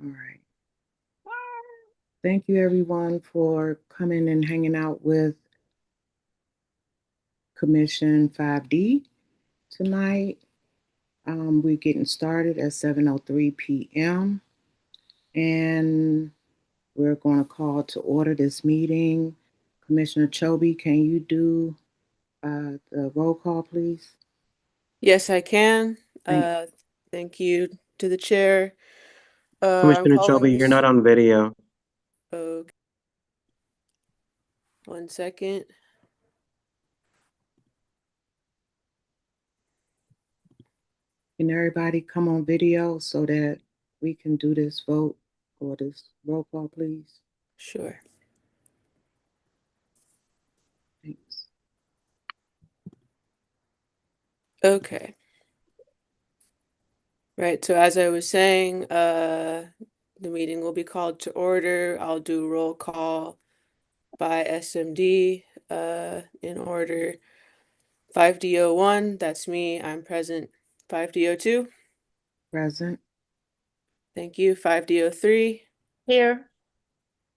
All right. Thank you, everyone, for coming and hanging out with Commission 5D tonight. We're getting started at 7:03 p.m. and we're going to call to order this meeting. Commissioner Chobe, can you do the roll call, please? Yes, I can. Thank Thank you to the chair. I'm Commissioner calling Chelby, you're this. not on video. Okay, 1 second. Can everybody come on video so that we can do this vote or this roll call, please? Sure. Thanks. Okay. Right. So as I was saying, the meeting will be called to order. I'll do roll call by SMD in order. 5D01, that's me. I'm present. 5D02, Present. thank you. 5D03, Here.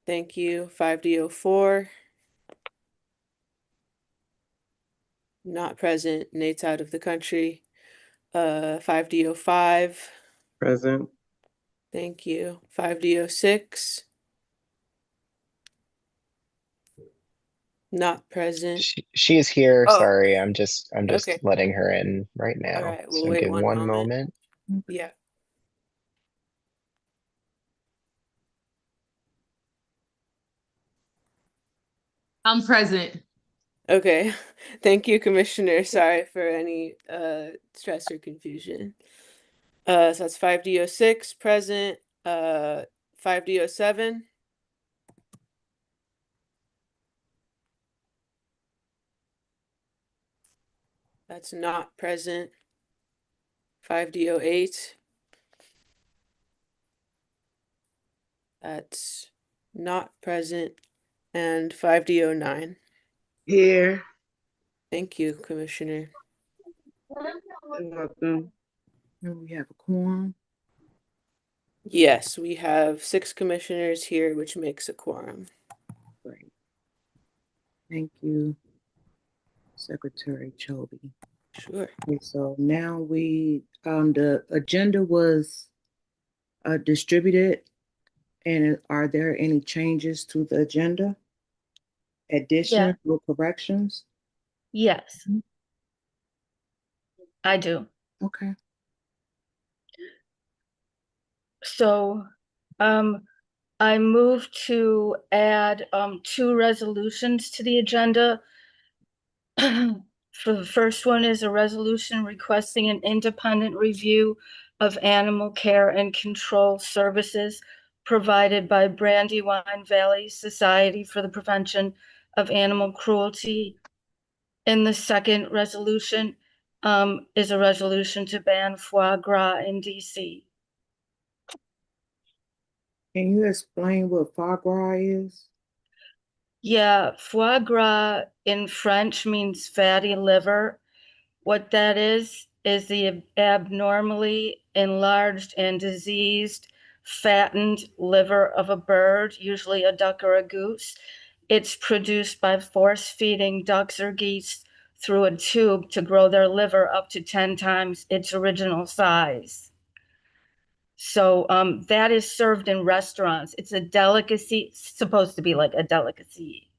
thank you. 5D04, not present. Nate's out of the country. 5D05, Present. thank you. 5D06, not present. She is here. Oh, Sorry, I'm just okay. letting her in right All now. right. We'll So wait give one one moment. moment. Yeah. I'm present. Okay. Thank you, Commissioner. Sorry for any stress or confusion. So that's 5D06 present. 5D07. That's not present. 5D08. That's not present. And 5D09. Here. Thank you, Commissioner. You're welcome. And we have a quorum. Yes, we have 6 commissioners here, which makes a quorum. Great. Thank you, Secretary Chobe. Sure. Okay, so now the agenda was distributed, and are there any changes to the agenda? Yeah. Additions or corrections? Yes, I do. Okay. So, I move to add 2 resolutions to the agenda. For the first one is a resolution requesting an independent review of animal care and control services provided by Brandywine Valley Society for the Prevention of Animal Cruelty. And the second resolution is a resolution to ban foie gras in DC. Can you explain what foie gras is? Yeah, foie gras in French means fatty liver. What that is the abnormally enlarged and diseased, fattened liver of a bird, usually a duck or a goose. It's produced by force feeding ducks or geese through a tube to grow their liver up to 10 times its original size. So that is served in restaurants. It's a delicacy, supposed to be like a delicacy.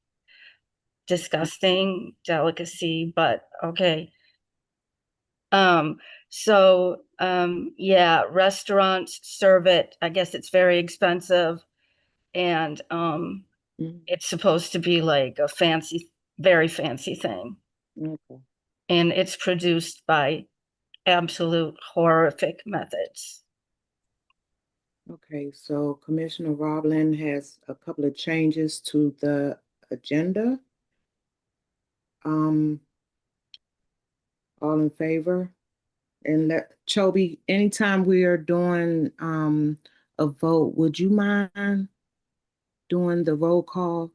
Disgusting delicacy, but okay. Yeah, restaurants serve it. I guess it's very expensive, and it's supposed to be like a fancy, very fancy thing. Okay. And it's produced by absolute horrific methods. Okay, so Commissioner Roblin has a couple of changes to the agenda. Um, all in favor? And let Chobe, anytime we are doing a vote, would you mind doing the roll call?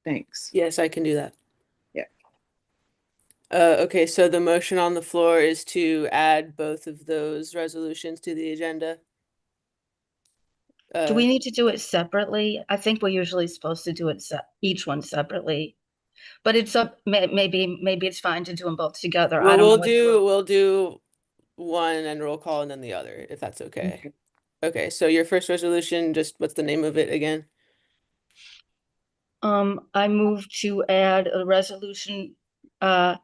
Thanks. Yes, I can do that. Yeah. Okay, so the motion on the floor is to add both of those resolutions to the agenda. Do we need to do it separately? I think we're usually supposed to do it each one separately. But it's up, maybe it's fine to do them both together. I Well, don't we'll know. do one and roll call and then the other, if that's okay. Okay. Okay, so your first resolution, just what's the name of it again? I move to add a resolution to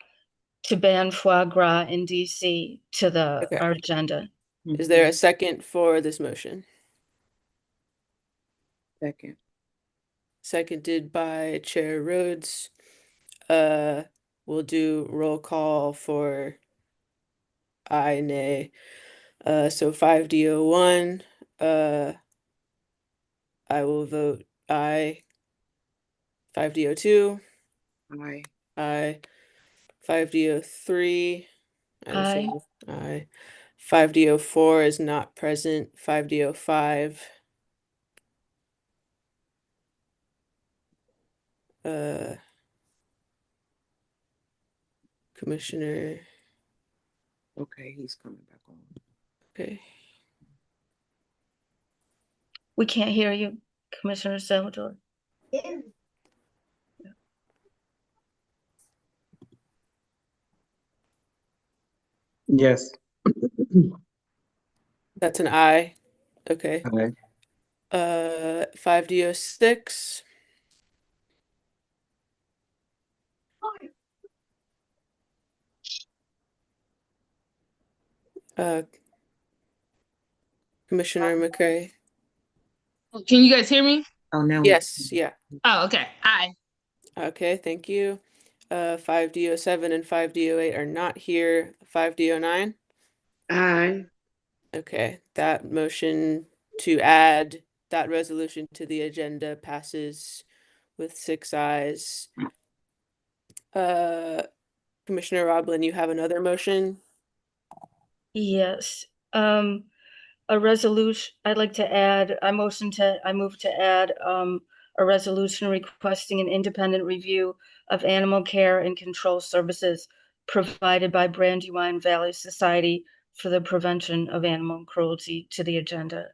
ban foie gras in DC to Okay. our agenda. Is there a second for this motion? Second. Seconded by Chair Rhodes. We'll do roll call for aye, nay. So 5D01, I will vote aye. 5D02, Aye. aye. 5D03, I would say Aye. aye. 5D04 is not present. 5D05, Commissioner, Okay, he's coming back on. okay. We can't hear you, Commissioner Salvatore. Yes. That's an aye. Okay. Aye. 5D06. Commissioner McCray. Can you guys hear me? Oh, now. Yes, yeah. Oh, okay. Aye. Okay, thank you. 5D07 and 5D08 are not here. 5D09. Aye. Okay, that motion to add that resolution to the agenda passes with 6 ayes. Commissioner Roblin, you have another motion? Yes. A resolution, I'd like to add, I move to add a resolution requesting an independent review of animal care and control services provided by Brandywine Valley Society for the Prevention of Animal Cruelty to the agenda.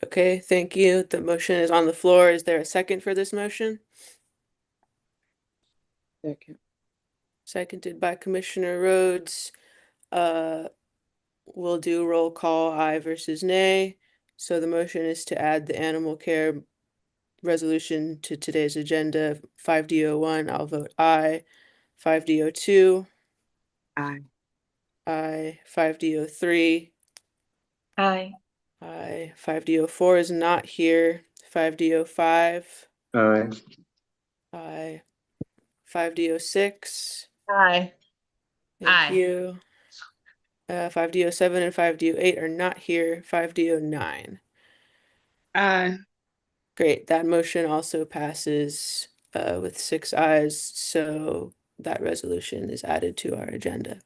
Okay, thank you. The motion is on the floor. Is there a second for this motion? Second. Seconded by Commissioner Rhodes. We'll do roll call aye versus nay. So the motion is to add the animal care resolution to today's agenda. 5D01, I'll vote aye. 5D02, Aye. aye. 5D03, Aye. aye. 5D04 is not here. 5D05, Aye. aye. 5D06, Aye. thank Aye. you. 5D07 and 5D08 are not here. 5D09. Aye. Great, that motion also passes with 6 ayes, so that resolution is added to our agenda.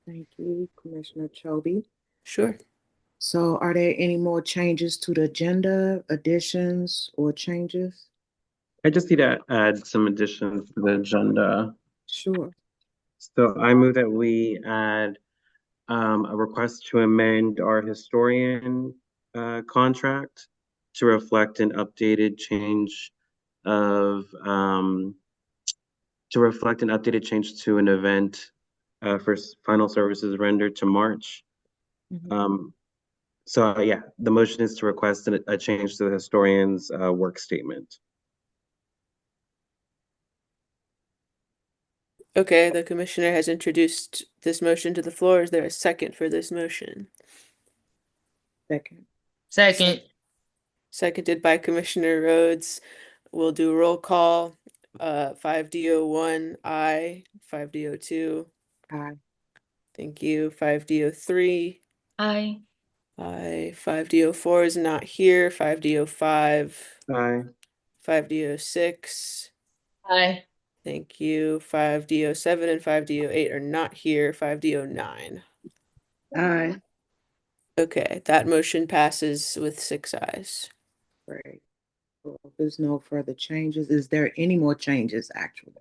Thank you, Commissioner Chobe. Sure. So are there any more changes to the agenda, additions or changes? I just need to add some additions to the agenda. Sure. So I move that we add a request to amend our historian contract to reflect an updated change of to an event for final services rendered to March. So yeah, the motion is to request a change to the historian's work statement. Okay, the commissioner has introduced this motion to the floor. Is there a second for this motion? Second. Second. Seconded by Commissioner Rhodes. We'll do roll call. 5D01, aye. 5D02, Aye. thank you. 5D03, Aye. aye. 5D04 is not here. 5D05, Aye. 5D06, Aye. thank you. 5D07 and 5D08 are not here. 5D09. Aye. Okay, that motion passes with 6 ayes. Great. Well, if there's no further changes, is there any more changes actually?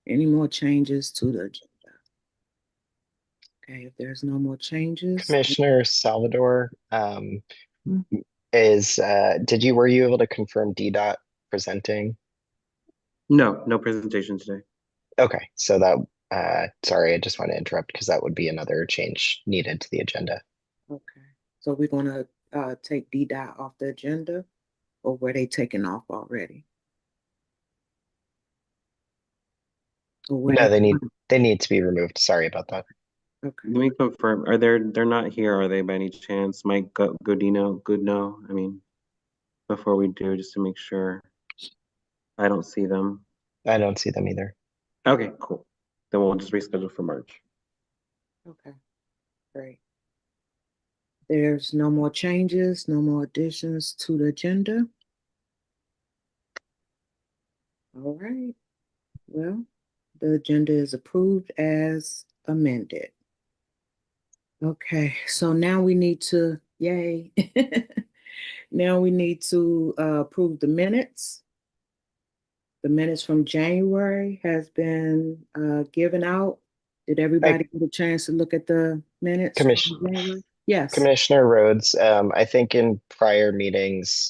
Any more changes to the agenda? Okay, if there's no more changes. Commissioner Salvador, Mm. were you able to confirm DDOT presenting? No, no presentation today. Okay, so sorry, I just want to interrupt because that would be another change needed to the agenda. Okay, so we're gonna take DDOT off the agenda, or were they taken off already? Or were No, they? they need to be removed. Sorry about that. Okay. Let me confirm. They're not here, are they by any chance? Mike Goodno? I mean, before we do, just to make sure. I don't see them. I don't see them either. Okay, cool. Then we'll just reschedule for March. Okay, great. There's no more changes, no more additions to the agenda. All right. Well, the agenda is approved as amended. Okay, so now we need to, yay. Now we need to approve the minutes. The minutes from January has been given out. Did everybody get a chance to look at the minutes from January? Yes. Commissioner Rhodes, I think in prior meetings,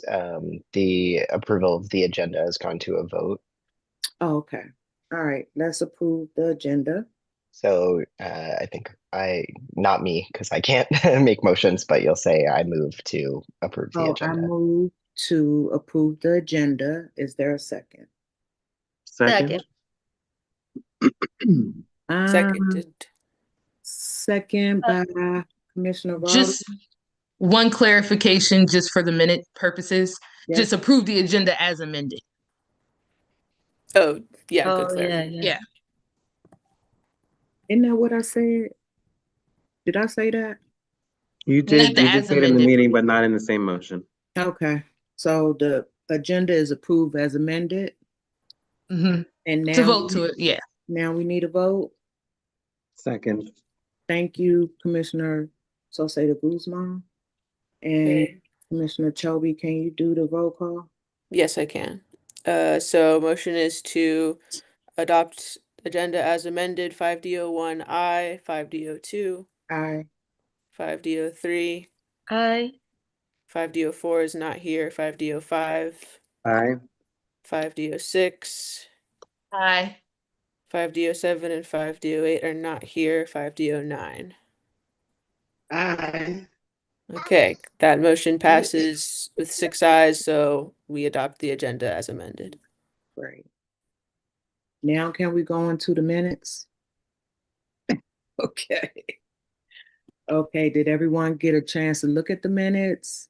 the approval of the agenda has gone to a vote. Oh, okay. All right. Let's approve the agenda. So I think not me, because I can't make motions, but you'll say I move to approve the Oh, I agenda. move to approve the agenda. Is there a second? Second. Seconded. Second by Commissioner Raleigh. Just one clarification, just for the minute purposes. Yes. Just approve the agenda as amended. Oh, yeah, good Oh, yeah, clarification. Yeah. Isn't that what I said? Did I say that? You Not did. the You as just made it in the amended. meeting, but not in the same motion. Okay. So the agenda is approved as amended. Mm-hmm. And To now vote to it, yeah. now we need a vote. Second. Thank you, Commissioner Soseda Guzman. And Okay. Commissioner Chobe, can you do the roll call? Yes, I can. So motion is to adopt agenda as amended, 5D01I, 5D02, Aye. 5D03, Aye. 5D04 is not here, 5D05, Aye. 5D06, Aye. 5D07, and 5D08 are not here, 5D09. Aye. Okay, that motion passes with 6 ayes, so we adopt the agenda as amended. Great. Now can we go into the minutes? Okay. Okay, did everyone get a chance to look at the minutes?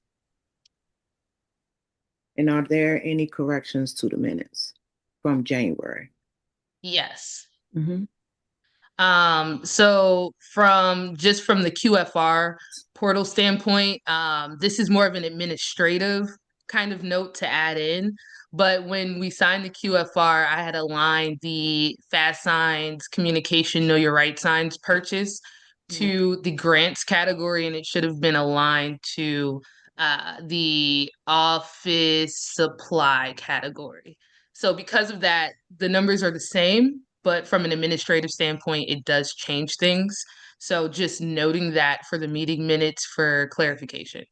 And are there any corrections to the minutes from January? Yes. Mm-hmm. So from the QFR portal standpoint, this is more of an administrative kind of note to add in. But when we signed the QFR, I had aligned the fast signs, communication, know your right signs purchase to the grants category, and it should have been aligned to the office supply category. So because of that, the numbers are the same, but from an administrative standpoint, it does change things. So just noting that for the meeting minutes for clarification.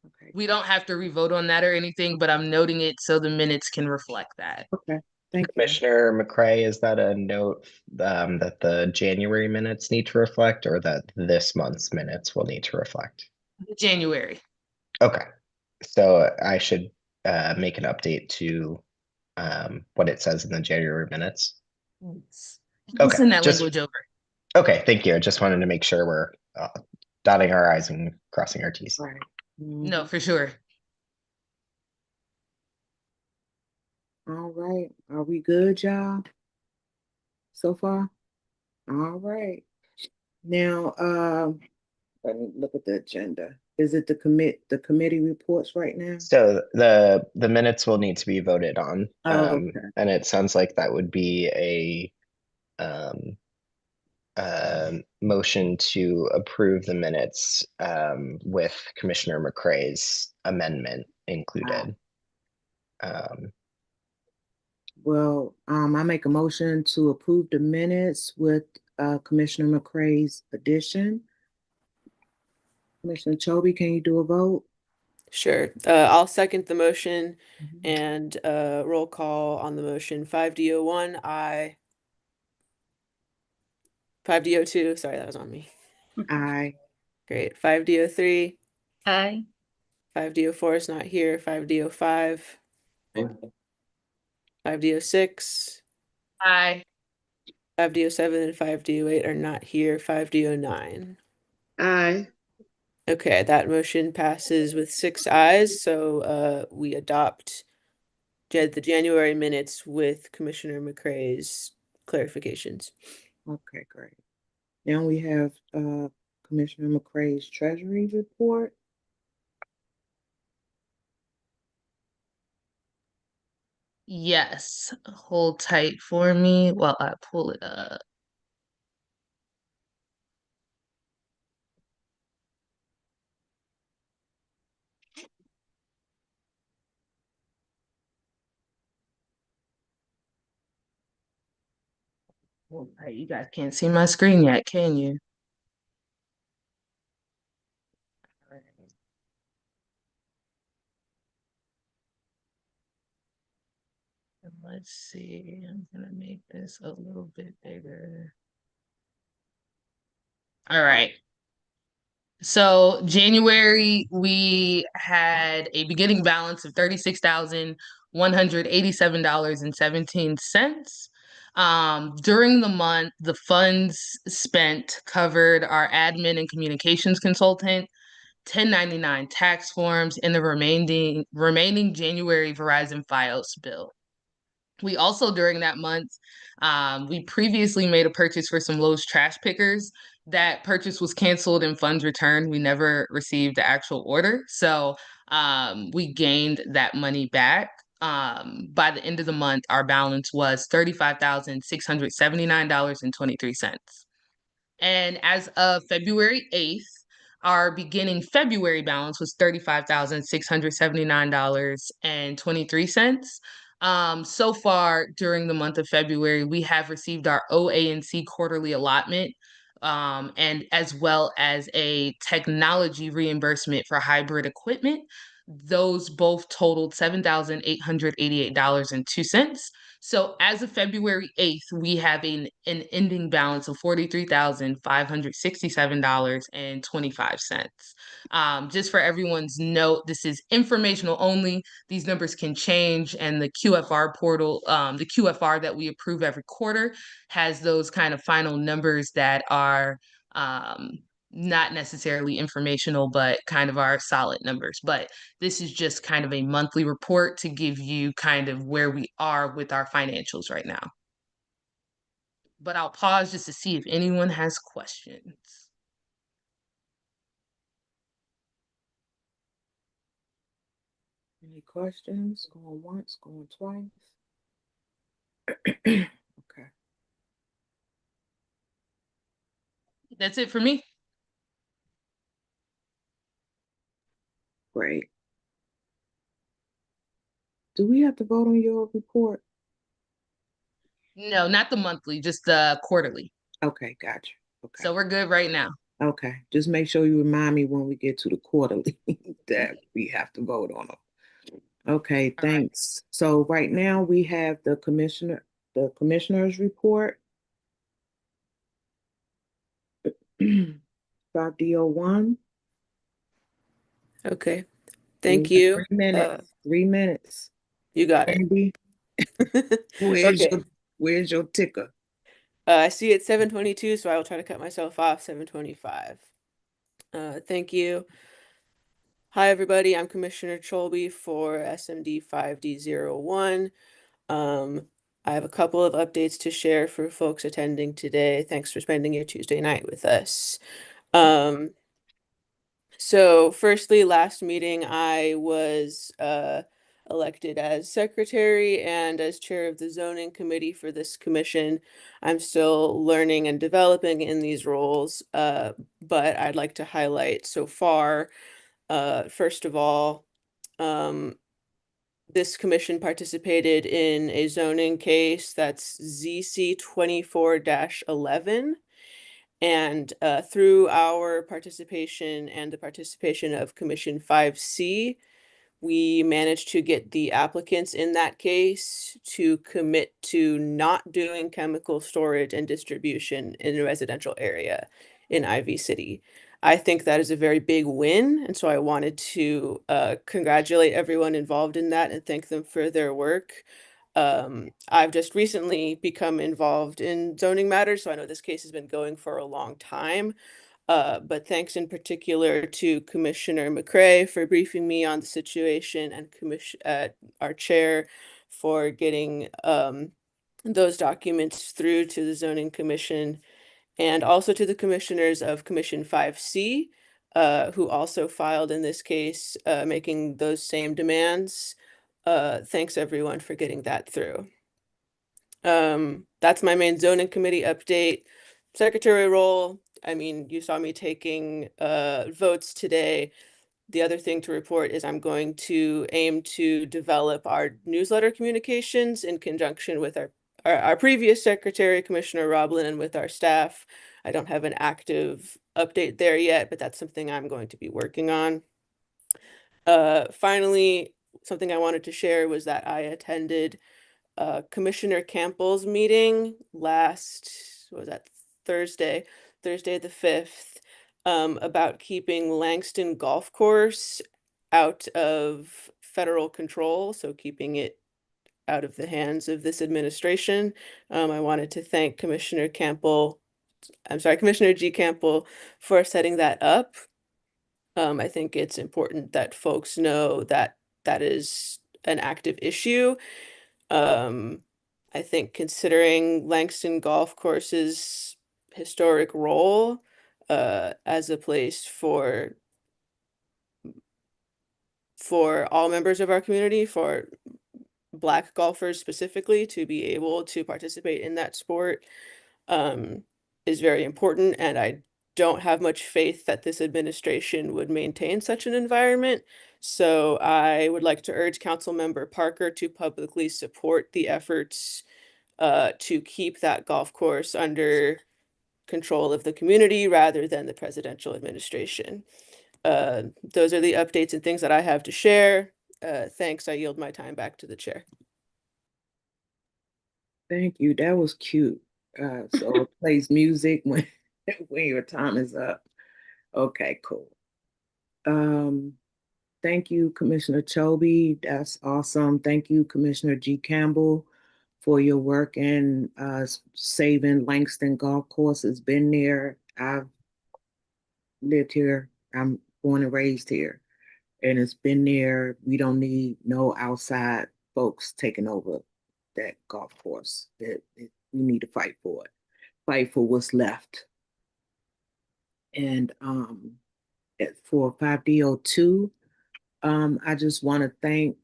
Okay. We don't have to revote on that or anything, but I'm noting it so the minutes can reflect that. Okay. Thank you. Commissioner McCrae, is that a note that the January minutes need to reflect, or that this month's minutes will need to reflect? January. Okay, so I should make an update to what it says in the January minutes. We'll Okay, send that language over. Okay, thank you. I just wanted to make sure we're dotting our I's and crossing our T's. Right. No, for sure. All right. Are we good, y'all? So far? All right. Now, let me look at the agenda. Is it the committee reports right now? So the minutes will need to be voted on. Okay. And it sounds like that would be a motion to approve the minutes with Commissioner McCrae's amendment included. Well, I make a motion to approve the minutes with Commissioner McCray's addition. Commissioner Chobe, can you do a vote? Sure. I'll second the motion and roll call on the motion. 5D01, aye. 5D02, sorry, that was on me. Aye. Great. 5D03, Aye. 5D04 is not here. 5D05, Okay. 5D06, Aye. 5D07, and 5D08 are not here. 5D09. Aye. Okay, that motion passes with 6 ayes, so we adopt the January minutes with Commissioner McCray's clarifications. Okay, great. Now we have Commissioner McCray's Treasury report. Yes. Hold tight for me while I pull it up. Hold tight. You guys can't see my screen yet, can you? All right. And let's see. I'm gonna make this a little bit bigger. All right. So January, we had a beginning balance of $36,187.17. During the month, the funds spent covered our admin and communications consultant, 1099 tax forms, and the remaining January Verizon Fios bill. We also, during that month, we previously made a purchase for some Lowe's trash pickers. That purchase was canceled and funds returned. We never received the actual order. So we gained that money back. By the end of the month, our balance was $35,679.23. And as of February 8th, our beginning February balance was $35,679.23. So far during the month of February, we have received our OANC quarterly allotment, and as well as a technology reimbursement for hybrid equipment. Those both totaled $7,888.02. So as of February 8th, we have an ending balance of $43,567.25. Just for everyone's note, this is informational only. These numbers can change, and the QFR portal, the QFR that we approve every quarter, has those kind of final numbers that are not necessarily informational, but kind of our solid numbers. But this is just kind of a monthly report to give you kind of where we are with our financials right now. But I'll pause just to see if anyone has questions. Any questions? Going once, going twice? Okay. That's it for me. Great. Do we have to vote on your report? No, not the monthly, just the quarterly. Okay, gotcha. Okay. So we're good right now. Okay. Just make sure you remind me when we get to the quarterly that we have to vote on them. Okay, All right. thanks. So right now we have the commissioner's report. 5D01. Okay. Thank you. 3 minutes. 3 minutes. You got it. Andy, Okay. where's your ticker? I see it's 7:22, so I will try to cut myself off 7:25. Thank you. Hi, everybody. I'm Commissioner Cholby for SMD 5D01. I have a couple of updates to share for folks attending today. Thanks for spending your Tuesday night with us. So firstly, last meeting, I was elected as secretary and as chair of the zoning committee for this commission. I'm still learning and developing in these roles, but I'd like to highlight so far, first of all, this commission participated in a zoning case that's ZC 24-11. And through our participation and the participation of Commission 5C, we managed to get the applicants in that case to commit to not doing chemical storage and distribution in a residential area in Ivy City. I think that is a very big win, and so I wanted to congratulate everyone involved in that and thank them for their work. I've just recently become involved in zoning matters, so I know this case has been going for a long time. But thanks in particular to Commissioner McCray for briefing me on the situation, and our chair for getting those documents through to the Zoning Commission, and also to the commissioners of Commission 5C, who also filed in this case, making those same demands. Thanks everyone for getting that through. That's my main zoning committee update. Secretary role, I mean, you saw me taking votes today. The other thing to report is I'm going to aim to develop our newsletter communications in conjunction with our previous secretary, Commissioner Roblin, and with our staff. I don't have an active update there yet, but that's something I'm going to be working on. Finally, something I wanted to share was that I attended Commissioner Campbell's meeting last, what was that, Thursday the 5th, about keeping Langston Golf Course out of federal control, so keeping it out of the hands of this administration. I wanted to thank Commissioner G. Campbell for setting that up. I think it's important that folks know that that is an active issue. I think considering Langston Golf Course's historic role as a place for all members of our community, for Black golfers specifically, to be able to participate in that sport is very important, and I don't have much faith that this administration would maintain such an environment. So I would like to urge Councilmember Parker to publicly support the efforts to keep that golf course under control of the community rather than the presidential administration. Those are the updates and things that I have to share. Thanks. I yield my time back to the chair. Thank you. That was cute. So it plays music when when your time is up. Okay, cool. Um, Thank you, Commissioner Chobe. That's awesome. Thank you, Commissioner G. Campbell, for your work in saving Langston Golf Course. It's been there. I've lived here. I'm born and raised here. And it's been there. We don't need no outside folks taking over that golf course. We need to fight for it. Fight for what's left. And for 5D02, I just want to thank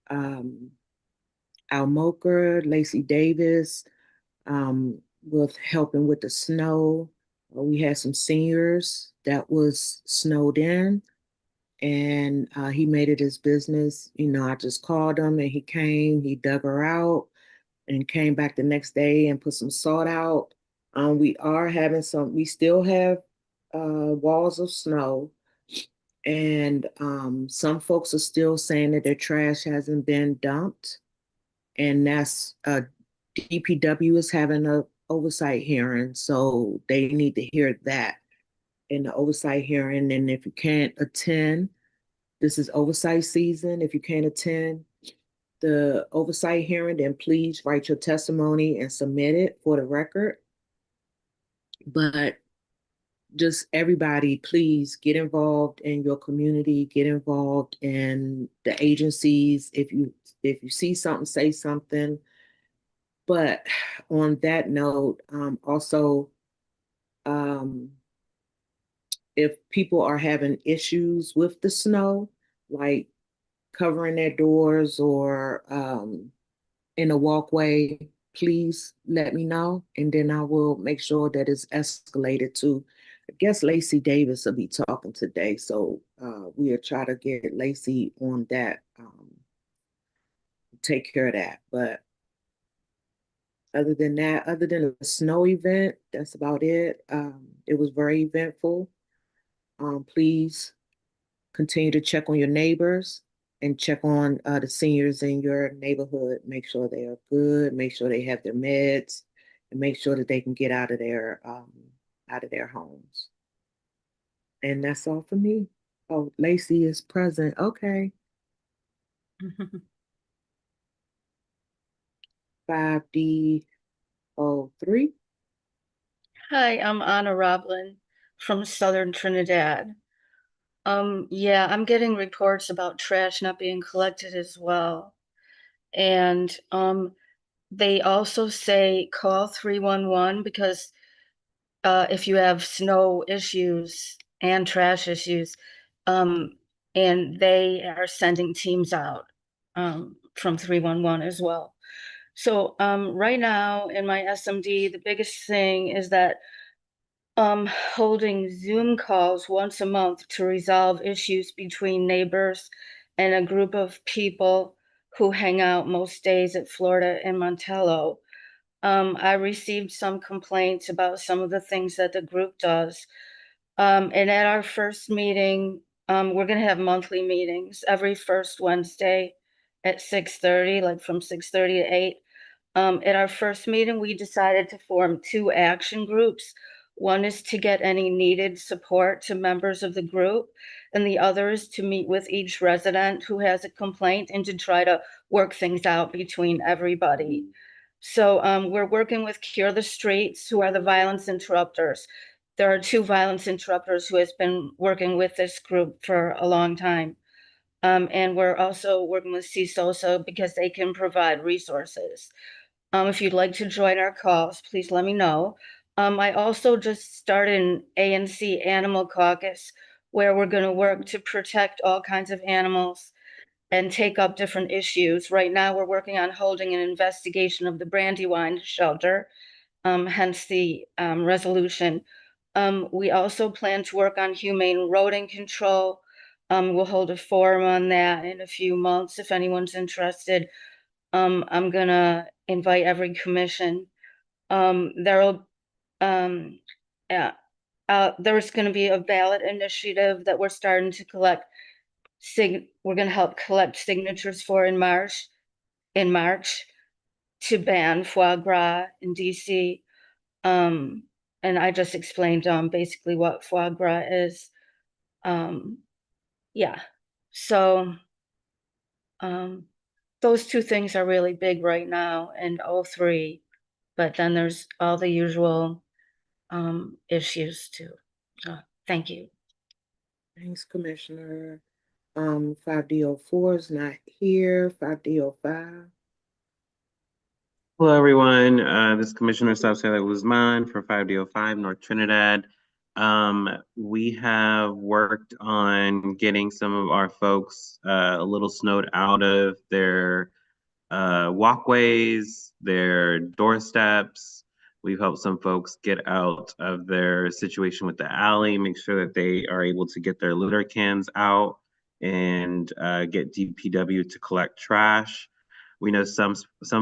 Al Moker, Lacey Davis, with helping with the snow. We had some seniors that was snowed in, and he made it his business. You know, I just called him and he came, he dug her out and came back the next day and put some salt out. We still have walls of snow, and some folks are still saying that their trash hasn't been dumped. And that's DPW is having a oversight hearing, so they need to hear that in the oversight hearing. And if you can't attend, this is oversight season. If you can't attend the oversight hearing, then please write your testimony and submit it for the record. But just everybody, please get involved in your community, get involved in the agencies. If you see something, say something. But on that note, also, if people are having issues with the snow, like covering their doors or in a walkway, please let me know. And then I will make sure that it's escalated to, I guess Lacey Davis will be talking today. So we'll try to get Lacey on that, take care of that. But Other than that, other than the snow event, that's about it. It was very eventful. Please continue to check on your neighbors and check on the seniors in your neighborhood. Make sure they are good. Make sure they have their meds, and make sure that they can get out of their homes. And that's all for me. Oh, Lacey is present. Okay. 5D03. Hi, I'm Anna Roblin from Southern Trinidad. Yeah, I'm getting reports about trash not being collected as well. And they also say call 311 because if you have snow issues and trash issues, and they are sending teams out from 311 as well. So right now in my SMD, the biggest thing is that holding Zoom calls once a month to resolve issues between neighbors and a group of people who hang out most days at Florida and Montello. I received some complaints about some of the things that the group does. And at our first meeting, we're going to have monthly meetings every first Wednesday at 6:30, like from 6:30 to 8. At our first meeting, we decided to form two action groups. One is to get any needed support to members of the group, and the other is to meet with each resident who has a complaint and to try to work things out between everybody. So we're working with Cure the Streets, who are the violence interrupters. There are two violence interrupters who has been working with this group for a long time. And we're also working with CSOSA because they can provide resources. If you'd like to join our calls, please let me know. I also just started an ANC Animal Caucus where we're going to work to protect all kinds of animals and take up different issues. Right now, we're working on holding an investigation of the Brandywine shelter, hence the resolution. We also plan to work on humane rodent control. We'll hold a forum on that in a few months if anyone's interested. I'm gonna invite every commission. There'll yeah, there's gonna be a ballot initiative that we're starting to collect. We're gonna help collect signatures for in March to ban foie gras in DC. And I just explained basically what foie gras is. Yeah, so those two things are really big right now in '03. But then there's all the usual issues too. Thank you. Thanks, Commissioner. 5D04 is not here. 5D05. Hello, everyone. This is Commissioner Sauceda Guzman for 5D05 North Trinidad. We have worked on getting some of our folks a little snowed out of their walkways, their doorsteps. We've helped some folks get out of their situation with the alley, make sure that they are able to get their litter cans out and get DPW to collect trash. We know some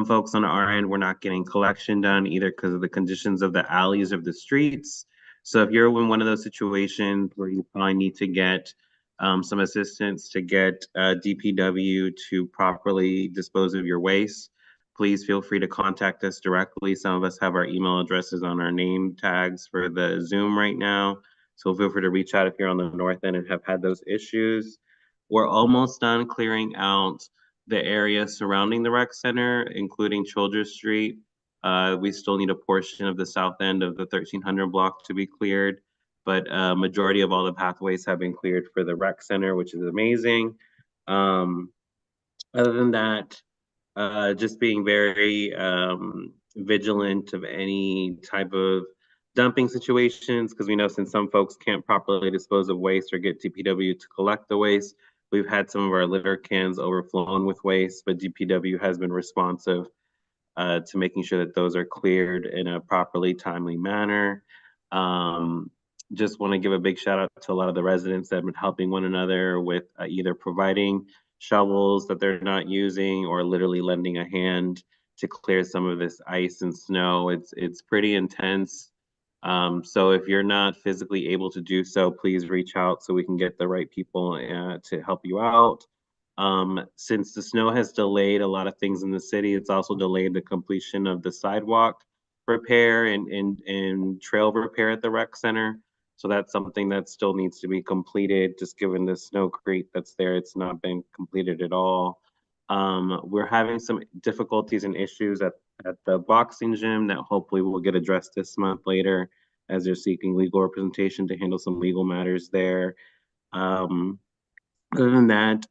folks on our end were not getting collection done either because of the conditions of the alleys of the streets. So if you're in one of those situations where you probably need to get some assistance to get DPW to properly dispose of your waste, please feel free to contact us directly. Some of us have our email addresses on our name tags for the Zoom right now. So feel free to reach out if you're on the north end and have had those issues. We're almost done clearing out the area surrounding the rec center, including Childress Street. We still need a portion of the south end of the 1300 block to be cleared, but majority of all the pathways have been cleared for the rec center, which is amazing. Other than that, just being very vigilant of any type of dumping situations, because we know since some folks can't properly dispose of waste or get DPW to collect the waste, we've had some of our litter cans overflown with waste, but DPW has been responsive to making sure that those are cleared in a properly timely manner. Just want to give a big shout out to a lot of the residents that have been helping one another with either providing shovels that they're not using or literally lending a hand to clear some of this ice and snow. It's pretty intense. So if you're not physically able to do so, please reach out so we can get the right people to help you out. Since the snow has delayed a lot of things in the city, it's also delayed the completion of the sidewalk repair and trail repair at the rec center. So that's something that still needs to be completed, just given the snow creep that's there. It's not been completed at all. We're having some difficulties and issues at the boxing gym that hopefully will get addressed this month later as they're seeking legal representation to handle some legal matters there. Um, Other than that,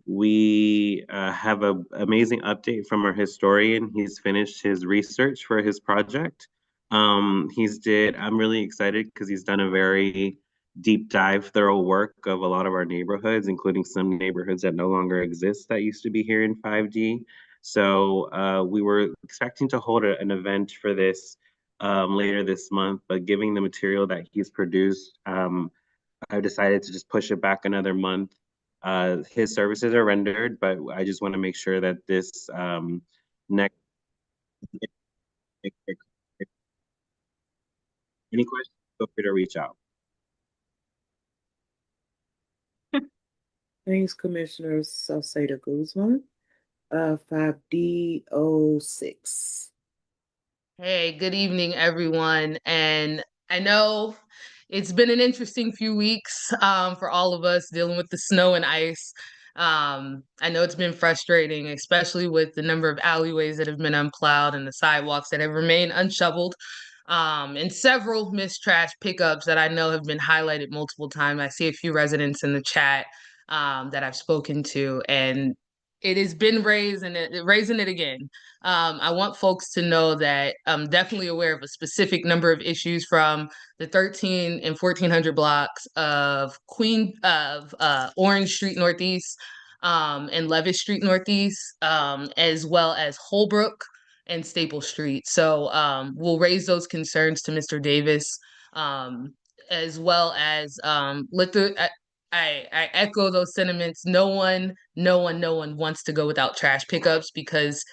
we have an amazing update from our historian. He's finished his research for his project. I'm really excited because he's done a very deep dive, thorough work of a lot of our neighborhoods, including some neighborhoods that no longer exist that used to be here in 5D. So we were expecting to hold an event for this later this month, but given the material that he's produced, I've decided to just push it back another month. His services are rendered, but I just want to make sure that this next. Any questions? Feel free to reach out. Thanks, Commissioner Salcedo Guzman. 5D06. Hey, good evening, everyone. And I know it's been an interesting few weeks for all of us dealing with the snow and ice. I know it's been frustrating, especially with the number of alleyways that have been unplowed and the sidewalks that have remained unshoveled. And several missed trash pickups that I know have been highlighted multiple times. I see a few residents in the chat that I've spoken to, and it has been raising it again. I want folks to know that I'm definitely aware of a specific number of issues from the 13 and 1400 blocks of Orange Street Northeast and Levis Street Northeast, as well as Holbrook and Staple Street. So we'll raise those concerns to Mr. Davis, um, as well as let the. I echo those sentiments. No one wants to go without trash pickups because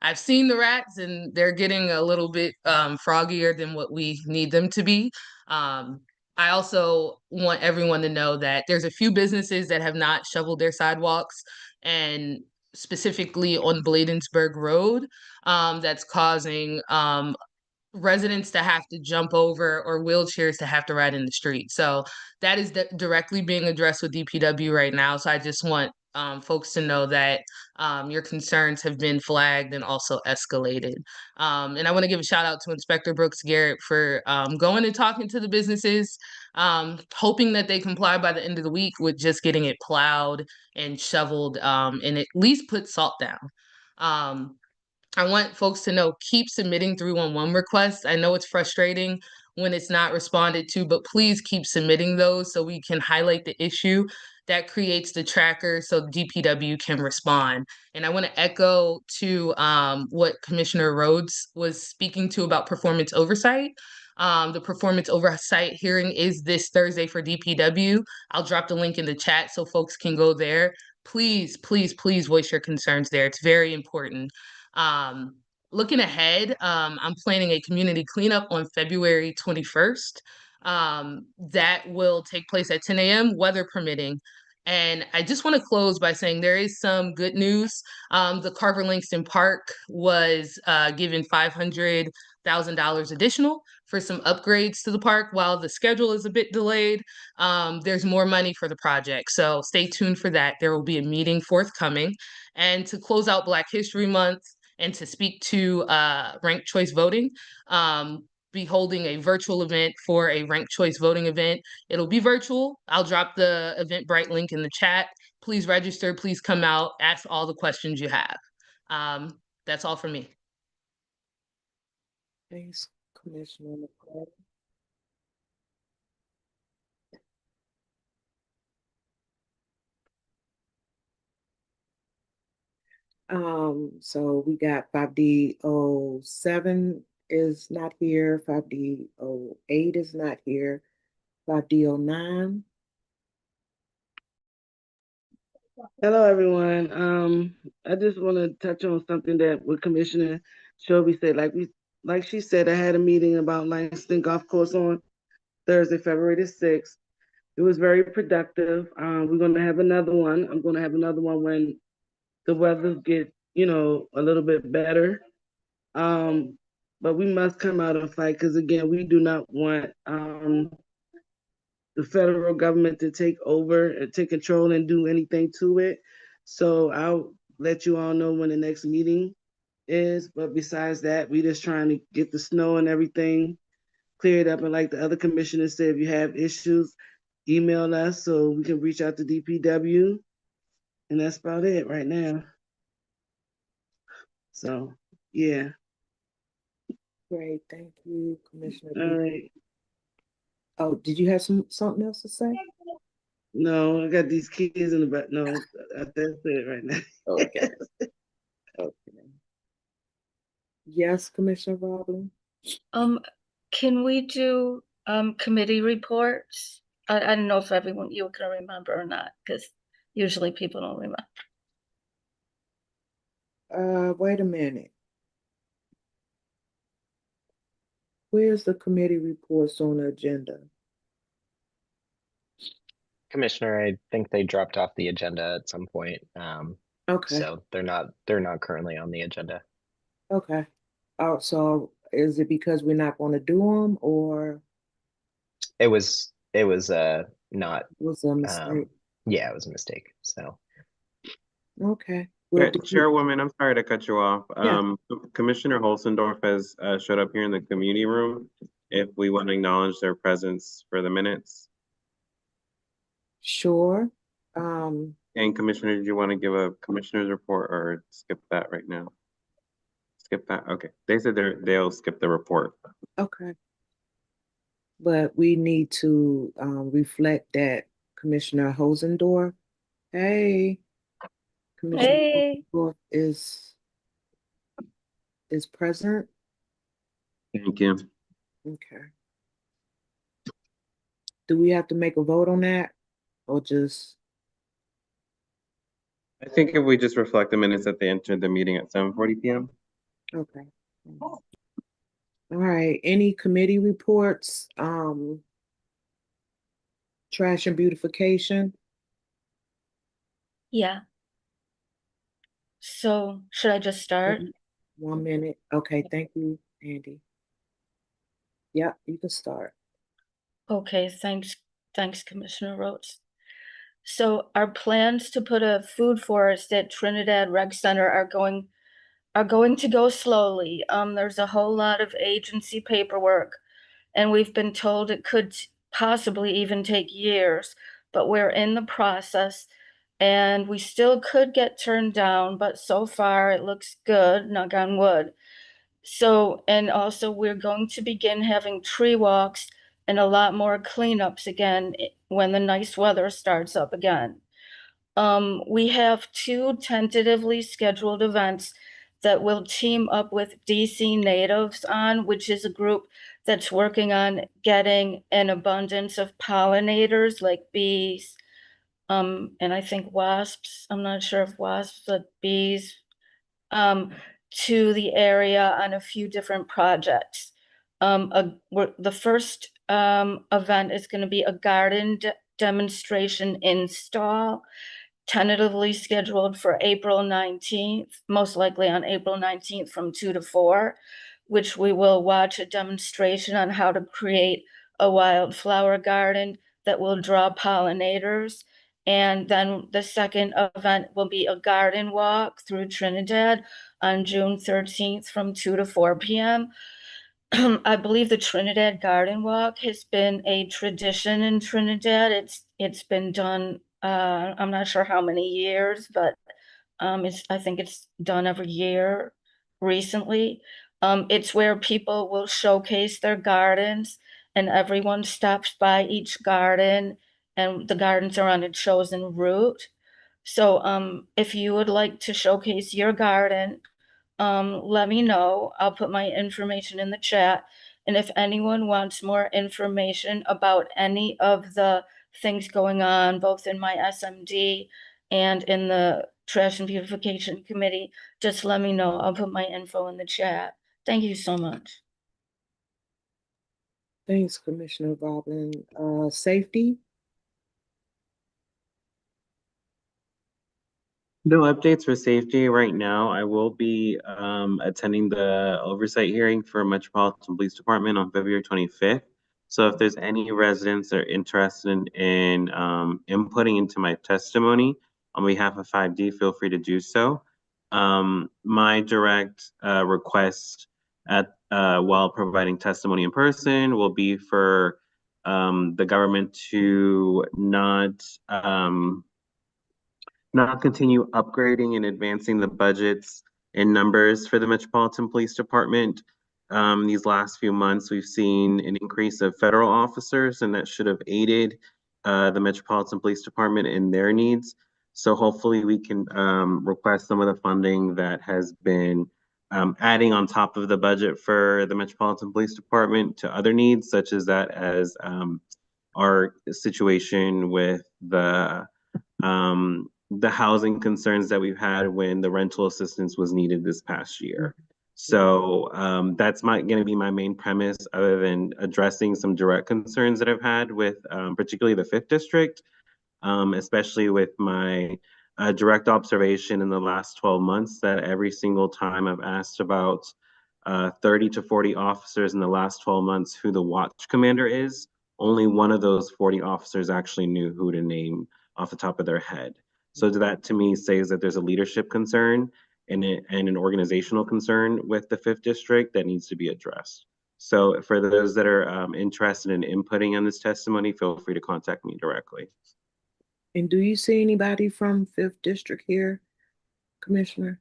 I've seen the rats and they're getting a little bit froggier than what we need them to be. Um, I also want everyone to know that there's a few businesses that have not shoveled their sidewalks, and specifically on Bladensburg Road, that's causing residents to have to jump over or wheelchairs to have to ride in the street. So that is directly being addressed with DPW right now. So I just want folks to know that your concerns have been flagged and also escalated. And I want to give a shout out to Inspector Brooks Garrett for going and talking to the businesses, hoping that they comply by the end of the week with just getting it plowed and shoveled, and at least put salt down. I want folks to know, keep submitting 311 requests. I know it's frustrating when it's not responded to, but please keep submitting those so we can highlight the issue. That creates the tracker so DPW can respond. And I want to echo to what Commissioner Rhodes was speaking to about performance oversight. The performance oversight hearing is this Thursday for DPW. I'll drop the link in the chat so folks can go there. Please, please, please voice your concerns there. It's very important. Um, Looking ahead, I'm planning a community cleanup on February 21st. That will take place at 10 a.m., weather permitting. And I just want to close by saying there is some good news. The Carver Langston Park was given $500,000 additional for some upgrades to the park. While the schedule is a bit delayed, there's more money for the project. So stay tuned for that. There will be a meeting forthcoming. And to close out Black History Month, and to speak to ranked choice voting, be holding a virtual event for a ranked choice voting event. It'll be virtual. I'll drop the Eventbrite link in the chat. Please register. Please come out. Ask all the questions you have. That's all for me. Thanks, Commissioner McCarty. So we got 5D07 is not here, 5D08 is not here, 5D09. Hello, everyone. I just want to touch on something that what Commissioner Shelby said. Like she said, I had a meeting about Langston Golf Course on Thursday, February the 6th. It was very productive. We're going to have another one. I'm going to have another one when the weather get, a little bit better. But we must come out and fight because again, we do not want the federal government to take over and take control and do anything to it. So I'll let you all know when the next meeting is. But besides that, we just trying to get the snow and everything cleared up. And like the other commissioners said, if you have issues, email us so we can reach out to DPW. And that's about it right now. So yeah. Great, thank you, Commissioner. All right. Oh, did you have something else to say? No, I got these kids in the back. No, that's it right now. Okay. Okay. Yes, Commissioner Roblin? Can we do committee reports? I don't know if everyone you can remember or not, because usually people don't remember. Wait a minute. Where's the committee reports on the agenda? Commissioner, I think they dropped off the agenda at some point. Okay, So they're not currently on the agenda. okay. Oh, so is it because we're not going to do them, or It was not was it a mistake? yeah, it was a mistake. So Okay. Well, Chairwoman, I'm sorry to cut you off. Yeah. Commissioner Holzendorf has showed up here in the community room. If we want to acknowledge their presence for the minutes. Sure. And Commissioner, did you want to give a commissioner's report or skip that right now? Skip that? Okay. They said they'll skip the report. Okay. But we need to reflect that Commissioner Hosendorf, hey, Commissioner Hey, Hosendorf is present. Thank you. Okay. Do we have to make a vote on that, or just? I think if we just reflect the minutes that they entered the meeting at 7:40 p.m. Okay. All right. Any committee reports? Trash and beautification. yeah. So should I just start? 1 minute. Okay. Thank you, Andy. Yeah, you can start. Okay, thanks, Commissioner Rhodes. So our plans to put a food forest at Trinidad Rec Center are going to go slowly. There's a whole lot of agency paperwork, and we've been told it could possibly even take years, but we're in the process, and we still could get turned down, but so far it looks good, knock on wood. So, and also we're going to begin having tree walks and a lot more cleanups again when the nice weather starts up again. We have 2 tentatively scheduled events that will team up with DC Natives on, which is a group that's working on getting an abundance of pollinators like bees, and I think wasps. I'm not sure if wasps, but bees, to the area on a few different projects. The first event is going to be a garden demonstration install, tentatively scheduled for April 19th, most likely on April 19th from 2 to 4, which we will watch a demonstration on how to create a wildflower garden that will draw pollinators. And then the second event will be a garden walk through Trinidad on June 13th from 2 to 4 p.m. I believe the Trinidad Garden Walk has been a tradition in Trinidad. It's been done, I'm not sure how many years, but I think it's done every year recently. It's where people will showcase their gardens, and everyone stops by each garden, and the gardens are on a chosen route. So if you would like to showcase your garden, let me know. I'll put my information in the chat. And if anyone wants more information about any of the things going on, both in my SMD and in the Trash and Beautification Committee, just let me know. I'll put my info in the chat. Thank you so much. Thanks, Commissioner Robin. Safety? No updates for safety right now. I will be attending the oversight hearing for Metropolitan Police Department on February 25th. So if there's any residents that are interested in inputting into my testimony on behalf of 5D, feel free to do so. My direct request at while providing testimony in person will be for the government to not continue upgrading and advancing the budgets and numbers for the Metropolitan Police Department. These last few months, we've seen an increase of federal officers, and that should have aided the Metropolitan Police Department in their needs. So hopefully we can request some of the funding that has been adding on top of the budget for the Metropolitan Police Department to other needs, such as that as our situation with the housing concerns that we've had when the rental assistance was needed this past year. So that's going to be my main premise, other than addressing some direct concerns that I've had with particularly the 5th District, especially with my direct observation in the last 12 months that every single time I've asked about 30 to 40 officers in the last 12 months who the watch commander is, only one of those 40 officers actually knew who to name off the top of their head. So that to me says that there's a leadership concern and an organizational concern with the 5th District that needs to be addressed. So for those that are interested in inputting on this testimony, feel free to contact me directly. And do you see anybody from 5th District here, Commissioner?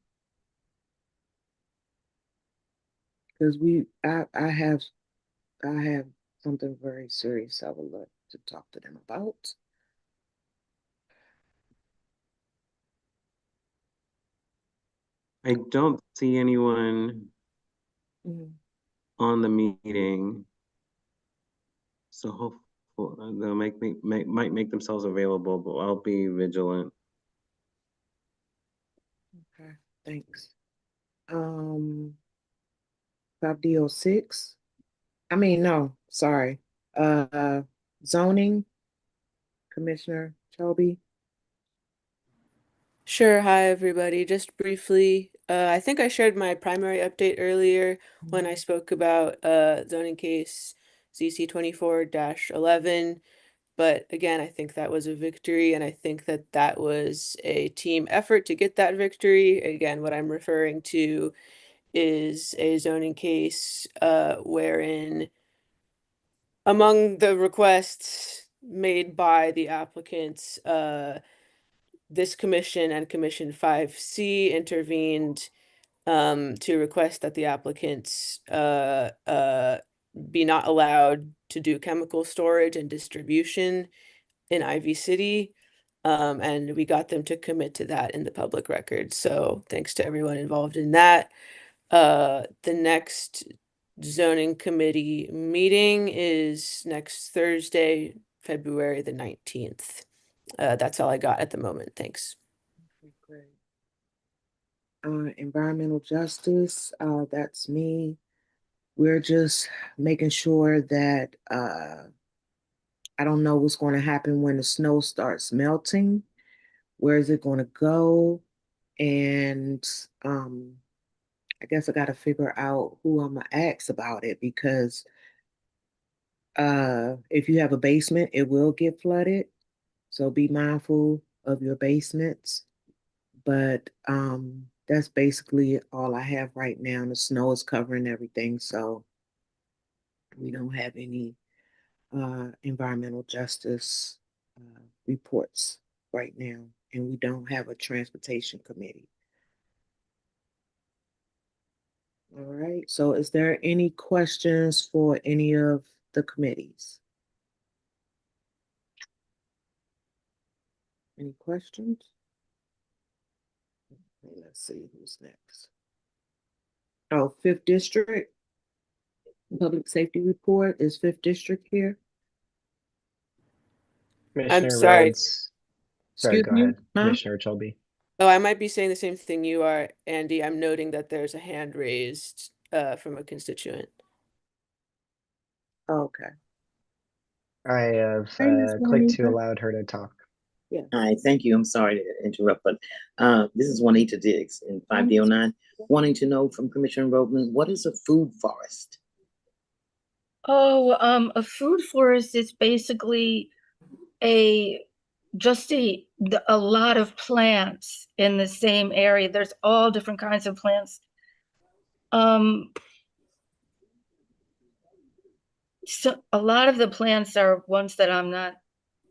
Because I have something very serious I would like to talk to them about. I don't see anyone on the meeting, so hopefully they'll might make themselves available, but I'll be vigilant. Okay, thanks. 5D06. I mean, no, sorry. Zoning, Commissioner Toby. Sure. Hi, everybody. Just briefly, I think I shared my primary update earlier when I spoke about zoning case ZC 24-11. But again, I think that was a victory, and I think that that was a team effort to get that victory. Again, what I'm referring to is a zoning case wherein among the requests made by the applicants, this commission and Commission 5C intervened to request that the applicants be not allowed to do chemical storage and distribution in Ivy City. And we got them to commit to that in the public record. So thanks to everyone involved in that. The next zoning committee meeting is next Thursday, February the 19th. That's all I got at the moment. Thanks. Okay, great. Environmental justice, that's me. We're just making sure that I don't know what's going to happen when the snow starts melting. Where is it going to go? And I guess I got to figure out who I'm going to ask about it, because if you have a basement, it will get flooded. So be mindful of your basements. But that's basically all I have right now. The snow is covering everything, so we don't have any environmental justice reports right now, and we don't have a transportation committee. All right, so is there any questions for any of the committees? Any questions? Okay, let's see who's next. Oh, 5th District. Public safety report. Is 5th District here? I'm Commissioner sorry. Rhodes. Sorry, Excuse go me, ahead, huh? Commissioner Chelby. Oh, I might be saying the same thing you are, Andy. I'm noting that there's a hand raised from a constituent. Okay. I have Hey, Miss clicked to Juanita. allow her to talk. Yeah. Hi, thank you. I'm sorry to interrupt, but this is Juanita Diggs in 5D09, wanting to know from Commissioner Roveman, what is a food forest? Oh, a food forest is basically a a lot of plants in the same area. There's all different kinds of plants. So a lot of the plants are ones that I'm not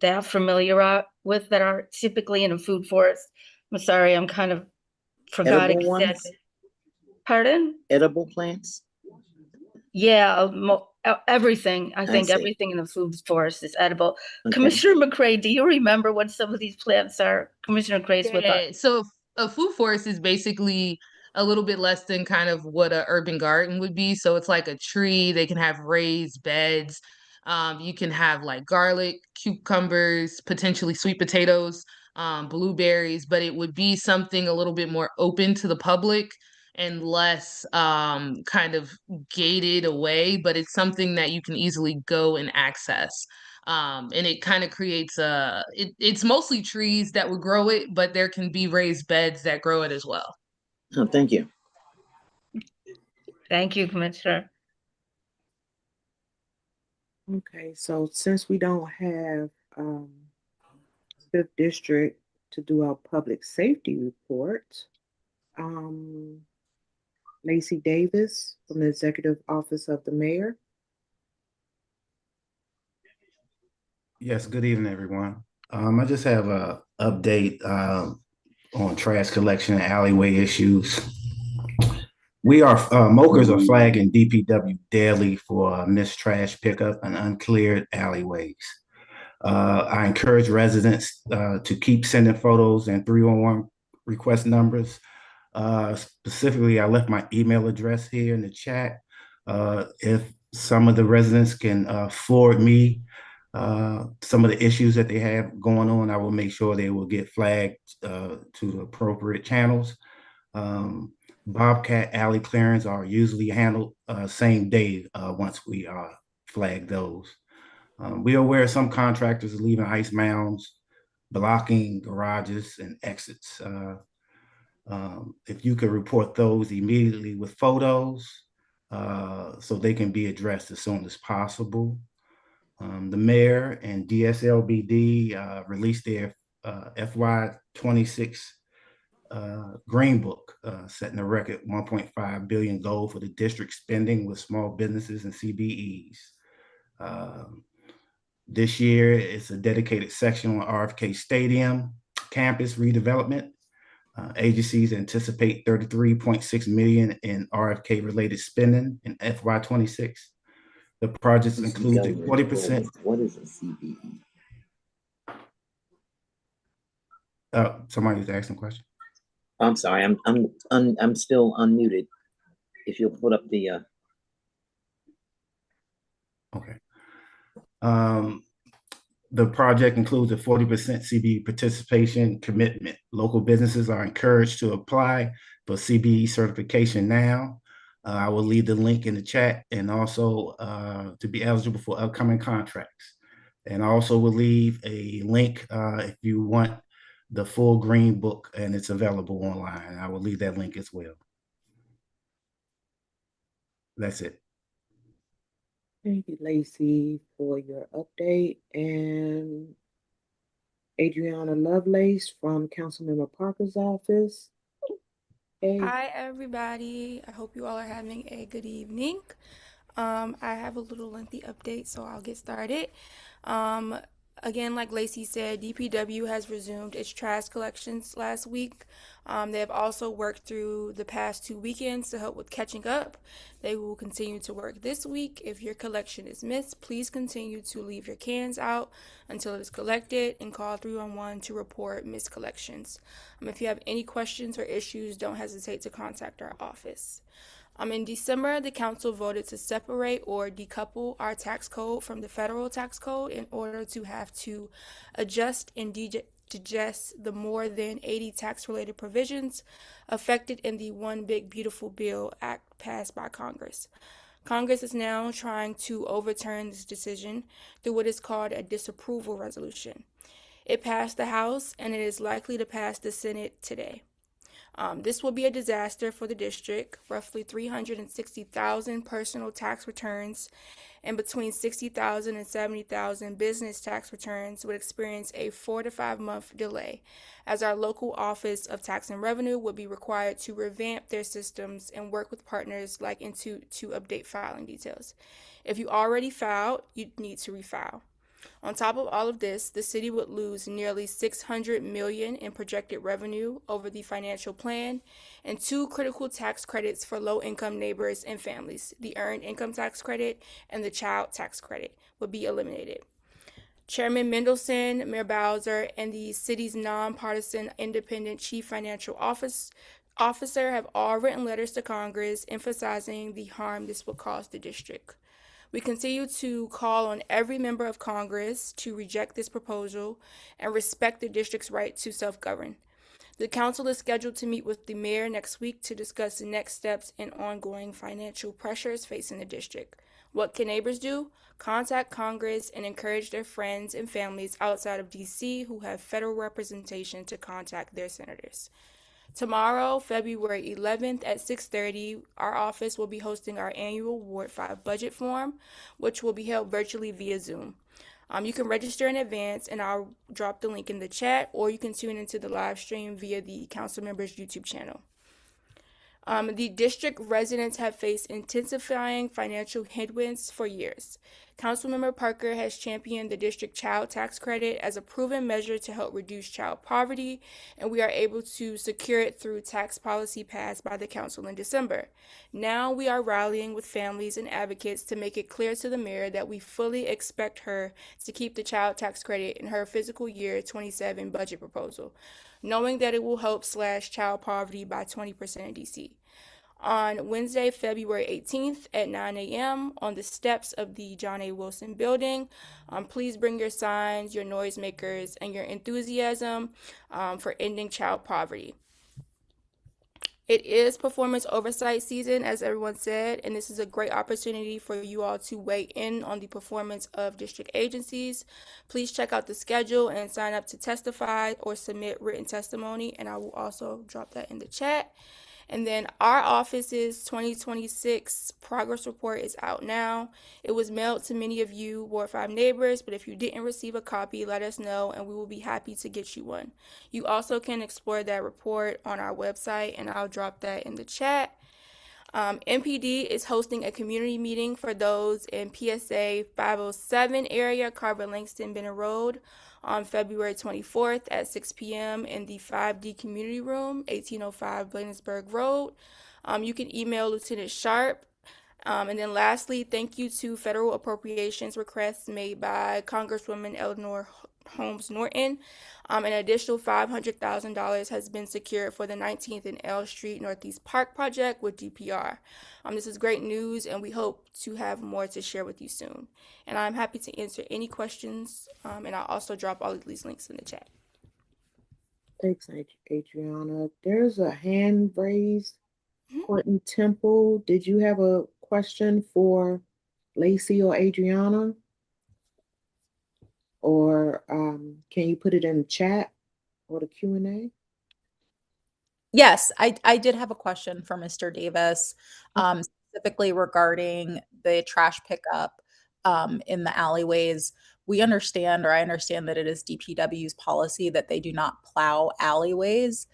that familiar with that are typically in a food forest. I'm sorry, I'm kind of forgot Edible ones? exactly. Pardon? Edible plants? Yeah, everything. I think see. everything in the food forest is edible. Okay. Commissioner McCray, do you remember what some of these plants are? Commissioner McCray's with us. Yeah, so a food forest is basically a little bit less than kind of what a urban garden would be. So it's like a tree. They can have raised beds. You can have like garlic, cucumbers, potentially sweet potatoes, blueberries, but it would be something a little bit more open to the public and less kind of gated away, but it's something that you can easily go and access. And it kind of creates it's mostly trees that would grow it, but there can be raised beds that grow it as well. Oh, thank you. Thank you, Commissioner. Okay, so since we don't have Fifth District to do our public safety report, Lacey Davis from the Executive Office of the Mayor. Yes, good evening, everyone. I just have a update on trash collection and alleyway issues. Mokers are flagging DPW daily for missed trash pickup and uncleared alleyways. I encourage residents to keep sending photos and 311 request numbers. Specifically, I left my email address here in the chat. If some of the residents can forward me some of the issues that they have going on, I will make sure they will get flagged to the appropriate channels. Bobcat alley clearance are usually handled same day once we flag those. We are aware some contractors are leaving ice mounds, blocking garages and exits. If you could report those immediately with photos so they can be addressed as soon as possible. The mayor and DSLBD released their FY26 Green Book, setting a record 1.5 billion goal for the district spending with small businesses and CBEs. This year, it's a dedicated section on RFK Stadium campus redevelopment. Agencies anticipate 33.6 million in RFK related spending in FY26. The projects include a 40%. What is a CBE? Somebody's asking a question. I'm sorry, I'm still unmuted. If you'll put up the Okay. The project includes a 40% CBE participation commitment. Local businesses are encouraged to apply for CBE certification now. I will leave the link in the chat, and also to be eligible for upcoming contracts. And I also will leave a link if you want the full Green Book, and it's available online. I will leave that link as well. That's it. Thank you, Lacey, for your update. And Adriana Lovelace from Councilmember Parker's office. Hey. Hi, everybody. I hope you all are having a good evening. I have a little lengthy update, so I'll get started. Again, like Lacey said, DPW has resumed its trash collections last week. They have also worked through the past 2 weekends to help with catching up. They will continue to work this week. If your collection is missed, please continue to leave your cans out until it is collected and call 311 to report missed collections. If you have any questions or issues, don't hesitate to contact our office. In December, the council voted to separate or decouple our tax code from the federal tax code in order to have to adjust and digest the more than 80 tax-related provisions affected in the One Big Beautiful Bill Act passed by Congress. Congress is now trying to overturn this decision through what is called a disapproval resolution. It passed the House, and it is likely to pass the Senate today. This will be a disaster for the district. Roughly 360,000 personal tax returns and between 60,000 and 70,000 business tax returns would experience a 4 to 5 month delay, as our local Office of Tax and Revenue would be required to revamp their systems and work with partners like Intuit to update filing details. If you already filed, you need to refile. On top of all of this, the city would lose nearly $600 million in projected revenue over the financial plan, and two critical tax credits for low-income neighbors and families, the Earned Income Tax Credit and the Child Tax Credit, would be eliminated. Chairman Mendelson, Mayor Bowser, and the city's nonpartisan independent chief financial officer have all written letters to Congress emphasizing the harm this would cause the district. We continue to call on every member of Congress to reject this proposal and respect the district's right to self-govern. The council is scheduled to meet with the mayor next week to discuss the next steps and ongoing financial pressures facing the district. What can neighbors do? Contact Congress and encourage their friends and families outside of D.C. who have federal representation to contact their senators. Tomorrow, February 11th at 6:30, our office will be hosting our annual Ward 5 budget forum, which will be held virtually via Zoom. You can register in advance, and I'll drop the link in the chat, or you can tune into the live stream via the council members' YouTube channel. The district residents have faced intensifying financial headwinds for years. Councilmember Parker has championed the district child tax credit as a proven measure to help reduce child poverty, and we are able to secure it through tax policy passed by the council in December. Now we are rallying with families and advocates to make it clear to the mayor that we fully expect her to keep the child tax credit in her fiscal year 27 budget proposal, knowing that it will help slash child poverty by 20% in DC. On Wednesday, February 18th at 9 a.m. on the steps of the John A. Wilson building. Please bring your signs, your noisemakers, and your enthusiasm for ending child poverty. It is performance oversight season, as everyone said, and this is a great opportunity for you all to weigh in on the performance of district agencies. Please check out the schedule and sign up to testify or submit written testimony, and I will also drop that in the chat. And then our office's 2026 progress report is out now. It was mailed to many of you Ward 5 neighbors, but if you didn't receive a copy, let us know and we will be happy to get you one. You also can explore that report on our website, and I'll drop that in the chat. MPD is hosting a community meeting for those in PSA 507 area, Carver-Langston Benner Road, on February 24th at 6 p.m. in the 5D Community Room, 1805 Bladensburg Road. You can email Lieutenant Sharp. And then lastly, thank you to federal appropriations requests made by Congresswoman Eleanor Holmes Norton. An additional $500,000 has been secured for the 19th and L Street Northeast Park project with DPR. This is great news, and we hope to have more to share with you soon. And I'm happy to answer any questions, and I'll also drop all of these links in the chat. Thanks, Adriana. There's a hand raised. Courtney Temple, did you have a question for Lacey or Adriana? Or can you put it in the chat or the Q&A? Yes, I did have a question for Mr. Davis, specifically regarding the trash pickup in the alleyways. We understand, or I understand, that it is DPW's policy that they do not plow alleyways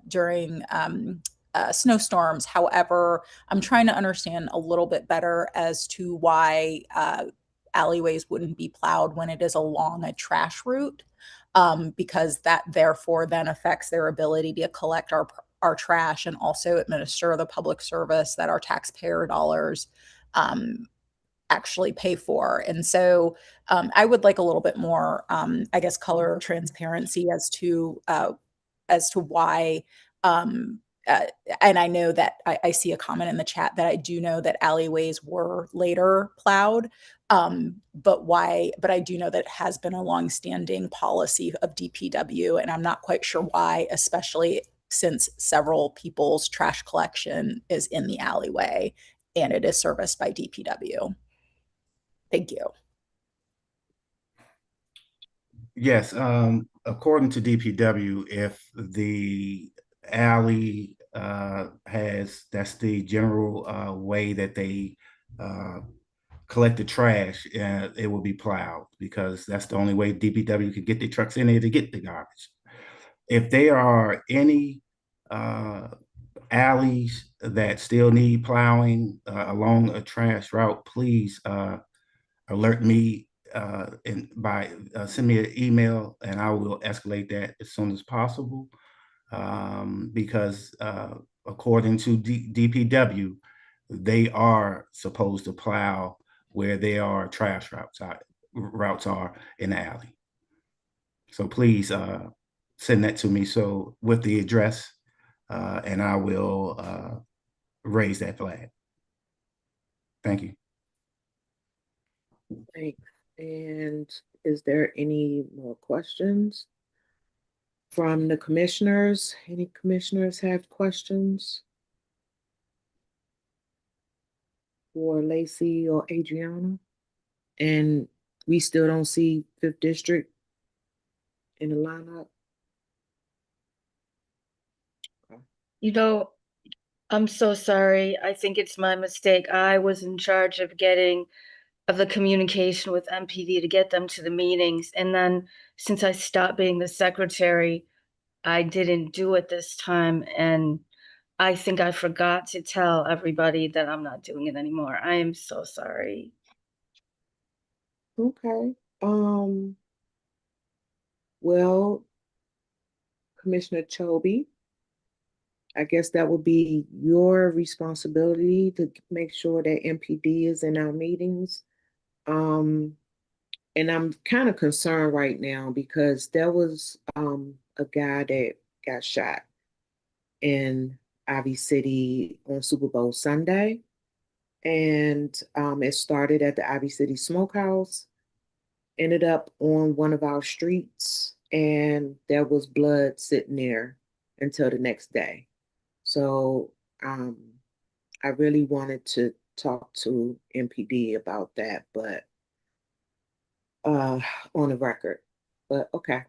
during snowstorms. However, I'm trying to understand a little bit better as to why alleyways wouldn't be plowed when it is along a trash route, because that therefore then affects their ability to collect our trash and also administer the public service that our taxpayer dollars actually pay for. And so I would like a little bit more, I guess, color or transparency as to why. And I know that I see a comment in the chat that I do know that alleyways were later plowed, But I do know that it has been a longstanding policy of DPW, and I'm not quite sure why, especially since several people's trash collection is in the alleyway and it is serviced by DPW. Thank you. Yes, according to DPW, if the alley that's the general way that they collect the trash, it will be plowed because that's the only way DPW can get the trucks in there to get the garbage. If there are any alleys that still need plowing along a trash route, please alert me and by send me an email, and I will escalate that as soon as possible. Because according to DPW, they are supposed to plow where there are trash routes are in the alley. So please send that to me with the address, and I will raise that flag. Thank you. Thanks. And is there any more questions from the commissioners? Any commissioners have questions for Lacey or Adriana? And we still don't see 5th District in the lineup? You know, I'm so sorry. I think it's my mistake. I was in charge of the communication with MPD to get them to the meetings. And then since I stopped being the secretary, I didn't do it this time. And I think I forgot to tell everybody that I'm not doing it anymore. I am so sorry. Okay. Well, Commissioner Chobe, I guess that would be your responsibility to make sure that MPD is in our meetings. And I'm kind of concerned right now because there was a guy that got shot in Ivy City on Super Bowl Sunday. And it started at the Ivy City Smokehouse, ended up on one of our streets, and there was blood sitting there until the next day. So I really wanted to talk to MPD about that, but on the record. But okay.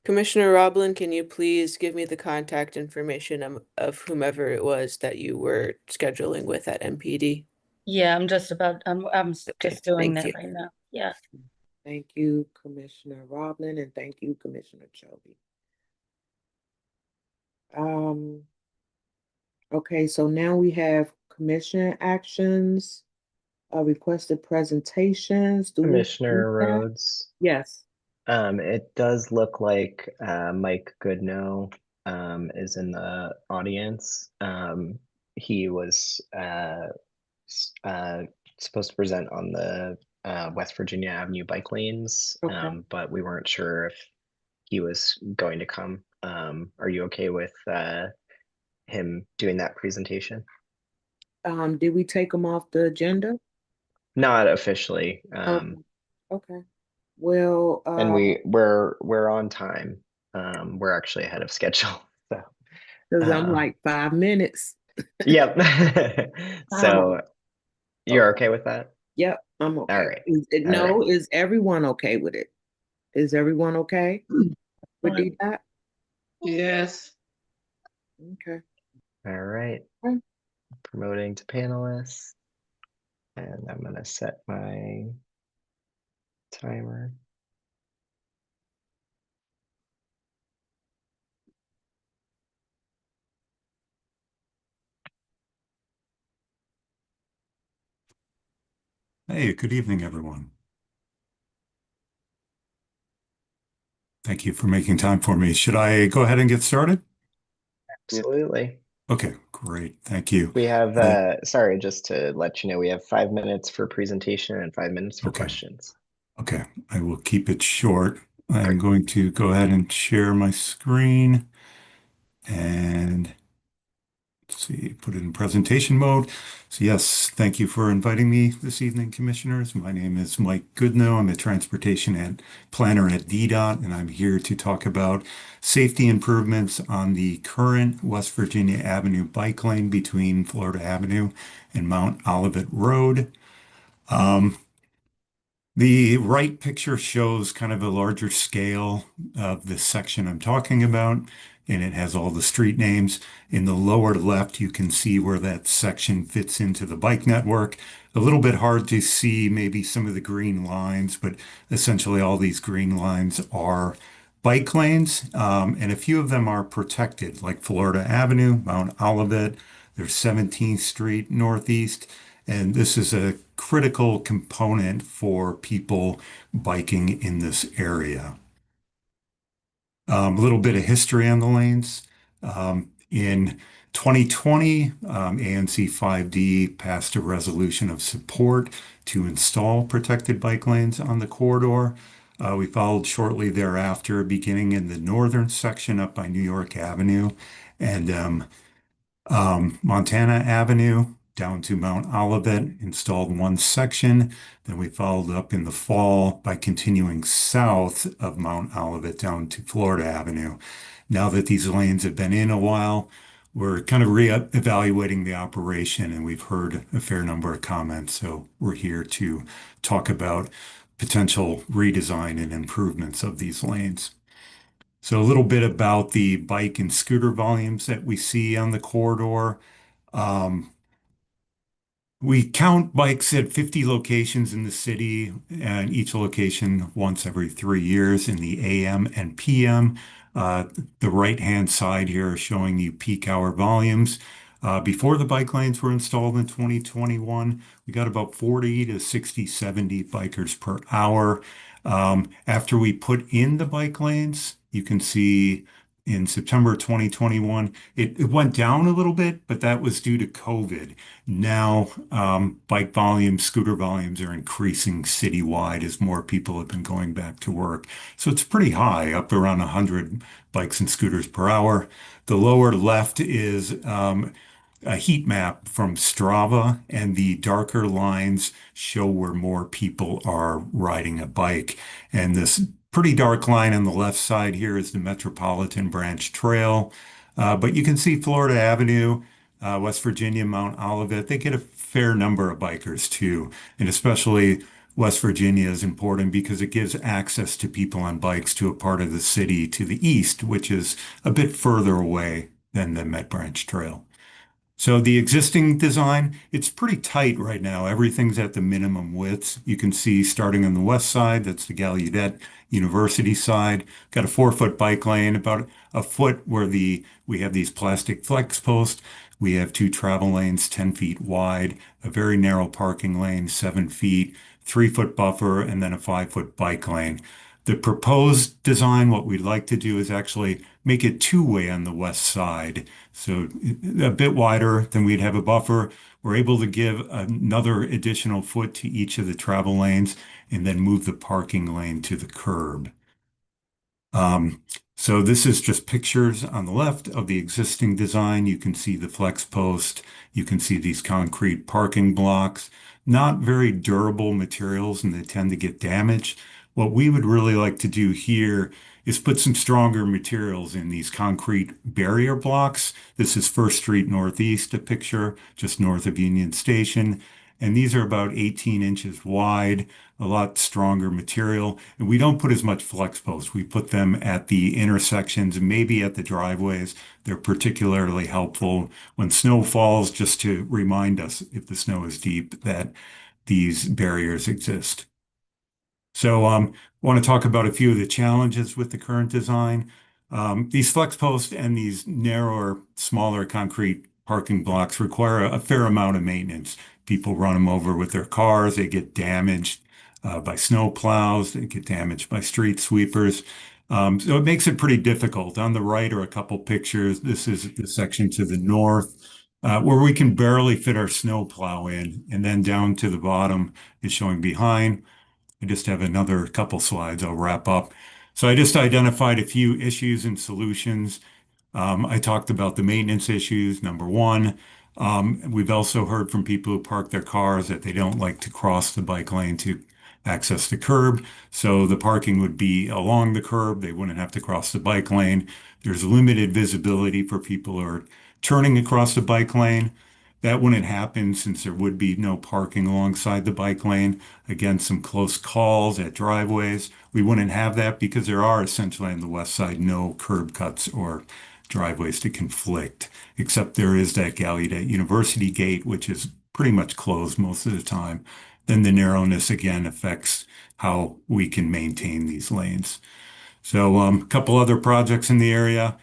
Commissioner Roblin, can you please give me the contact information of whomever it was that you were scheduling with at MPD? Yeah, I'm just doing thank that you. right now. Yeah. Thank you, Commissioner Roblin, and thank you, Commissioner Chobe. Okay, so now we have commission actions, requested presentations. Do we Commissioner do that? Rhodes. Yes. It does look like Mike Goodnow is in the audience. He was supposed to present on the West Virginia Avenue bike lanes, Okay. but we weren't sure if he was going to come. Are you okay with him doing that presentation? Did we take them off the agenda? Not officially. Okay. Well, And we're on time. We're actually ahead of schedule. So because I'm like 5 minutes. yep. So you're Okay. okay with that? Yep, I'm okay. All right. No, is everyone okay with it? Is everyone okay with that? Yes. Okay. All right. Okay. Promoting to panelists. And I'm gonna set my timer. Hey, good evening, everyone. Thank you for making time for me. Should I go ahead and get started? Absolutely. Okay, great. Thank you. We have, sorry, just to let you know, we have 5 minutes for presentation and 5 minutes for questions. Okay, I will keep it short. I'm Great. going to go ahead and share my screen and see, put it in presentation mode. So yes, thank you for inviting me this evening, commissioners. My name is Mike Goodnow. I'm a transportation and planner at DDOT, and I'm here to talk about safety improvements on the current West Virginia Avenue bike lane between Florida Avenue and Mount Olivet Road. The right picture shows kind of a larger scale of this section I'm talking about, and it has all the street names. In the lower left, you can see where that section fits into the bike network. A little bit hard to see maybe some of the green lines, but essentially all these green lines are bike lanes, and a few of them are protected, like Florida Avenue, Mount Olivet, there's 17th Street Northeast. And this is a critical component for people biking in this area. A little bit of history on the lanes. In 2020, ANC 5D passed a resolution of support to install protected bike lanes on the corridor. We followed shortly thereafter, beginning in the northern section up by New York Avenue and Montana Avenue down to Mount Olivet, installed one section. Then we followed up in the fall by continuing south of Mount Olivet down to Florida Avenue. Now that these lanes have been in a while, we're kind of re-evaluating the operation, and we've heard a fair number of comments. So we're here to talk about potential redesign and improvements of these lanes. So a little bit about the bike and scooter volumes that we see on the corridor. Um, we count bikes at 50 locations in the city, and each location once every 3 years in the AM and PM. The right-hand side here is showing you peak hour volumes. Before the bike lanes were installed in 2021, we got about 40 to 60, 70 bikers per hour. After we put in the bike lanes, you can see in September 2021, it went down a little bit, but that was due to COVID. Now, bike volumes, scooter volumes are increasing citywide as more people have been going back to work. So it's pretty high, up around 100 bikes and scooters per hour. The lower left is a heat map from Strava, and the darker lines show where more people are riding a bike. And this pretty dark line on the left side here is the Metropolitan Branch Trail. But you can see Florida Avenue, West Virginia, Mount Olivet, they get a fair number of bikers too. And especially West Virginia is important because it gives access to people on bikes to a part of the city to the east, which is a bit further away than the Met Branch Trail. So the existing design, it's pretty tight right now. Everything's at the minimum widths. You can see starting on the west side, that's the Gallaudet University side, got a 4-foot bike lane, about a foot where we have these plastic flex posts. We have two travel lanes, 10 feet wide, a very narrow parking lane, 7 feet, 3-foot buffer, and then a 5-foot bike lane. The proposed design, what we'd like to do is actually make it two-way on the west side. So a bit wider than we'd have a buffer. We're able to give another additional foot to each of the travel lanes and then move the parking lane to the curb. So this is just pictures on the left of the existing design. You can see the flex post. You can see these concrete parking blocks, not very durable materials, and they tend to get damaged. What we would really like to do here is put some stronger materials in these concrete barrier blocks. This is First Street Northeast, a picture just north of Union Station. And these are about 18 inches wide, a lot stronger material. And we don't put as much flex posts. We put them at the intersections and maybe at the driveways. They're particularly helpful when snow falls, just to remind us if the snow is deep that these barriers exist. So I want to talk about a few of the challenges with the current design. These flex posts and these narrower, smaller concrete parking blocks require a fair amount of maintenance. People run them over with their cars. They get damaged by snow plows. They get damaged by street sweepers. So it makes it pretty difficult. On the right are a couple pictures. This is the section to the north where we can barely fit our snow plow in. And then down to the bottom is showing behind. I just have another couple slides I'll wrap up. So I just identified a few issues and solutions. I talked about the maintenance issues, number one. We've also heard from people who park their cars that they don't like to cross the bike lane to access the curb. So the parking would be along the curb. They wouldn't have to cross the bike lane. There's limited visibility for people who are turning across the bike lane. That wouldn't happen since there would be no parking alongside the bike lane. Again, some close calls at driveways. We wouldn't have that because there are essentially on the west side no curb cuts or driveways to conflict, except there is that Gallaudet University gate, which is pretty much closed most of the time. Then the narrowness again affects how we can maintain these lanes. So a couple other projects in the area.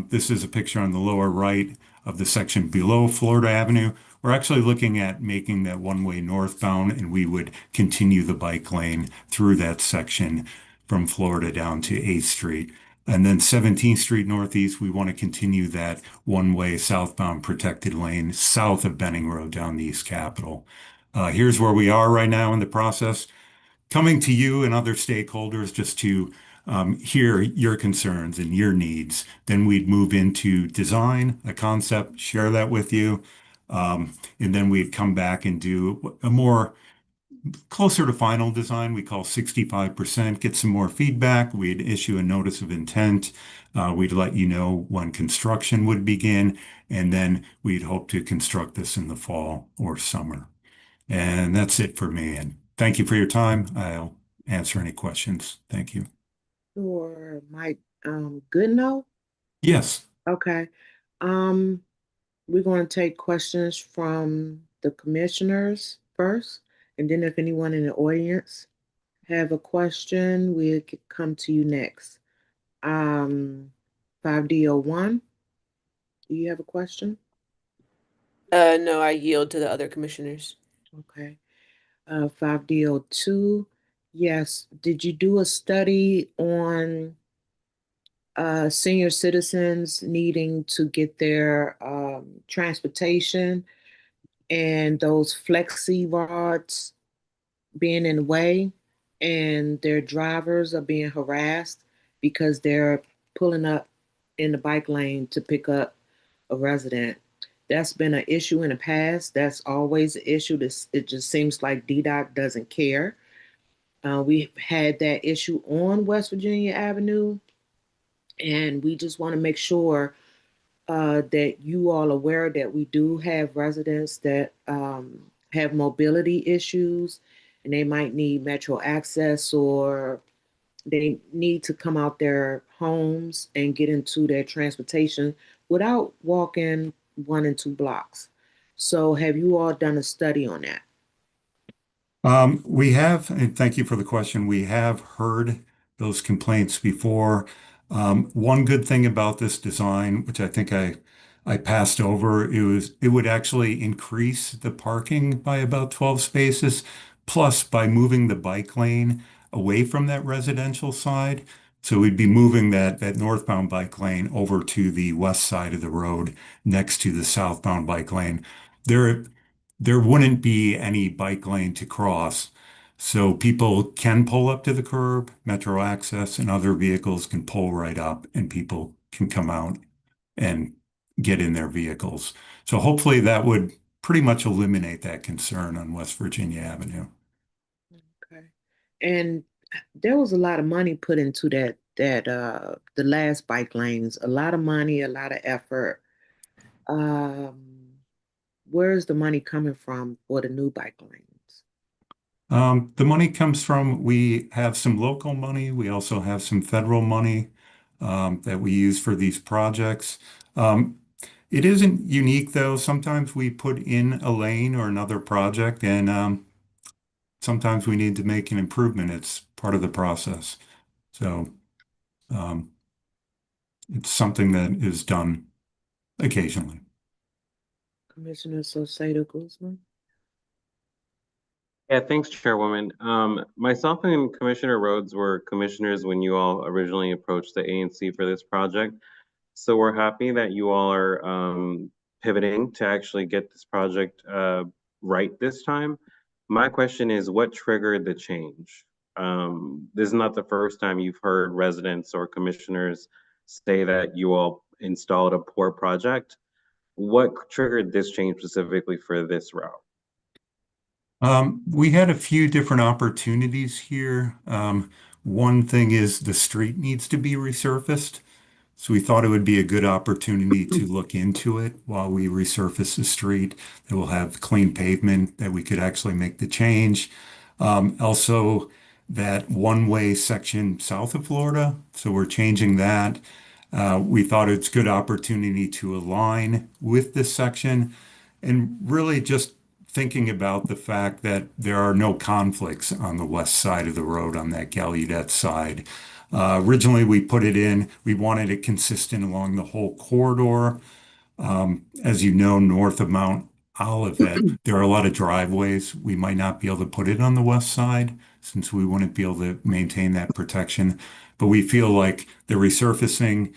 This is a picture on the lower right of the section below Florida Avenue. We're actually looking at making that one-way northbound, and we would continue the bike lane through that section from Florida down to 8th Street. And then 17th Street Northeast, we want to continue that one-way southbound protected lane south of Benning Road down the East Capitol. Here's where we are right now in the process. Coming to you and other stakeholders just to hear your concerns and your needs. Then we'd move into design, a concept, share that with you. And then we'd come back and do a more closer to final design, we call 65%, get some more feedback. We'd issue a notice of intent. We'd let you know when construction would begin, and then we'd hope to construct this in the fall or summer. And that's it for me. And thank you for your time. I'll answer any questions. Thank you. Sure, Mike. Goodnow? Yes. Okay. Um, we're going to take questions from the commissioners first, and then if anyone in the audience have a question, we'll come to you next. 5D01, do you have a question? No, I yield to the other commissioners. Okay. 5D02, yes. Did you do a study on senior citizens needing to get their transportation and those flexi rods being in the way, and their drivers are being harassed because they're pulling up in the bike lane to pick up a resident? That's been an issue in the past. That's always an issue. It just seems like DDOT doesn't care. We've had that issue on West Virginia Avenue, and we just want to make sure that you all aware that we do have residents that have mobility issues, and they might need metro access, or they need to come out their homes and get into their transportation without walking 1 and 2 blocks. So have you all done a study on that? We have, and thank you for the question. We have heard those complaints before. One good thing about this design, which I think I passed over, it would actually increase the parking by about 12 spaces. Plus, by moving the bike lane away from that residential side, so we'd be moving that northbound bike lane over to the west side of the road next to the southbound bike lane. There there wouldn't be any bike lane to cross. So people can pull up to the curb, Metro Access and other vehicles can pull right up and people can come out and get in their vehicles. So hopefully that would pretty much eliminate that concern on West Virginia Avenue. Okay. And there was a lot of money put into that the last bike lanes, a lot of money, a lot of effort. Where is the money coming from for the new bike lanes? The money comes from, we have some local money. We also have some federal money that we use for these projects. It isn't unique though. Sometimes we put in a lane or another project and sometimes we need to make an improvement. It's part of the process. So um, it's something that is done occasionally. Commissioner Sosado Guzman? Yeah, thanks, Chairwoman. Myself and Commissioner Rhodes were commissioners when you all originally approached the ANC for this project. So we're happy that you all are pivoting to actually get this project right this time. My question is, what triggered the change? This is not the first time you've heard residents or commissioners say that you all installed a poor project. What triggered this change specifically for this route? We had a few different opportunities here. One thing is the street needs to be resurfaced. So we thought it would be a good opportunity to look into it while we resurface the street. That will have clean pavement that we could actually make the change. Also, that one-way section south of Florida. So we're changing that. We thought it's a good opportunity to align with this section and really just thinking about the fact that there are no conflicts on the west side of the road on that Gallaudet side. Originally, we put it in, we wanted it consistent along the whole corridor. As you know, north of Mount Olivet, there are a lot of driveways. We might not be able to put it on the west side since we wouldn't be able to maintain that protection. But we feel like the resurfacing,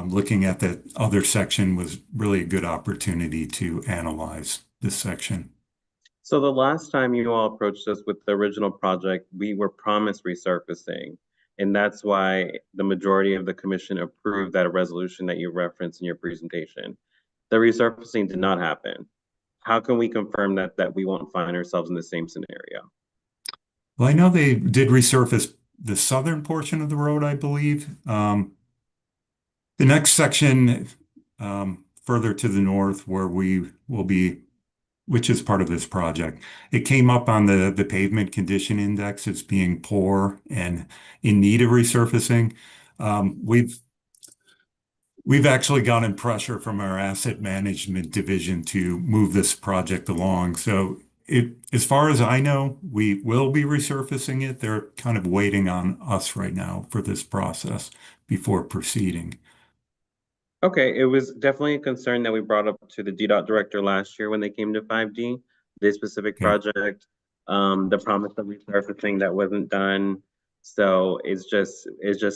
looking at that other section was really a good opportunity to analyze this section. So the last time you all approached us with the original project, we were promised resurfacing. And that's why the majority of the commission approved that resolution that you referenced in your presentation. The resurfacing did not happen. How can we confirm that we won't find ourselves in the same scenario? Well, I know they did resurface the southern portion of the road, I believe. The next section, further to the north where we will be, which is part of this project, it came up on the pavement condition index as being poor and in need of resurfacing. We've actually gotten pressure from our asset management division to move this project along. So as far as I know, we will be resurfacing it. They're kind of waiting on us right now for this process before proceeding. Okay, it was definitely a concern that we brought up to the DDOT director last year when they came to 5D, this specific Okay. project, the promise of resurfacing that wasn't done. So it's just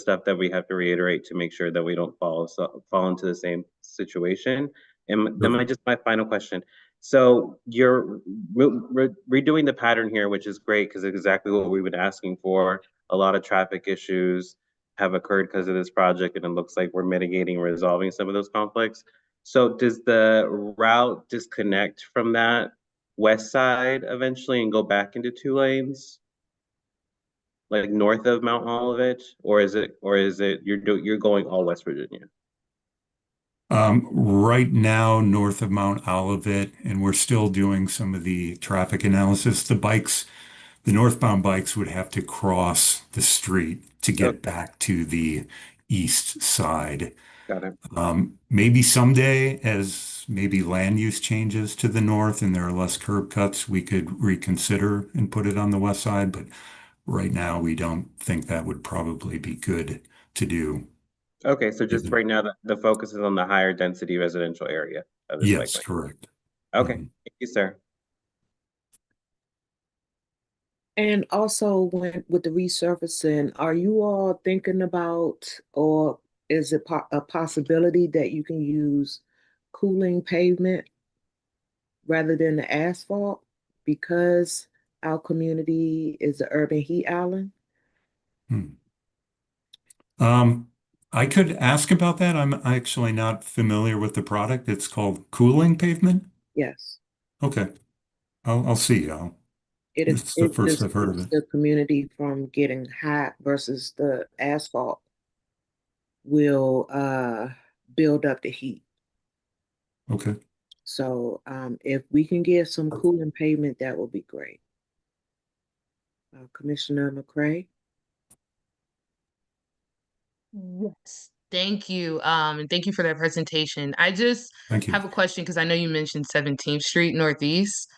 stuff that we have to reiterate to make sure that we don't fall into the same situation. And then my final question. So you're redoing the pattern here, which is great because it's exactly what we've been asking for. A lot of traffic issues have occurred because of this project, and it looks like we're mitigating and resolving some of those conflicts. So does the route disconnect from that west side eventually and go back into 2 lanes, like north of Mount Olivet, or is it you're going all West Virginia? Right now, north of Mount Olivet, and we're still doing some of the traffic analysis. The northbound bikes would have to cross the street to get Okay, back to the east side. got it. Maybe someday, as maybe land use changes to the north and there are less curb cuts, we could reconsider and put it on the west side. But right now, we don't think that would probably be good to do. Okay, so just right now, the focus is on the higher density residential area of this bike Yes, lane. correct. Okay, Mhm. thank you, sir. And also, with the resurfacing, are you all thinking about, or is it a possibility that you can use cooling pavement rather than the asphalt because our community is an urban heat island? Hmm. I could ask about that. I'm actually not familiar with the product. It's called cooling pavement. Yes. Okay, I'll see. It's the It first just I've heard of keeps it. the community from getting hot versus the asphalt will build up the heat. Okay. So if we can get some cooling pavement, that would be great. Commissioner McCray? Yes. Thank you. And thank you for that presentation. I just Thank you. have a question because I know you mentioned 17th Street Northeast.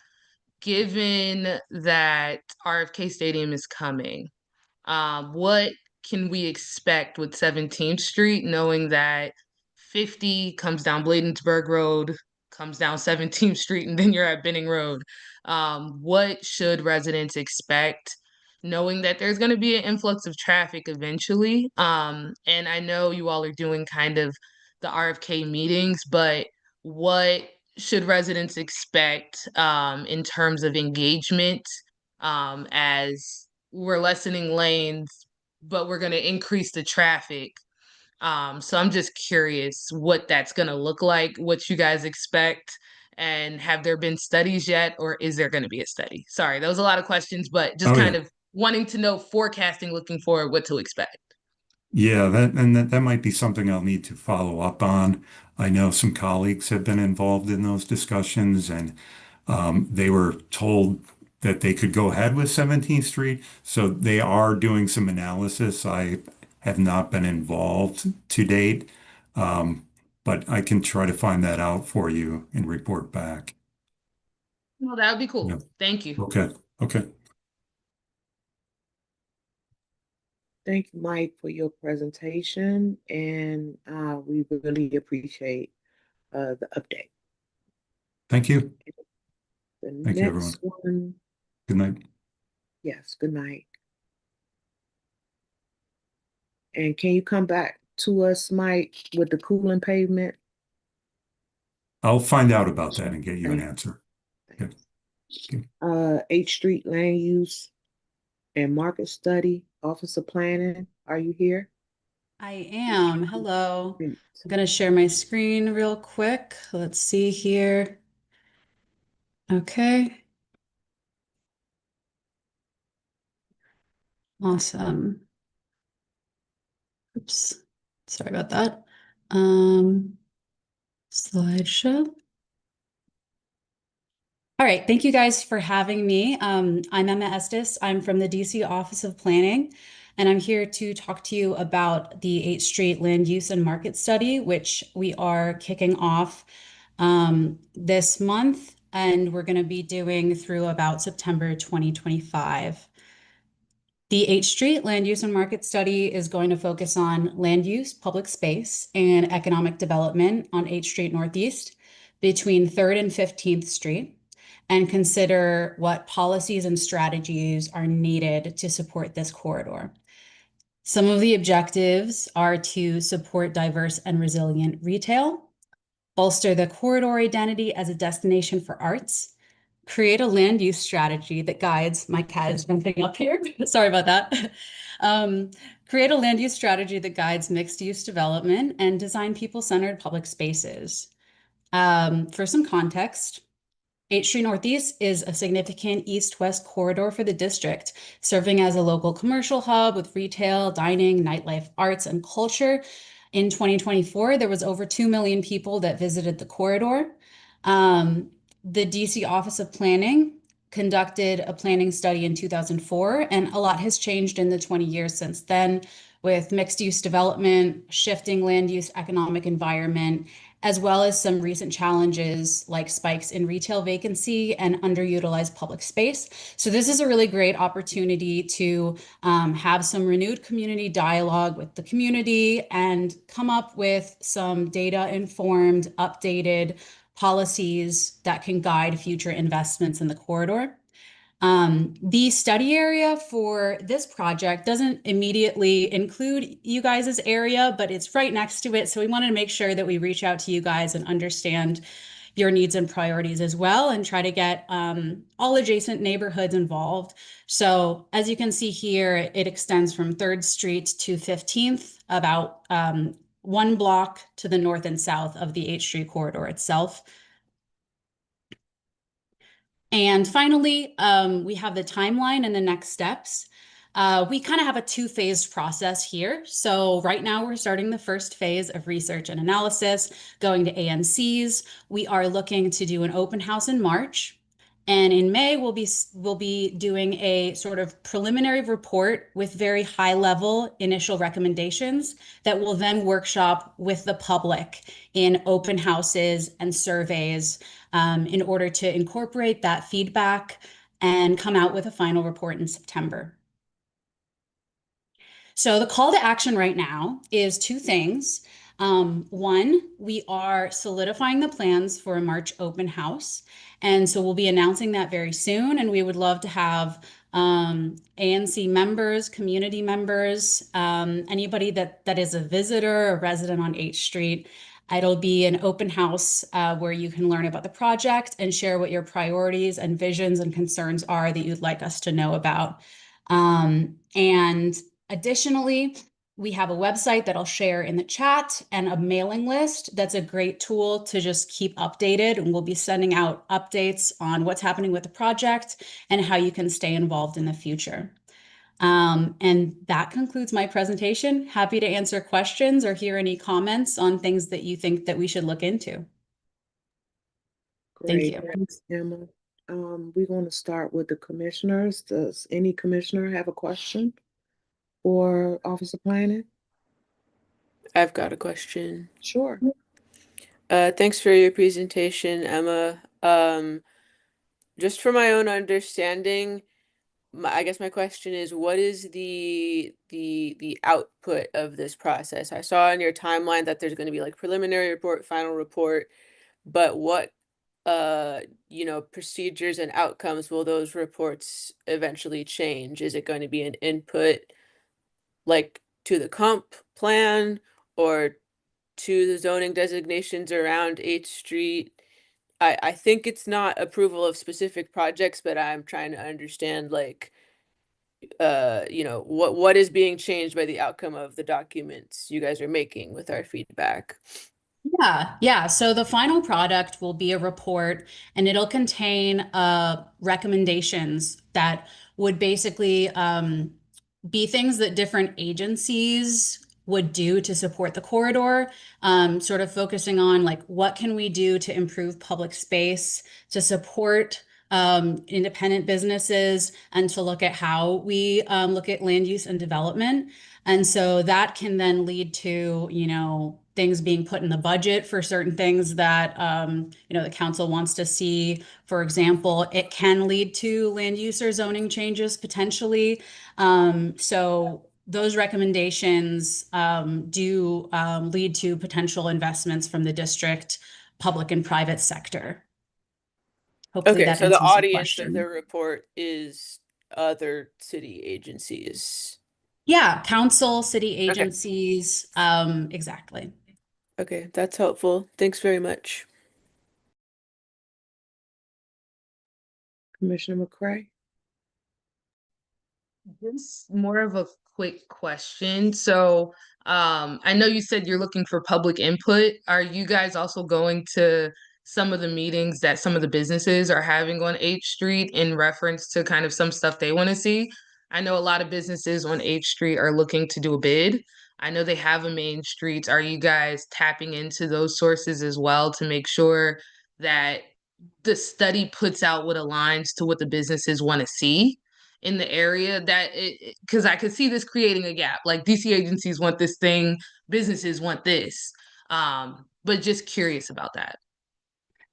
Given that RFK Stadium is coming, what can we expect with 17th Street, knowing that 50 comes down Bladensburg Road, comes down 17th Street, and then you're at Benning Road? What should residents expect, knowing that there's going to be an influx of traffic eventually? And I know you all are doing kind of the RFK meetings, but what should residents expect in terms of engagement as we're lessening lanes, but we're going to increase the traffic? So I'm just curious what that's going to look like, what you guys expect, and have there been studies yet, or is there going to be a study? Sorry, that was a lot of questions, but just Oh, kind yeah. of wanting to know forecasting, looking forward, what to expect. Yeah, that might be something I'll need to follow up on. I know some colleagues have been involved in those discussions, and they were told that they could go ahead with 17th Street. So they are doing some analysis. I have not been involved to date, um, but I can try to find that out for you and report back. Well, that would be Yeah. cool. Thank you. Okay. Okay. Thank you, Mike, for your presentation, and we really appreciate the update. Thank you. The Thank you, everyone. next one, Good night. yes, good night. And can you come back to us, Mike, with the cooling pavement? I'll find out about that and get you an Thank answer. you. Okay. Okay. 8th Street Land Use and Market Study, Office of Planning, are you here? I am. Hello. Great. I'm going to share my screen real quick. Let's see here. Okay. Awesome. Oops. Sorry about that. Slideshow. All right. Thank you guys for having me. I'm Emma Estes. I'm from the DC Office of Planning, and I'm here to talk to you about the 8th Street Land Use and Market Study, which we are kicking off this month, and we're going to be doing through about September 2025. The 8th Street Land Use and Market Study is going to focus on land use, public space, and economic development on 8th Street Northeast between 3rd and 15th Street, and consider what policies and strategies are needed to support this corridor. Some of the objectives are to support diverse and resilient retail, bolster the corridor identity as a destination for arts, create a land use strategy that guides, my cat is jumping up here, sorry about that. Create a land use strategy that guides mixed use development and design people-centered public spaces. For some context, 8th Street Northeast is a significant east-west corridor for the district, serving as a local commercial hub with retail, dining, nightlife, arts, and culture. In 2024, there was over 2 million people that visited the corridor. The DC Office of Planning conducted a planning study in 2004, and a lot has changed in the 20 years since then, with mixed-use development, shifting land use economic environment, as well as some recent challenges like spikes in retail vacancy and underutilized public space. So this is a really great opportunity to have some renewed community dialogue with the community and come up with some data-informed, updated policies that can guide future investments in the corridor. The study area for this project doesn't immediately include you guys' area, but it's right next to it. So we wanted to make sure that we reach out to you guys and understand your needs and priorities as well, and try to get all adjacent neighborhoods involved. So as you can see here, it extends from 3rd Street to 15th, about 1 block to the north and south of the 8th Street corridor itself. And finally, we have the timeline and the next steps. We kind of have a 2-phased process here. So right now we're starting the first phase of research and analysis, going to ANCs. We are looking to do an open house in March. And in May, we'll be doing a sort of preliminary report with very high level initial recommendations that will then workshop with the public in open houses and surveys in order to incorporate that feedback and come out with a final report in September. So the call to action right now is 2 things. One, we are solidifying the plans for a March open house. And so we'll be announcing that very soon. And we would love to have ANC members, community members, anybody that is a visitor, a resident on 8th Street. It'll be an open house where you can learn about the project and share what your priorities and visions and concerns are that you'd like us to know about. And additionally, we have a website that I'll share in the chat and a mailing list. That's a great tool to just keep updated. And we'll be sending out updates on what's happening with the project and how you can stay involved in the future. And that concludes my presentation. Happy to answer questions or hear any comments on things that you think that we should look into. Thank Great. you. Thanks, Emma. We're going to start with the commissioners. Does any commissioner have a question for Office of Planning? I've got a question. Sure. Thanks for your presentation, Emma. Just for my own understanding, I guess my question is, what is the output of this process? I saw in your timeline that there's going to be like preliminary report, final report, but what procedures and outcomes will those reports eventually change? Is it going to be an input like to the comp plan or to the zoning designations around 8th Street? I think it's not approval of specific projects, but I'm trying to understand like what is being changed by the outcome of the documents you guys are making with our feedback. Yeah. So the final product will be a report and it'll contain recommendations that would basically be things that different agencies would do to support the corridor, sort of focusing on like what can we do to improve public space, to support independent businesses, and to look at how we look at land use and development. And so that can then lead to, things being put in the budget for certain things that, the council wants to see. For example, it can lead to land use or zoning changes potentially. So those recommendations do lead to potential investments from the district, public and private sector. Hopefully Okay, that so the answers your audience of question. the report is other city agencies. Yeah, council, city agencies, exactly. Okay, that's helpful. Thanks very much. Commissioner McCray? This more of a quick question. So, I know you said you're looking for public input. Are you guys also going to some of the meetings that some of the businesses are having on H Street in reference to kind of some stuff they want to see? I know a lot of businesses on H Street are looking to do a bid. I know they have a main streets. Are you guys tapping into those sources as well to make sure that the study puts out what aligns to what the businesses want to see in the area? That because I could see this creating a gap. Like DC agencies want this thing, businesses want this. But just curious about that.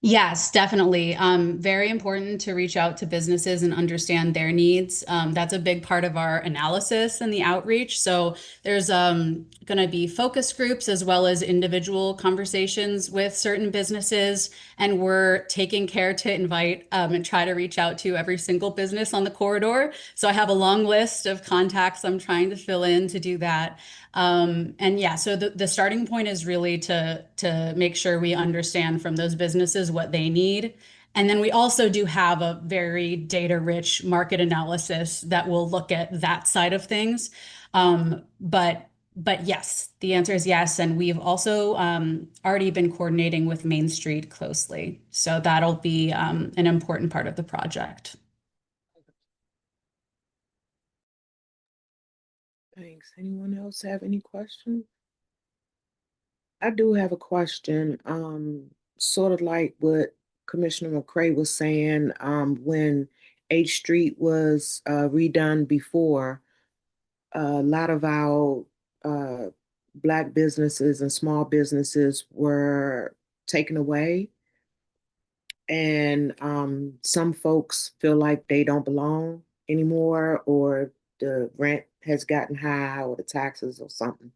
Yes, definitely. Very important to reach out to businesses and understand their needs. That's a big part of our analysis and the outreach. So there's going to be focus groups as well as individual conversations with certain businesses. And we're taking care to invite and try to reach out to every single business on the corridor. So I have a long list of contacts I'm trying to fill in to do that. And yeah, so the starting point is really to make sure we understand from those businesses what they need. And then we also do have a very data-rich market analysis that will look at that side of things. But yes, the answer is yes. And we've also already been coordinating with Main Street closely. So that'll be an important part of the project. Thanks. Anyone else have any questions? I do have a question, sort of like what Commissioner McCray was saying, when H Street was redone before, a lot of our Black businesses and small businesses were taken away. And some folks feel like they don't belong anymore, or the rent has gotten high, or the taxes, or something.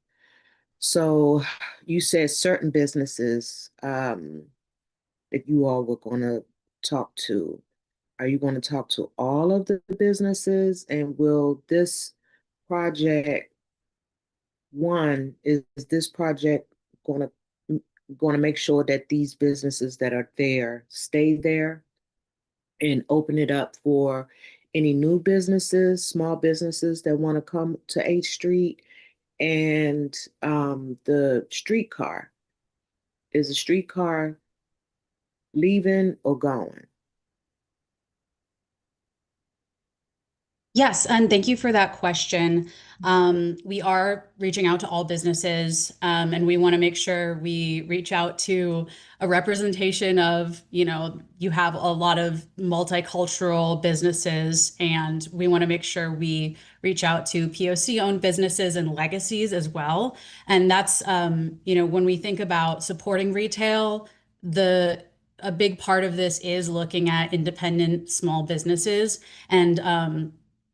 So you said certain businesses that you all were going to talk to. Are you going to talk to all of the businesses? And will this project, is this project going to make sure that these businesses that are there stay there, and open it up for any new businesses, small businesses that want to come to H Street? And the streetcar, is the streetcar leaving or going? Yes, and thank you for that question. We are reaching out to all businesses, and we want to make sure we reach out to a representation of, you have a lot of multicultural businesses, and we want to make sure we reach out to POC-owned businesses and legacies as well. And that's, when we think about supporting retail, a big part of this is looking at independent small businesses and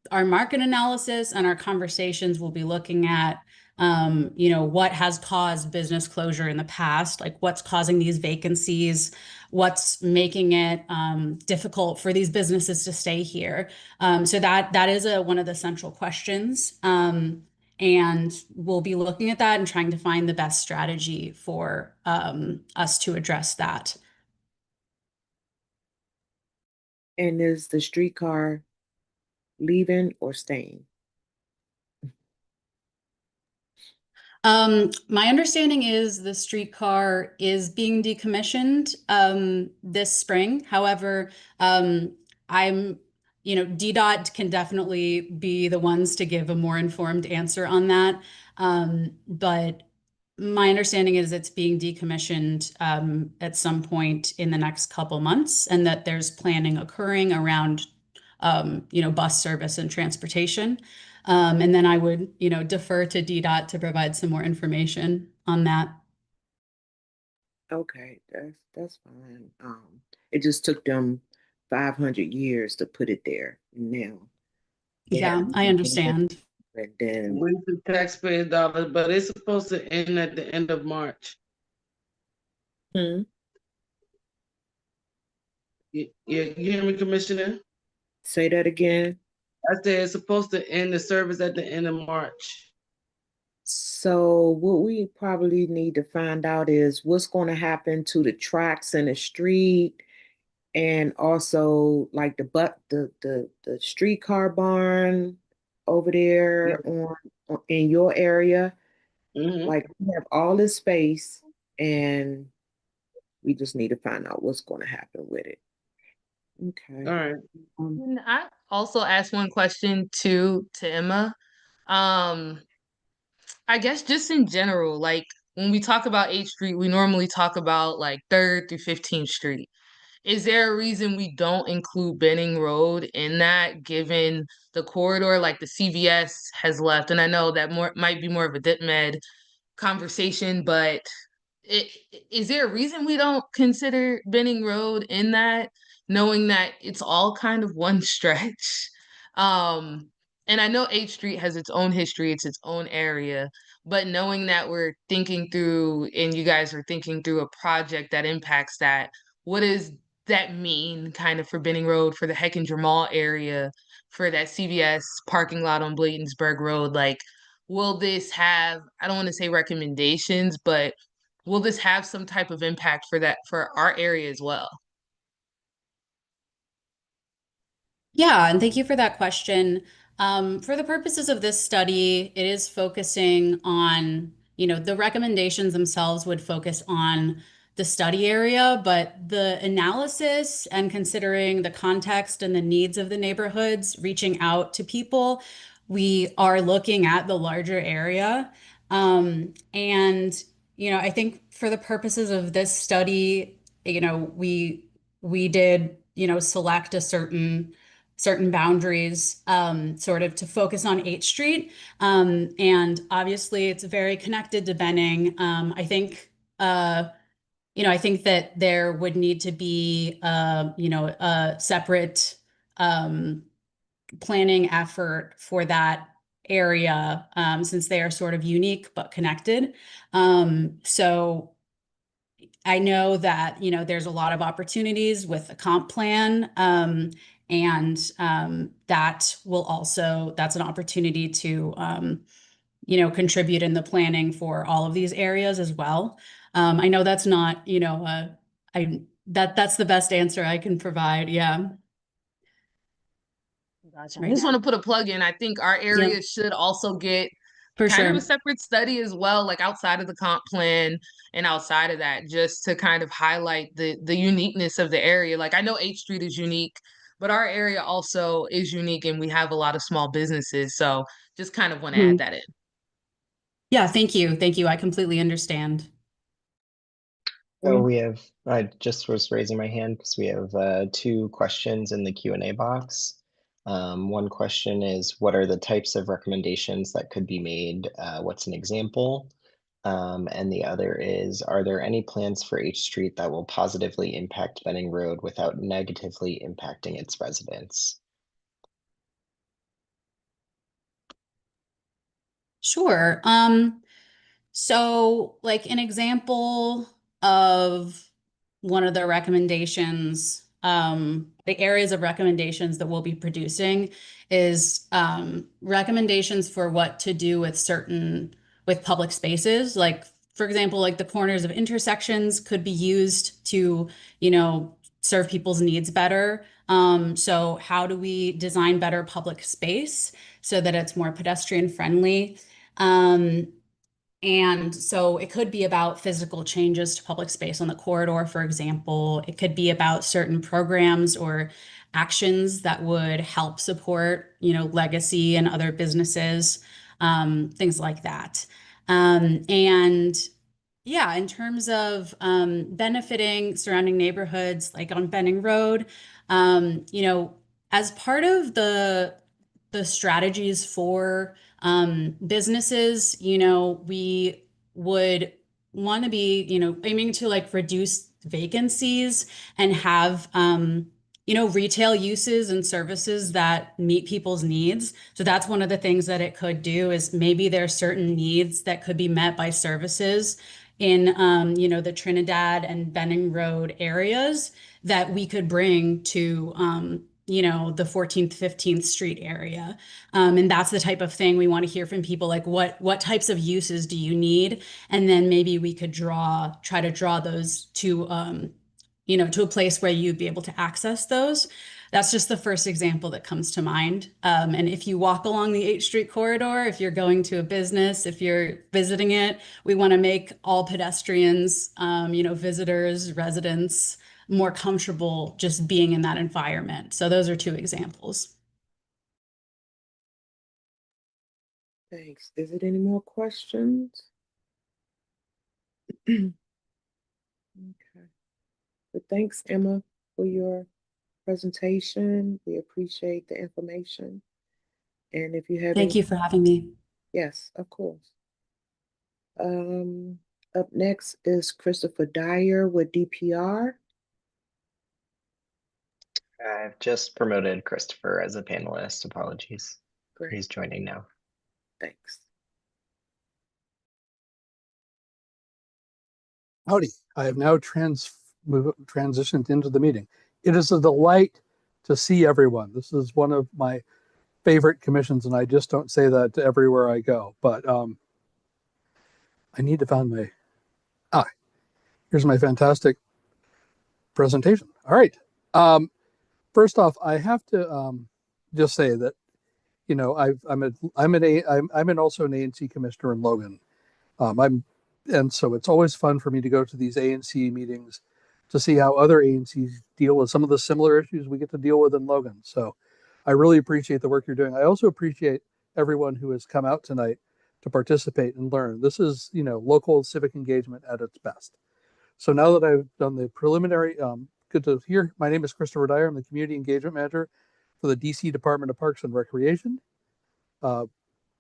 our market analysis and our conversations will be looking at what has caused business closure in the past, like what's causing these vacancies, what's making it difficult for these businesses to stay here. So that is one of the central questions. And we'll be looking at that and trying to find the best strategy for us to address that. And is the streetcar leaving or staying? My understanding is the streetcar is being decommissioned this spring. However, I'm, DDOT can definitely be the ones to give a more informed answer on that. But my understanding is it's being decommissioned at some point in the next couple months, and that there's planning occurring around bus service and transportation. And then I would, defer to DDOT to provide some more information on that. Okay, that's fine. It just took them 500 years to put it there. Now, Yeah, I understand. and then Waste of taxpayer dollars, but it's supposed to end at the end of March. Hmm. You hear me, Commissioner? Say that again. I said it's supposed to end the service at the end of March. So what we probably need to find out is what's going to happen to the tracks in the street, and also like the streetcar barn over there in your area. Mm-hmm. Like we have all this space, and we just need to find out what's going to happen with it. Okay. All right. Can I also ask one question to Emma? Um, I guess just in general, like when we talk about 8th Street, we normally talk about like 3rd through 15th Street. Is there a reason we don't include Benning Road in that, given the corridor, like the CVS has left? And I know that might be more of a dip med conversation, but it, is there a reason we don't consider Benning Road in that, knowing that it's all kind of one stretch? Um, and I know 8th Street has its own history, it's its own area, but knowing that we're thinking through and you guys are thinking through a project that impacts that, what does that mean kind of for Benning Road, for the Heckinger Mall area, for that CVS parking lot on Bladensburg Road? Like, will this have, I don't want to say recommendations, but will this have some type of impact for that, for our area as well? Yeah, and thank you for that question. For the purposes of this study, it is focusing on, the recommendations themselves would focus on the study area, but the analysis and considering the context and the needs of the neighborhoods, reaching out to people, we are looking at the larger area. And, I think for the purposes of this study, we did, select a certain boundaries, sort of to focus on 8th Street. And obviously it's very connected to Benning. I think that there would need to be, a separate planning effort for that area, since they are sort of unique but connected. So I know that, there's a lot of opportunities with the comp plan. And that's an opportunity to, contribute in the planning for all of these areas as well. I know that's not, that's the best answer I can provide. Yeah. Gotcha. I just want to put a plug in. I think our area should also get For kind of a sure. separate study as well, like outside of the comp plan and outside of that, just to kind of highlight the uniqueness of the area. Like I know 8th Street is unique, but our area also is unique and we have a lot of small businesses. So just kind of want to add Mhm. that in. Yeah, thank you. Thank you. I completely understand. Oh, I just was raising my hand because we have two questions in the Q&A box. One question is, what are the types of recommendations that could be made? What's an example? And the other is, are there any plans for H Street that will positively impact Benning Road without negatively impacting its residents? Sure. So like an example of one of the recommendations, the areas of recommendations that we'll be producing is recommendations for what to do with with public spaces. Like, for example, like the corners of intersections could be used to, serve people's needs better. So how do we design better public space so that it's more pedestrian friendly? Um, and so it could be about physical changes to public space on the corridor, for example. It could be about certain programs or actions that would help support, legacy and other businesses, things like that. And yeah, in terms of benefiting surrounding neighborhoods, like on Benning Road, as part of the strategies for businesses, we would want to be, aiming to like reduce vacancies and have, retail uses and services that meet people's needs. So that's one of the things that it could do is maybe there are certain needs that could be met by services in, the Trinidad and Benning Road areas that we could bring to, the 14th, 15th Street area. And that's the type of thing we want to hear from people, like what types of uses do you need? And then maybe we could try to draw those to, to a place where you'd be able to access those. That's just the first example that comes to mind. And if you walk along the 8th Street corridor, if you're going to a business, if you're visiting it, we want to make all pedestrians, visitors, residents, more comfortable just being in that environment. So those are two examples. Thanks. Is it any more questions? Okay. But thanks, Emma, for your presentation. We appreciate the information. And if you have Thank you for having me. Yes, of course. Up next is Christopher Dyer with DPR. I've just promoted Christopher as a panelist. Apologies. Great. He's joining now. Thanks. Howdy. I have now transitioned into the meeting. It is a delight to see everyone. This is one of my favorite commissions, and I just don't say that everywhere I go. But I need to find my... here's my fantastic presentation. All right. First off, I have to just say that, I'm also an ANC commissioner in Logan. And so it's always fun for me to go to these ANC meetings to see how other ANCs deal with some of the similar issues we get to deal with in Logan. So I really appreciate the work you're doing. I also appreciate everyone who has come out tonight to participate and learn. This is, local civic engagement at its best. So now that I've done the preliminary, good to hear. My name is Christopher Dyer. I'm the Community Engagement Manager for the DC Department of Parks and Recreation.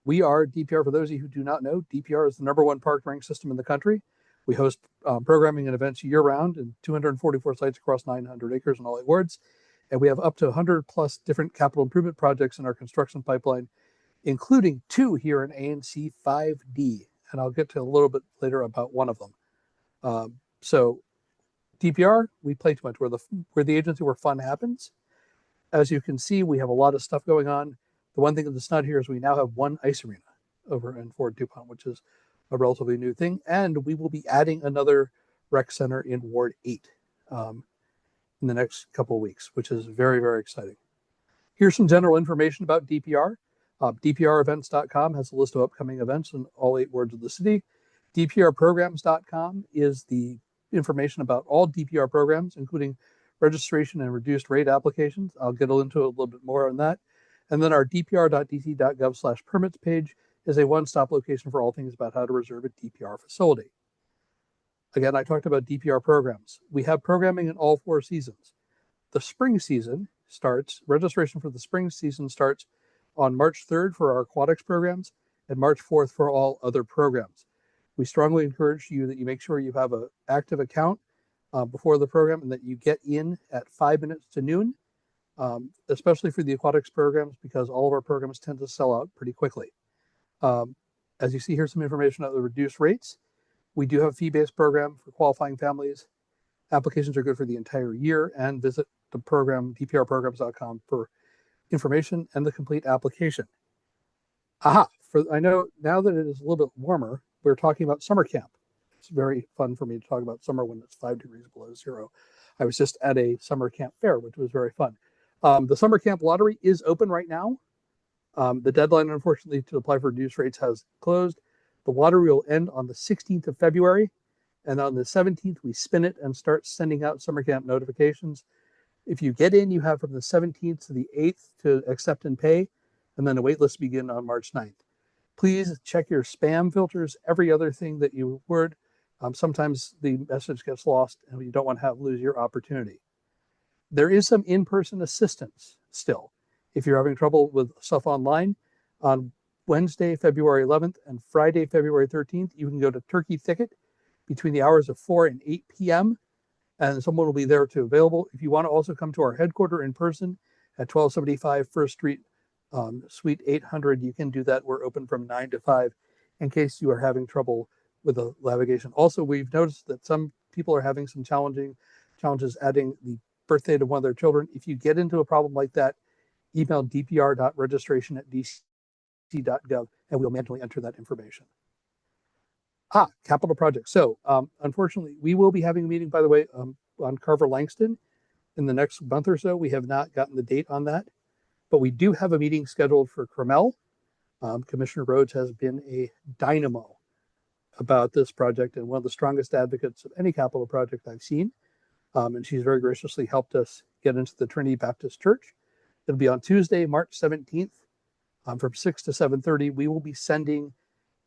We are DPR. For those of you who do not know, DPR is the #1 park rank system in the country. We host programming and events year round in 244 sites across 900 acres in all 8 wards. And we have up to 100 plus different capital improvement projects in our construction pipeline, including 2 here in ANC 5D. And I'll get to a little bit later about one of them. So DPR, we play too much. We're the agency where fun happens. As you can see, we have a lot of stuff going on. The one thing that's not here is we now have 1 ice arena over in Fort DuPont, which is a relatively new thing. And we will be adding another rec center in Ward 8 in the next couple of weeks, which is very, very exciting. Here's some general information about DPR. DPRevents.com has a list of upcoming events in all 8 wards of the city. DPRprograms.com is the information about all DPR programs, including registration and reduced rate applications. I'll get into a little bit more on that. And then our dpr.dc.gov/permits page is a one-stop location for all things about how to reserve a DPR facility. Again, I talked about DPR programs. We have programming in all 4 seasons. The spring season starts, registration for the spring season starts on March 3rd for our aquatics programs and March 4th for all other programs. We strongly encourage you that you make sure you have an active account before the program and that you get in at 5 minutes to noon, especially for the aquatics programs, because all of our programs tend to sell out pretty quickly. As you see, here's some information on the reduced rates. We do have a fee-based program for qualifying families. Applications are good for the entire year, and visit the program, dprprograms.com, for information and the complete application. I know now that it is a little bit warmer, we're talking about summer camp. It's very fun for me to talk about summer when it's 5 degrees below zero. I was just at a summer camp fair, which was very fun. The summer camp lottery is open right now. The deadline, unfortunately, to apply for reduced rates has closed. The lottery will end on the 16th of February. And on the 17th, we spin it and start sending out summer camp notifications. If you get in, you have from the 17th to the 8th to accept and pay, and then the wait list begin on March 9th. Please check your spam filters, every other thing that you would. Sometimes the message gets lost and you don't want to lose your opportunity. There is some in-person assistance still. If you're having trouble with stuff online, on Wednesday, February 11th and Friday, February 13th, you can go to Turkey Thicket between the hours of 4 and 8 p.m. and someone will be there to available. If you want to also come to our headquarters in person at 1275 First Street, Suite 800, you can do that. We're open from 9 to 5 in case you are having trouble with the navigation. Also, we've noticed that some people are having some challenges adding the birthday to one of their children. If you get into a problem like that, email dpr.registration@dc.gov and we'll manually enter that information. Capital projects. So unfortunately, we will be having a meeting, by the way, on Carver Langston in the next month or so. We have not gotten the date on that, but we do have a meeting scheduled for Carmel. Commissioner Rhodes has been a dynamo about this project and one of the strongest advocates of any capital project I've seen. And she's very graciously helped us get into the Trinity Baptist Church. It'll be on Tuesday, March 17th from 6 to 7:30. We will be sending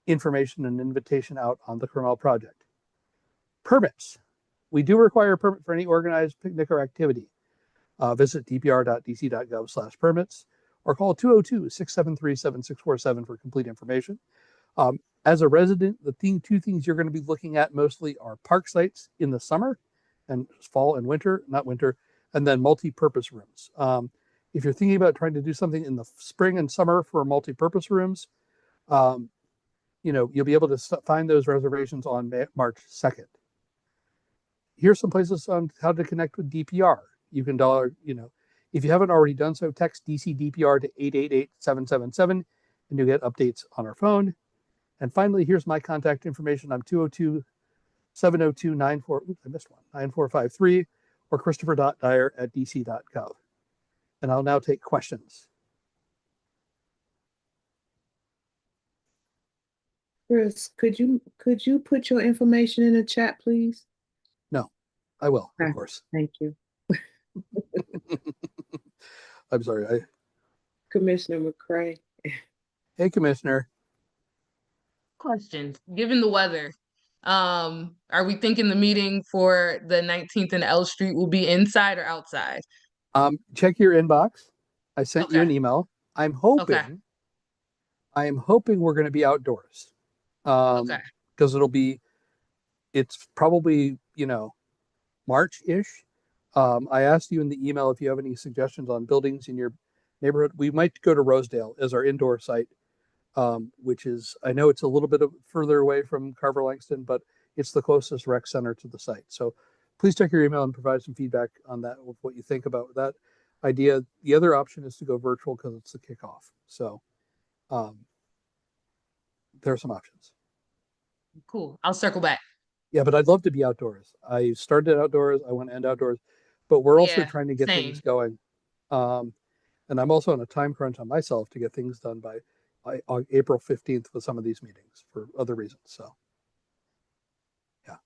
information and invitation out on the Carmel project. Permits. We do require a permit for any organized picnic or activity. Visit dpr.dc.gov/permits or call 202-673-7647 for complete information. As a resident, the two things you're going to be looking at mostly are park sites in the summer and fall and winter, not winter, and then multi-purpose rooms. If you're thinking about trying to do something in the spring and summer for multi-purpose rooms, you'll be able to find those reservations on March 2nd. Here's some places on how to connect with DPR. You can if you haven't already done so, text DC DPR to 888-777 and you'll get updates on our phone. And finally, here's my contact information. I'm 202-702-9453 or christopher.dyer@dc.gov. And I'll now take questions. Chris, could you put your information in the chat, please? No, I will, of course. Thank you. I'm sorry. Commissioner McCray. Hey, Commissioner. Questions. Given the weather, are we thinking the meeting for the 19th and L Street will be inside or outside? Check your inbox. I sent you an email. I'm hoping we're going to be outdoors. Because it's probably, March-ish. I asked you in the email if you have any suggestions on buildings in your neighborhood. We might go to Rosedale as our indoor site, which is, I know it's a little bit further away from Carver Langston, but it's the closest rec center to the site. So please check your email and provide some feedback on that, with what you think about that idea. The other option is to go virtual because it's the kickoff. So there are some options. Cool. I'll circle back. Yeah, but I'd love to be outdoors. I started outdoors. I want to end outdoors, but we're also trying to get things going. And And I'm also on a time crunch on myself to get things done by on April 15th with some of these meetings for other reasons. So yeah,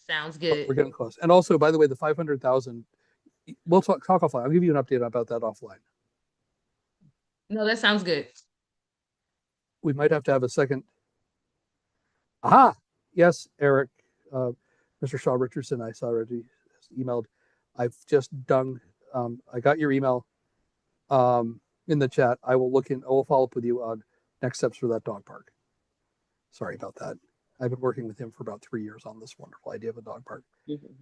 Sounds but good. we're getting close. And also, by the way, the 500,000, we'll talk offline. I'll give you an update about that offline. No, that sounds good. We might have to have a second. Aha, yes, Eric, Mr. Shaw Richardson, I saw already emailed. I've just done, I got your email in the chat. I will follow up with you on next steps for that dog park. Sorry about that. I've been working with him for about 3 years on this wonderful idea of a dog park. Mhm.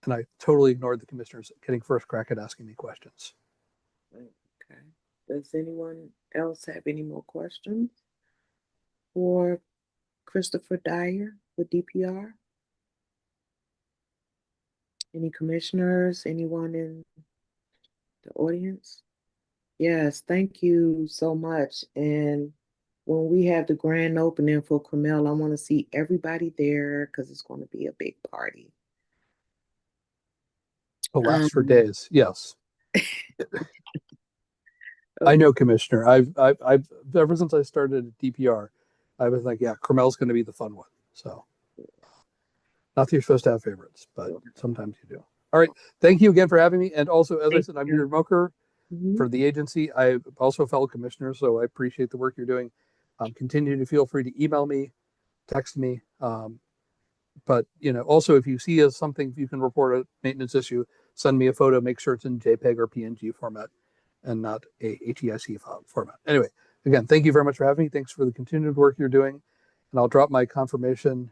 And I totally ignored the commissioners getting first crack at asking me questions. Okay. Does anyone else have any more questions for Christopher Dyer with DPR? Any commissioners? Anyone in the audience? Yes, thank you so much. And when we have the grand opening for Cromel, I want to see everybody there because it's going to be a big party. It'll last for days. Yes. I Okay. know, Commissioner. I've ever since I started at DPR, I was like, yeah, Cromel's going to be the fun one. So, not that you're supposed to have favorites, but sometimes you do. All right. Thank you again for having me. And also, as I said, I'm your remoker for the agency. I'm also a fellow commissioner, so I appreciate the work you're doing. Continue to feel free to email me, text me. But also if you see something, you can report a maintenance issue, send me a photo, make sure it's in JPEG or PNG format and not a HEIC file format. Anyway, again, thank you very much for having me. Thanks for the continued work you're doing. And I'll drop my information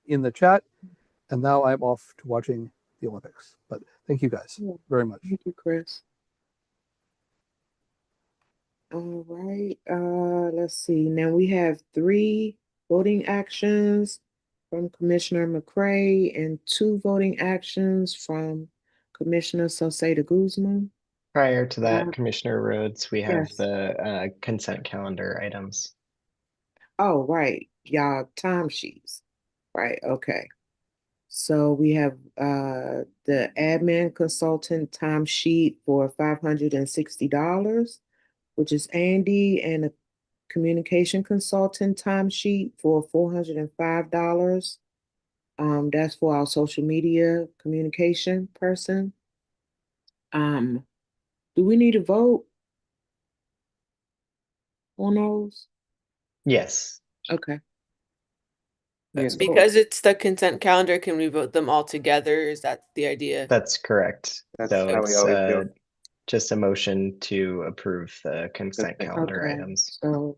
in the chat. And now I'm off to watching the Olympics. But thank you guys very much. Thank you, Chris. All right. Let's see. Now we have 3 voting actions from Commissioner McCray and 2 voting actions from Commissioner Salcedo Guzman. Prior to that, Commissioner Rhodes, we have Yes. the consent calendar items. Oh, right. Y'all timesheets. Right. Okay. So we have the admin consultant timesheet for $560, which is Andy, and a communication consultant timesheet for $405. That's for our social media communication person. Do we need a vote on those? Yes. Okay. Yes. Because it's the consent calendar, can we vote them all together? Is that the idea? That's correct. That's So how we it's always do. just a motion to approve the consent calendar Okay. items. So,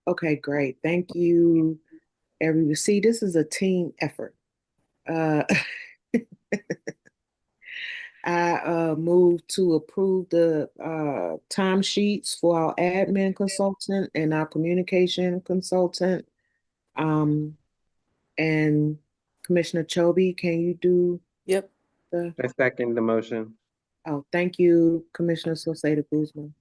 okay, great. Thank you, everyone. See, this is a team effort. I move to approve the timesheets for our admin consultant and our communication consultant. And Commissioner Chobe, can you do Yep. the? I second the motion. Oh, thank you, Commissioner Salcedo Guzman.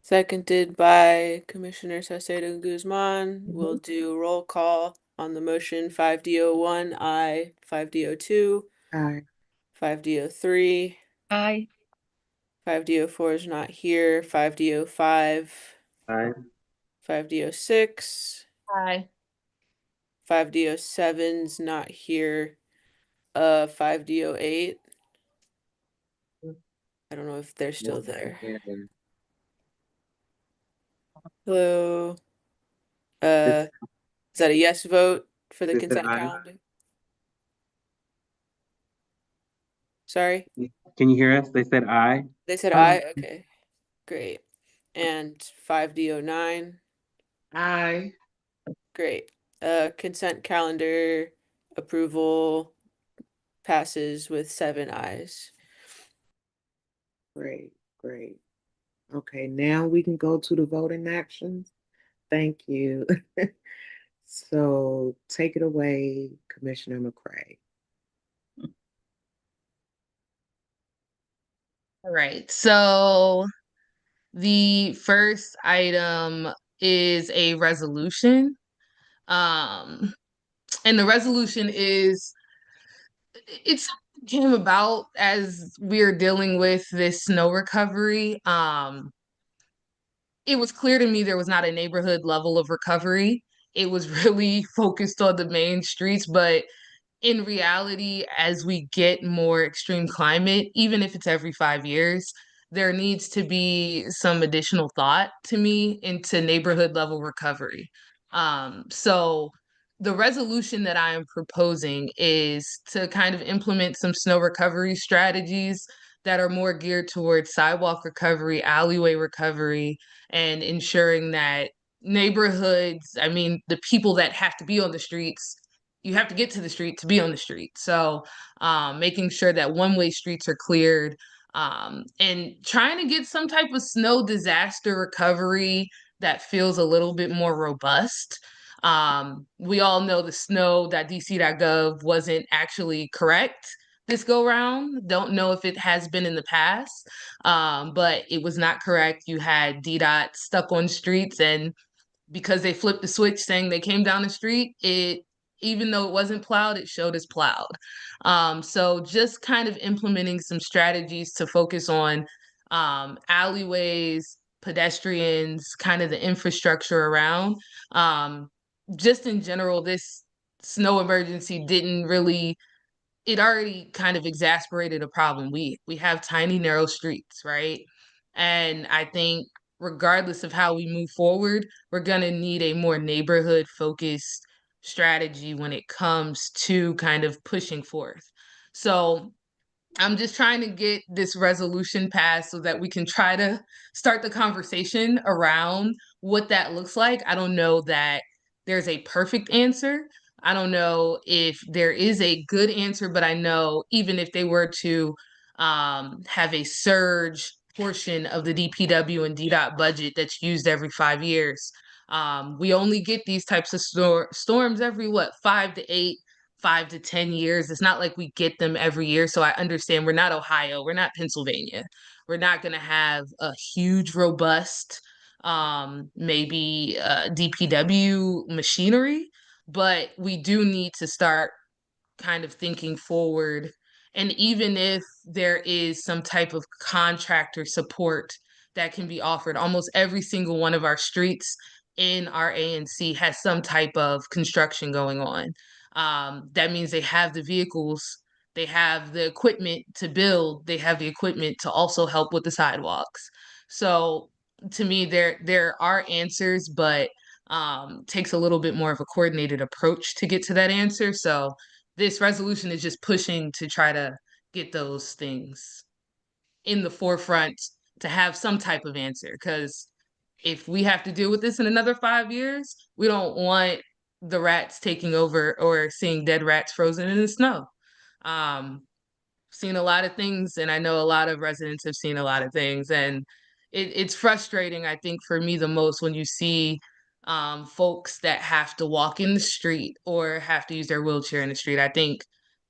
Seconded by Commissioner Salcedo Guzman. We'll do roll call on the motion. 5D01, aye. 5D02, Aye. 5D03, Aye. 5D04 is not here. 5D05, Aye. 5D06, Hi. 5D07's not here. 5D08. I don't know if they're still there. Hello. Is that a yes vote for the They said consent aye. calendar? Sorry? Can you hear us? They said aye. They said aye? Okay. Great. And 5D09? Aye. Great. Consent calendar approval passes with 7 ayes. Great, great. Okay, now we can go to the voting actions. Thank you. So take it away, Commissioner McCray. All right. So the first item is a resolution. And the resolution is it's came about as we are dealing with this snow recovery. It was clear to me there was not a neighborhood level of recovery. It was really focused on the main streets, but in reality, as we get more extreme climate, even if it's every 5 years, there needs to be some additional thought to me into neighborhood level recovery. So the resolution that I am proposing is to kind of implement some snow recovery strategies that are more geared towards sidewalk recovery, alleyway recovery, and ensuring that neighborhoods, I mean, the people that have to be on the streets, you have to get to the street to be on the street. So making sure that one-way streets are cleared, and trying to get some type of snow disaster recovery that feels a little bit more robust. We all know the snow.dc.gov wasn't actually correct this go round. Don't know if it has been in the past, but it was not correct. You had DDOT stuck on streets, and because they flipped the switch saying they came down the street, it, even though it wasn't plowed, it showed as plowed. So just kind of implementing some strategies to focus on alleyways, pedestrians, kind of the infrastructure around. Just in general, this snow emergency didn't really, it already kind of exasperated a problem. We have tiny narrow streets, right? And I think regardless of how we move forward, we're going to need a more neighborhood focused strategy when it comes to kind of pushing forth. So I'm just trying to get this resolution passed so that we can try to start the conversation around what that looks like. I don't know that there's a perfect answer. I don't know if there is a good answer, but I know even if they were to have a surge portion of the DPW and DDOT budget that's used every 5 years, we only get these types of storms every what, 5 to 8 5 to 10 years. It's not like we get them every year. So I understand we're not Ohio, we're not Pennsylvania. We're not going to have a huge, robust, maybe DPW machinery, but we do need to start kind of thinking forward. And even if there is some type of contractor support that can be offered, almost every single one of our streets in our ANC has some type of construction going on. That means they have the vehicles, they have the equipment to build, they have the equipment to also help with the sidewalks. So to me, there are answers, but takes a little bit more of a coordinated approach to get to that answer. So this resolution is just pushing to try to get those things in the forefront to have some type of answer. Because if we have to deal with this in another 5 years, we don't want the rats taking over or seeing dead rats frozen in the snow. Um, Seen a lot of things, and I know a lot of residents have seen a lot of things, and it's frustrating, I think, for me the most when you see folks that have to walk in the street or have to use their wheelchair in the street. I think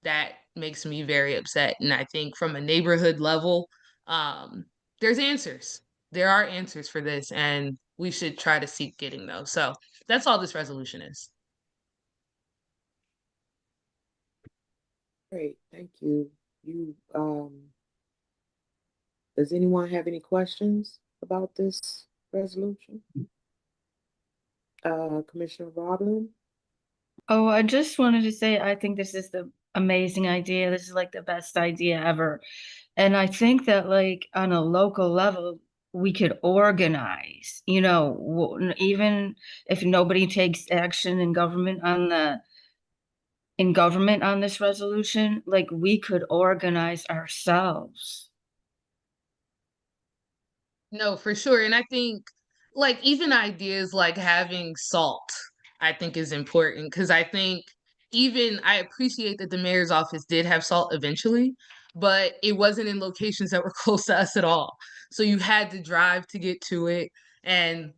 that makes me very upset, and I think from a neighborhood level, um, there's answers. There are answers for this, and we should try to seek getting those. So that's all this resolution is. Great, thank you. Does anyone have any questions about this resolution? Commissioner Roblin? Oh, I just wanted to say, I think this is the amazing idea. This is like the best idea ever. And I think that like on a local level, we could organize, even if nobody takes action in government on this resolution, like we could organize ourselves. No, for sure. And I think like even ideas like having salt, I think is important because I think even I appreciate that the mayor's office did have salt eventually, but it wasn't in locations that were close to us at all. So you had to drive to get to it. And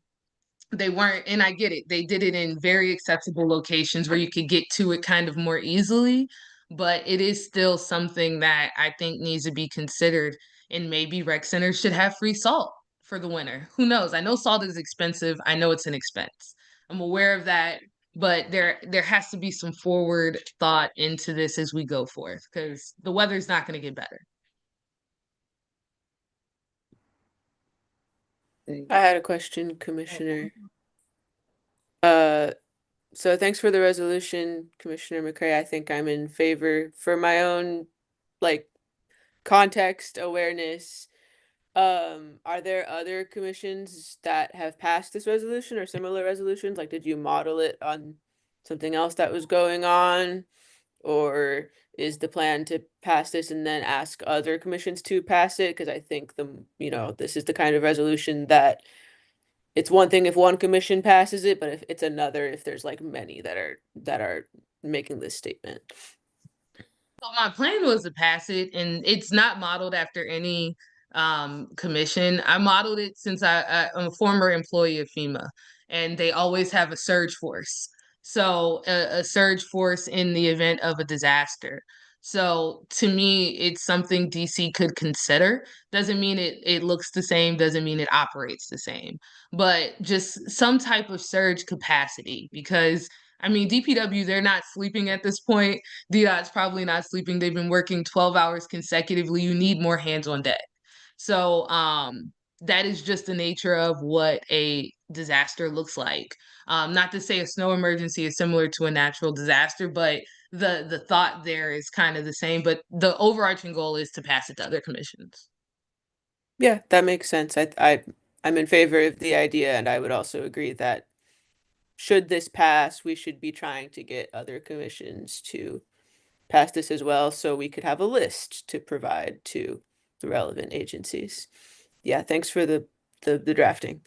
they weren't, and I get it, they did it in very accessible locations where you could get to it kind of more easily, but it is still something that I think needs to be considered. And maybe rec centers should have free salt for the winter. Who knows? I know salt is expensive, I know it's an expense, I'm aware of that. but there has to be some forward thought into this as we go forth, because the weather's not going to get better. I had a question, Commissioner. So thanks for the resolution, Commissioner McCray. I think I'm in favor for my own, like, context awareness. Are there other commissions that have passed this resolution or similar resolutions? Like, did you model it on something else that was going on? Or is the plan to pass this and then ask other commissions to pass it? Because I think this is the kind of resolution that it's one thing if one commission passes it, but if it's another if there's like many that are making this statement. So my plan was to pass it, and it's not modeled after any commission. I modeled it since I'm a former employee of FEMA, and they always have a surge force. So a surge force in the event of a disaster. So to me, it's something DC could consider. Doesn't mean it looks the same, doesn't mean it operates the same, but just some type of surge capacity, because I mean, DPW, they're not sleeping at this point. DDOT's probably not sleeping. They've been working 12 hours consecutively. You need more hands on deck. So that is just the nature of what a disaster looks like. Not to say a snow emergency is similar to a natural disaster, but the thought there is kind of the same. But the overarching goal is to pass it to other commissions. Yeah, that makes sense. I'm in favor of the idea, and I would also agree that should this pass, we should be trying to get other commissions to pass this as well, so we could have a list to provide to the relevant agencies. Yeah, thanks for the drafting.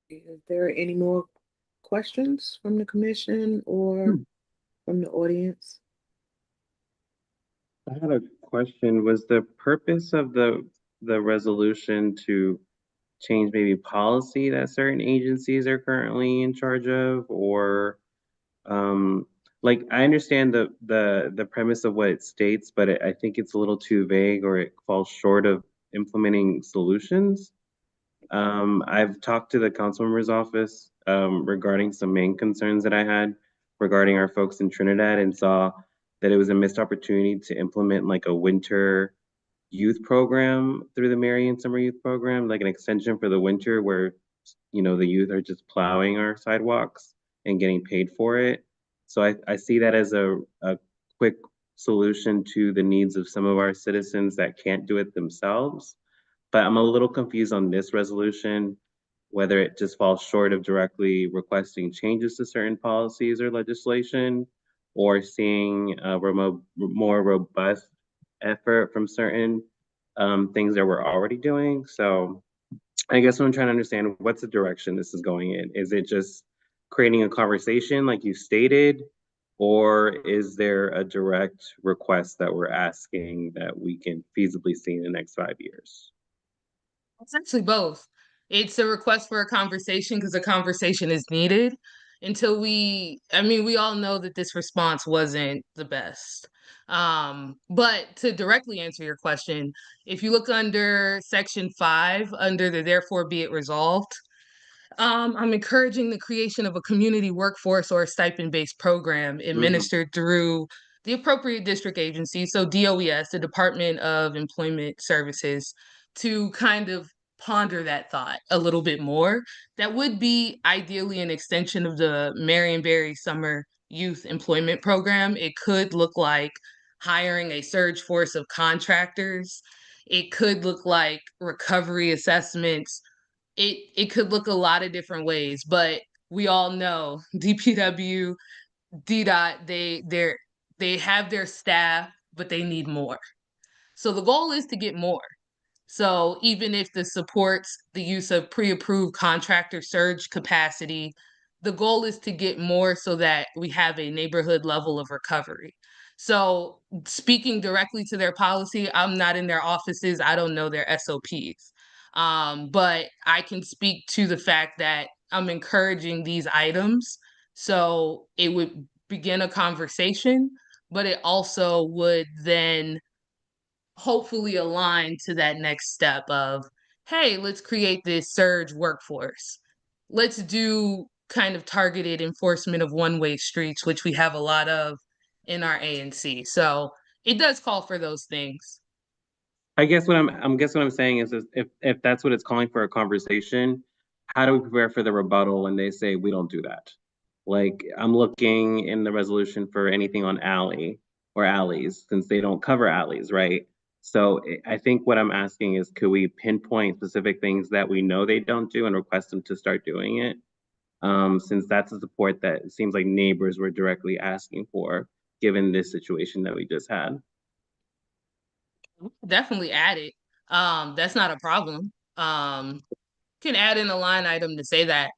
Is there any more questions from the commission or from the audience? I had a question. Was the purpose of the resolution to change maybe policy that certain agencies are currently in charge of, or like I understand the premise of what it states, but I think it's a little too vague, or it falls short of implementing solutions. I've talked to the council member's office regarding some main concerns that I had regarding our folks in Trinidad, and saw that it was a missed opportunity to implement like a winter youth program through the Marion Summer Youth Program, like an extension for the winter where, the youth are just plowing our sidewalks and getting paid for it. So I see that as a quick solution to the needs of some of our citizens that can't do it themselves. But I'm a little confused on this resolution, whether it just falls short of directly requesting changes to certain policies or legislation, or seeing a more robust effort from certain things that we're already doing. So I guess what I'm trying to understand, what's the direction this is going in? Is it just creating a conversation like you stated, or is there a direct request that we're asking that we can feasibly see in the next 5 years? It's actually both. It's a request for a conversation because a conversation is needed until I mean, we all know that this response wasn't the best. But to directly answer your question, if you look under section 5, under the therefore be it resolved, I'm encouraging the creation of a community workforce or a stipend-based program administered through the appropriate district agency, so DOES, the Department of Employment Services, to kind of ponder that thought a little bit more. That would be ideally an extension of the Marionberry Summer Youth Employment Program. It could look like hiring a surge force of contractors. It could look like recovery assessments. It could look a lot of different ways, but we all know DPW, DDOT, they have their staff, but they need more. So the goal is to get more. So even if this supports the use of pre-approved contractor surge capacity, the goal is to get more so that we have a neighborhood level of recovery. So speaking directly to their policy, I'm not in their offices. I don't know their SOPs. But I can speak to the fact that I'm encouraging these items. So it would begin a conversation, but it also would then hopefully align to that next step of, hey, let's create this surge workforce. let's do kind of targeted enforcement of one-way streets, which we have a lot of in our ANC. So it does call for those things. I guess what I'm saying is if that's what it's calling for a conversation, how do we prepare for the rebuttal when they say we don't do that? Like I'm looking in the resolution for anything on alley or alleys since they don't cover alleys, right? So I think what I'm asking is could we pinpoint specific things that we know they don't do and request them to start doing it? Since that's a support that it seems like neighbors were directly asking for, given this situation that we just had. Definitely add it. That's not a problem. Can add in a line item to say that.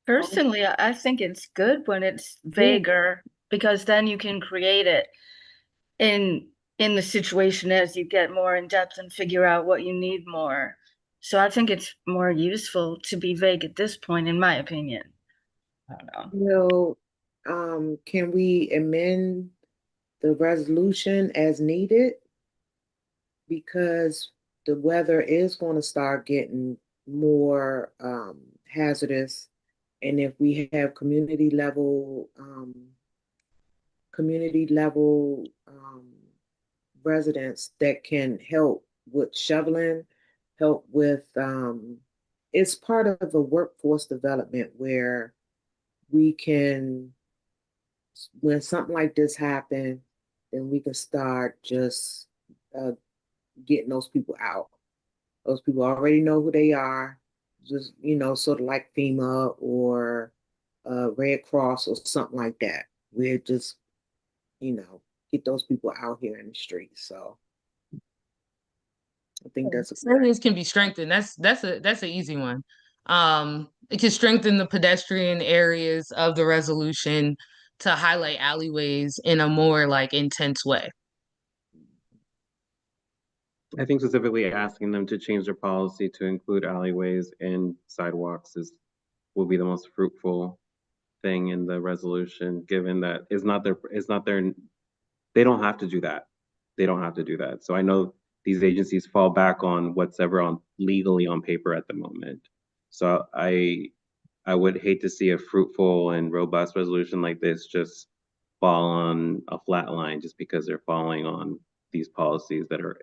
Personally, I think it's good when it's vaguer because then you can create it in the situation as you get more in depth and figure out what you need more. So I think it's more useful to be vague at this point, in my opinion. I don't know. Can we amend the resolution as needed? Because the weather is going to start getting more hazardous. And if we have community level residents that can help with shoveling, help with it's part of a workforce development where we can, when something like this happens, then we can start just uh, getting those people out. Those people already know who they are, just, sort of like FEMA or Red Cross or something like that. We're just, get those people out here in the streets. So I think that's a good idea. Areas can be strengthened. That's an easy one. It can strengthen the pedestrian areas of the resolution to highlight alleyways in a more like intense way. I think specifically asking them to change their policy to include alleyways and sidewalks will be the most fruitful thing in the resolution, given that they don't have to do that. They don't have to do that. So I know these agencies fall back on what's ever on legally on paper at the moment. So I would hate to see a fruitful and robust resolution like this just fall on a flat line just because they're falling on these policies that are,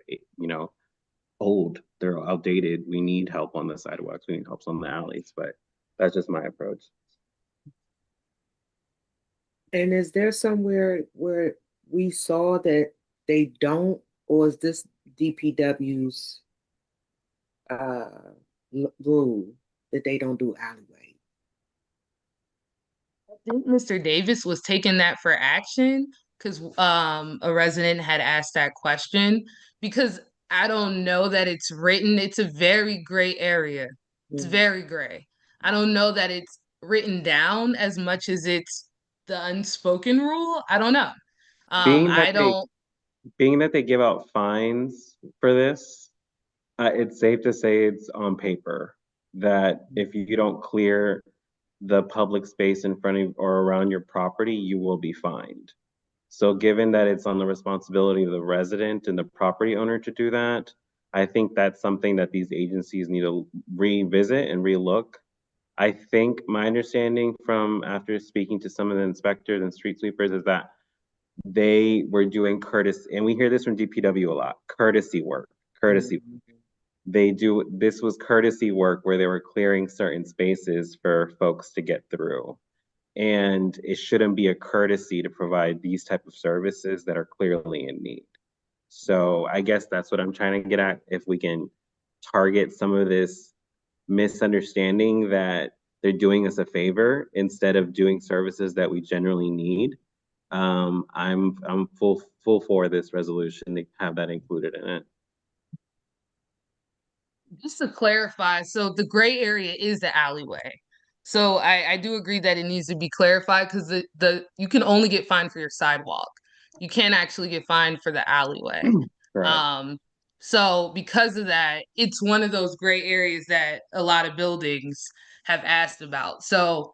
old. They're outdated. We need help on the sidewalks. We need help on the alleys. But that's just my approach. And is there somewhere where we saw that they don't, or is this DPW's rule that they don't do alleyway? I think Mr. Davis was taking that for action because a resident had asked that question because I don't know that it's written. It's a very gray area. It's very gray. I don't know that it's written down as much as it's the unspoken rule. I don't know. Being that I they don't. being that they give out fines for this, it's safe to say it's on paper that if you don't clear the public space in front of or around your property, you will be fined. So given that it's on the responsibility of the resident and the property owner to do that, I think that's something that these agencies need to revisit and relook. I think my understanding from after speaking to some of the inspectors and street sweepers is that they were doing courtesy, and we hear this from DPW a lot, courtesy work, courtesy. This was courtesy work where they were clearing certain spaces for folks to get through. And it shouldn't be a courtesy to provide these type of services that are clearly in need. So I guess that's what I'm trying to get at. If we can target some of this misunderstanding that they're doing us a favor instead of doing services that we generally need, I'm full for this resolution to have that included in it. Just to clarify, so the gray area is the alleyway. So I do agree that it needs to be clarified because the you can only get fined for your sidewalk. You can't actually get fined for the alleyway. Right. So because of that, it's one of those gray areas that a lot of buildings have asked about. So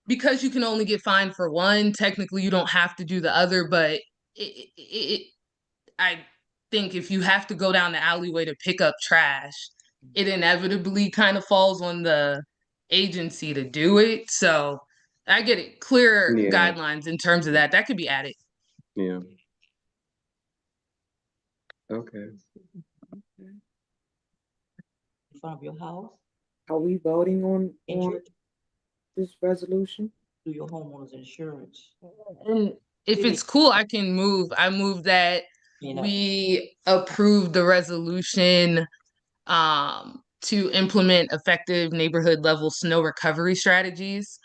because you can only get fined for one, technically you don't have to do the other, but it I think if you have to go down the alleyway to pick up trash, it inevitably kind of falls on the agency to do it. So I get it. Clear Yeah, guidelines in terms of that. That could be added. yeah. Okay. In front of your house, Are we voting on injured, this resolution? do your homeowner's insurance. And if it's cool, I move that You know, we approve the resolution to implement effective neighborhood level snow recovery strategies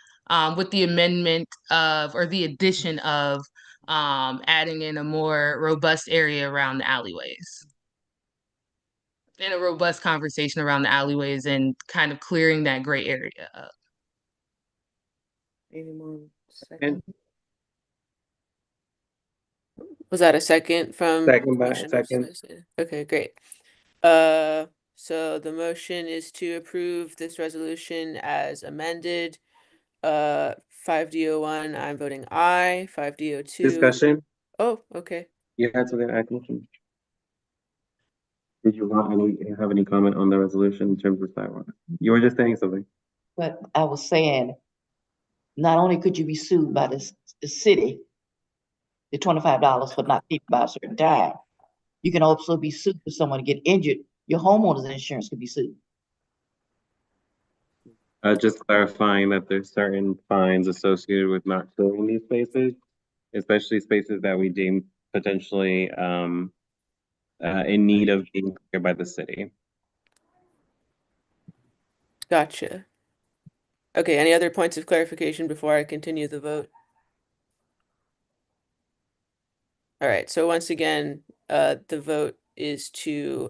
with the amendment of, or the addition of, adding in a more robust area around the alleyways. And a robust conversation around the alleyways and kind of clearing that gray area up. Anyone second? Was that a second from Second by Commissioner second. Smith? Okay, great. So the motion is to approve this resolution as amended. 5D01, I'm voting aye. 5D02. Discussion? Oh, okay. You had something to add, Commissioner? Did you have any comment on the resolution in terms of sidewalk? You were just saying something. but I was saying, not only could you be sued by the city, the $25 for not paying by a certain time, you can also be sued for someone to get injured. Your homeowner's insurance could be sued. Just clarifying that there's certain fines associated with not filling these spaces, especially spaces that we deem potentially in need of being cleared by the city. Gotcha. Okay, any other points of clarification before I continue the vote? All right, so once again, the vote is to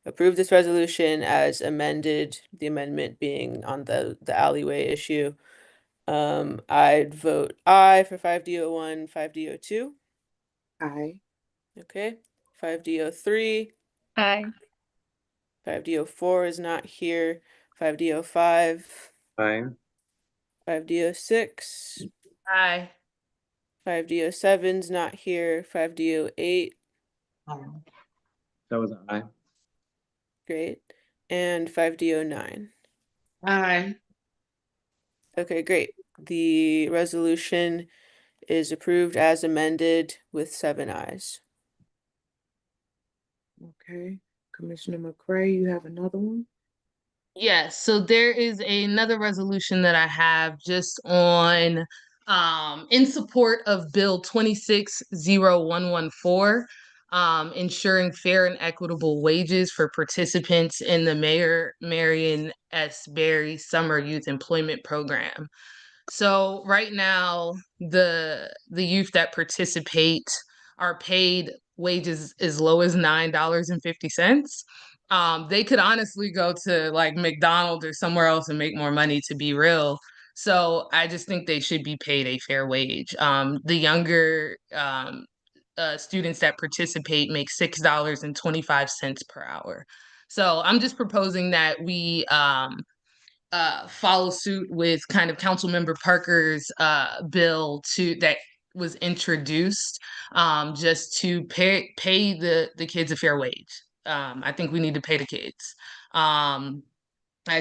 approve this resolution as amended, the amendment being on the alleyway issue. I'd vote aye for 5D01, 5D02. Aye. Okay, 5D03. Aye. 5D04 is not here. 5D05. Aye. 5D06. Aye. 5D07's not here. 5D08. That was an aye. Great. And 5D09. Aye. Okay, great. The resolution is approved as amended with 7 ayes. Okay. Commissioner McCray, you have another one? Yes, so there is another resolution that I have just on in support of Bill 260114, ensuring fair and equitable wages for participants in the Mayor Marion S. Berry Summer Youth Employment Program. So right now, the youth that participate are paid wages as low as $9.50. They could honestly go to like McDonald's or somewhere else and make more money, to be real. So I just think they should be paid a fair wage. The younger students that participate make $6.25 per hour. So I'm just proposing that we follow suit with kind of Councilmember Parker's bill to that was introduced, just to pay the kids a fair wage. I think we need to pay the kids. I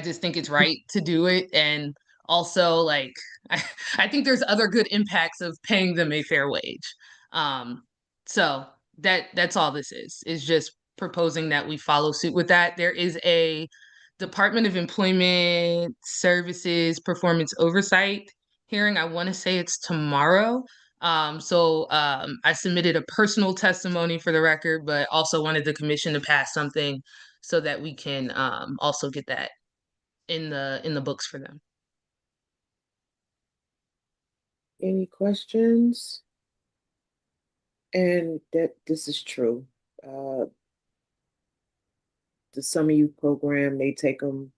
just think it's right to do it, and also like I think there's other good impacts of paying them a fair wage. So that's all this is just proposing that we follow suit with that. There is a Department of Employment Services performance oversight hearing. I want to say it's tomorrow. I submitted a personal testimony for the record, but also wanted the commission to pass something so that we can also get that in the books for them. Any questions? And that this is true. The summer youth program, they take them,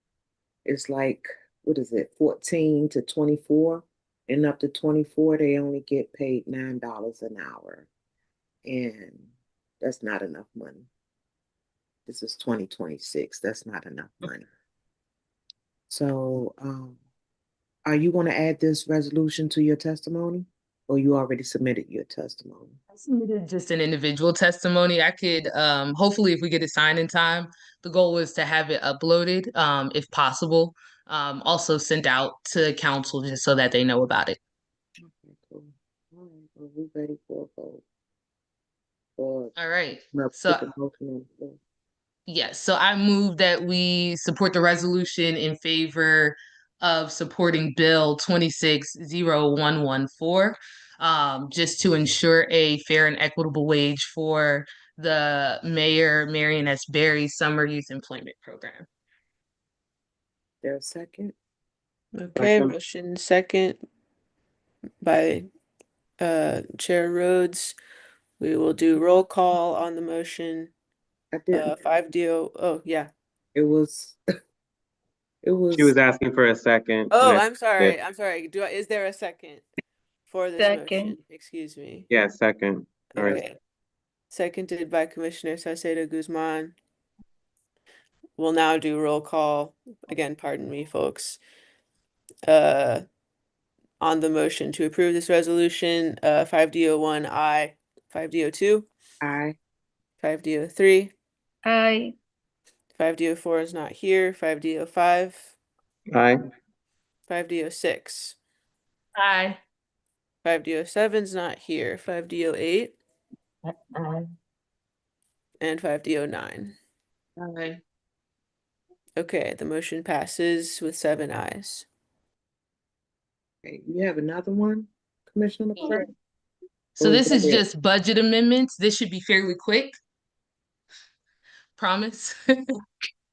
it's like, what is it, 14 to 24? And up to 24, they only get paid $9 an hour. And that's not enough money. This is 2026. That's not enough money. So, are you going to add this resolution to your testimony? Or you already submitted your testimony? I submitted just an individual testimony. I could hopefully if we get it signed in time, the goal is to have it uploaded, if possible. Also sent out to council just so that they know about it. Okay, cool. All right, well, we ready for a vote? Or All right. put So the motion on the floor. yes, so I move that we support the resolution in favor of supporting Bill 260114, just to ensure a fair and equitable wage for the Mayor Marion S. Berry Summer Youth Employment Program. There a second? Okay, Second. motion second by Chair Rhodes. We will do roll call on the motion. I didn't. 5-0. Oh, yeah. It was. It was. She was asking for a second. Oh, and I I'm sorry. did. I'm sorry. Is there a second for this Second. motion? Excuse me. Yeah, second. All right. Okay. Seconded by Commissioner Salcedo Guzman. We'll now do roll call. Again, pardon me, folks. On the motion to approve this resolution, 5D01 aye, 5D02 Aye. 5D03, Aye. 5D04 is not here, 5D05, Aye. 5D06, Aye. 5D07 is not here, 5D08, Aye. and 5D09. Aye. Okay, the motion passes with 7 ayes. Okay, you have another one, Commissioner McCray? So Or this is that it? just budget amendments. This should be fairly quick. Promise.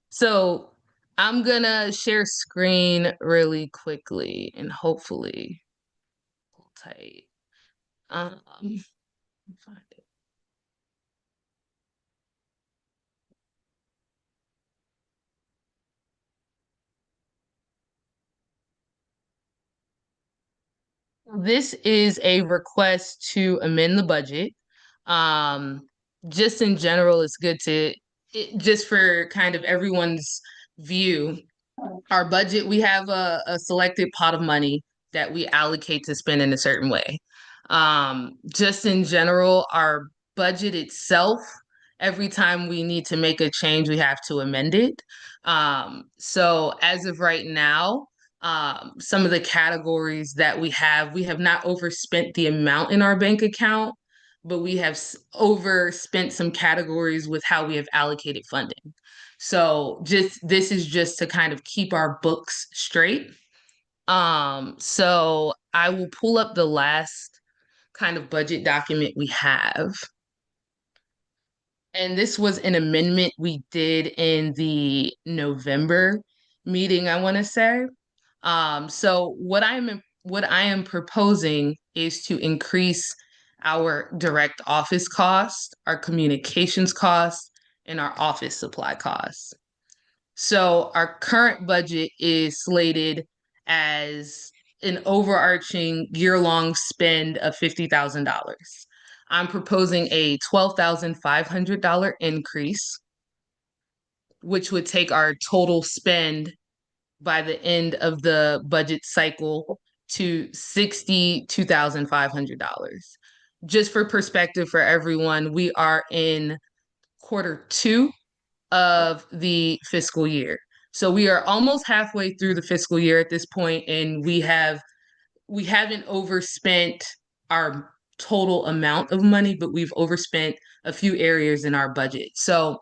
So I'm gonna share screen really quickly and hopefully hold tight. Find it. This is a request to amend the budget. Just in general, it's good to, just for kind of everyone's view, our budget, we have a selected pot of money that we allocate to spend in a certain way. Just in general, our budget itself, every time we need to make a change, we have to amend it. So as of right now, some of the categories that we have not overspent the amount in our bank account, but we have overspent some categories with how we have allocated funding. So this is just to kind of keep our books straight. So I will pull up the last kind of budget document we have. And this was an amendment we did in the November meeting, I want to say. So what I am proposing is to increase our direct office cost, our communications cost, and our office supply costs. So our current budget is slated as an overarching year-long spend of $50,000. I'm proposing a $12,500 increase, which would take our total spend by the end of the budget cycle to $62,500. Just for perspective for everyone, we are in Q2 of the fiscal year. So we are almost halfway through the fiscal year at this point, and we haven't overspent our total amount of money, but we've overspent a few areas in our budget. So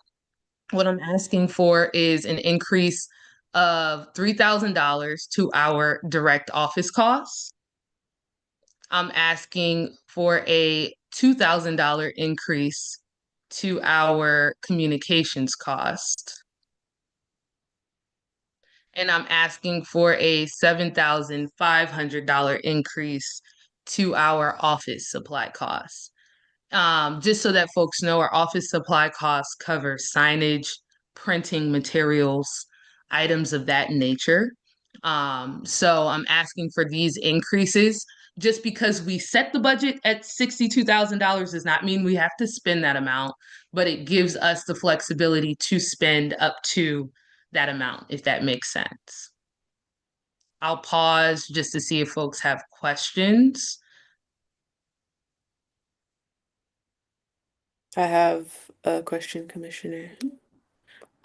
what I'm asking for is an increase of $3,000 to our direct office costs. I'm asking for a $2,000 increase to our communications cost. And I'm asking for a $7,500 increase to our office supply costs. Just so that folks know, our office supply costs cover signage, printing materials, items of that nature. So I'm asking for these increases. Just because we set the budget at $62,000 does not mean we have to spend that amount, but it gives us the flexibility to spend up to that amount, if that makes sense. I'll pause just to see if folks have questions. I have a question, Commissioner.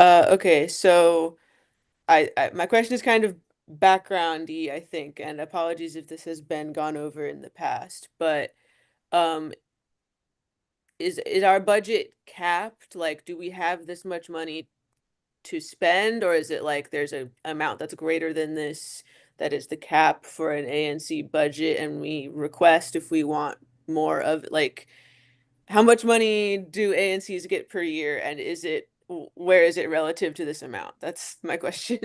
Okay, so I my question is kind of backgroundy, I think, and apologies if this has been gone over in the past, but um is our budget capped? Like, do we have this much money to spend, or is it like there's a amount that's greater than this that is the cap for an ANC budget, and we request if we want more of it? Like, how much money do ANCs get per year, and where is it relative to this amount? That's my question.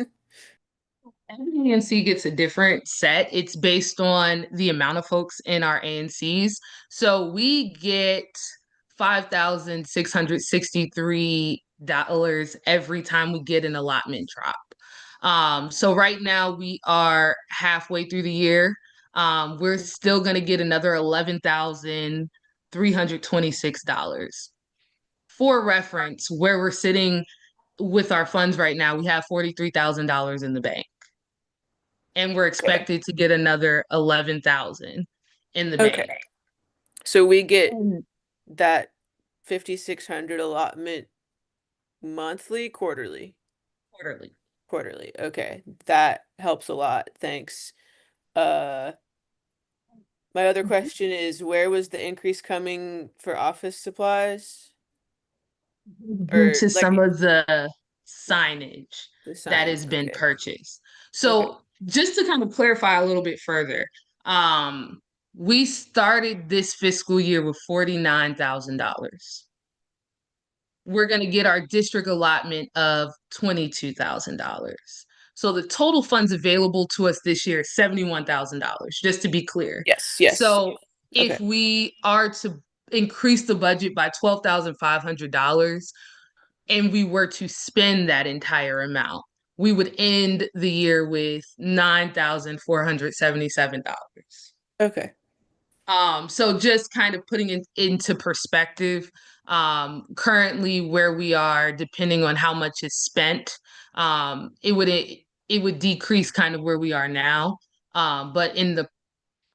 Every ANC gets a different set. It's based on the amount of folks in our ANCs. So we get $5,663 every time we get an allotment drop. So right now we are halfway through the year. We're still gonna get another $11,326. For reference, where we're sitting with our funds right now, we have $43,000 in the bank, and we're expected to get another 11,000 in the Okay. bank. So we get that 5,600 allotment monthly, quarterly? Quarterly. Quarterly. Okay. That helps a lot. Thanks. My other question is, where was the increase coming for office supplies? Due Or to like some of the signage the that signs. has been Okay. purchased. So just to kind of clarify a little bit further, we started this fiscal year with $49,000. We're going to get our district allotment of $22,000. So the total funds available to us this year is $71,000, just to be clear. Yes. So if Okay. we are to increase the budget by $12,500 and we were to spend that entire amount, we would end the year with $9,477. Okay. So just kind of putting it into perspective, currently where we are, depending on how much is spent, it would decrease kind of where we are now. But in the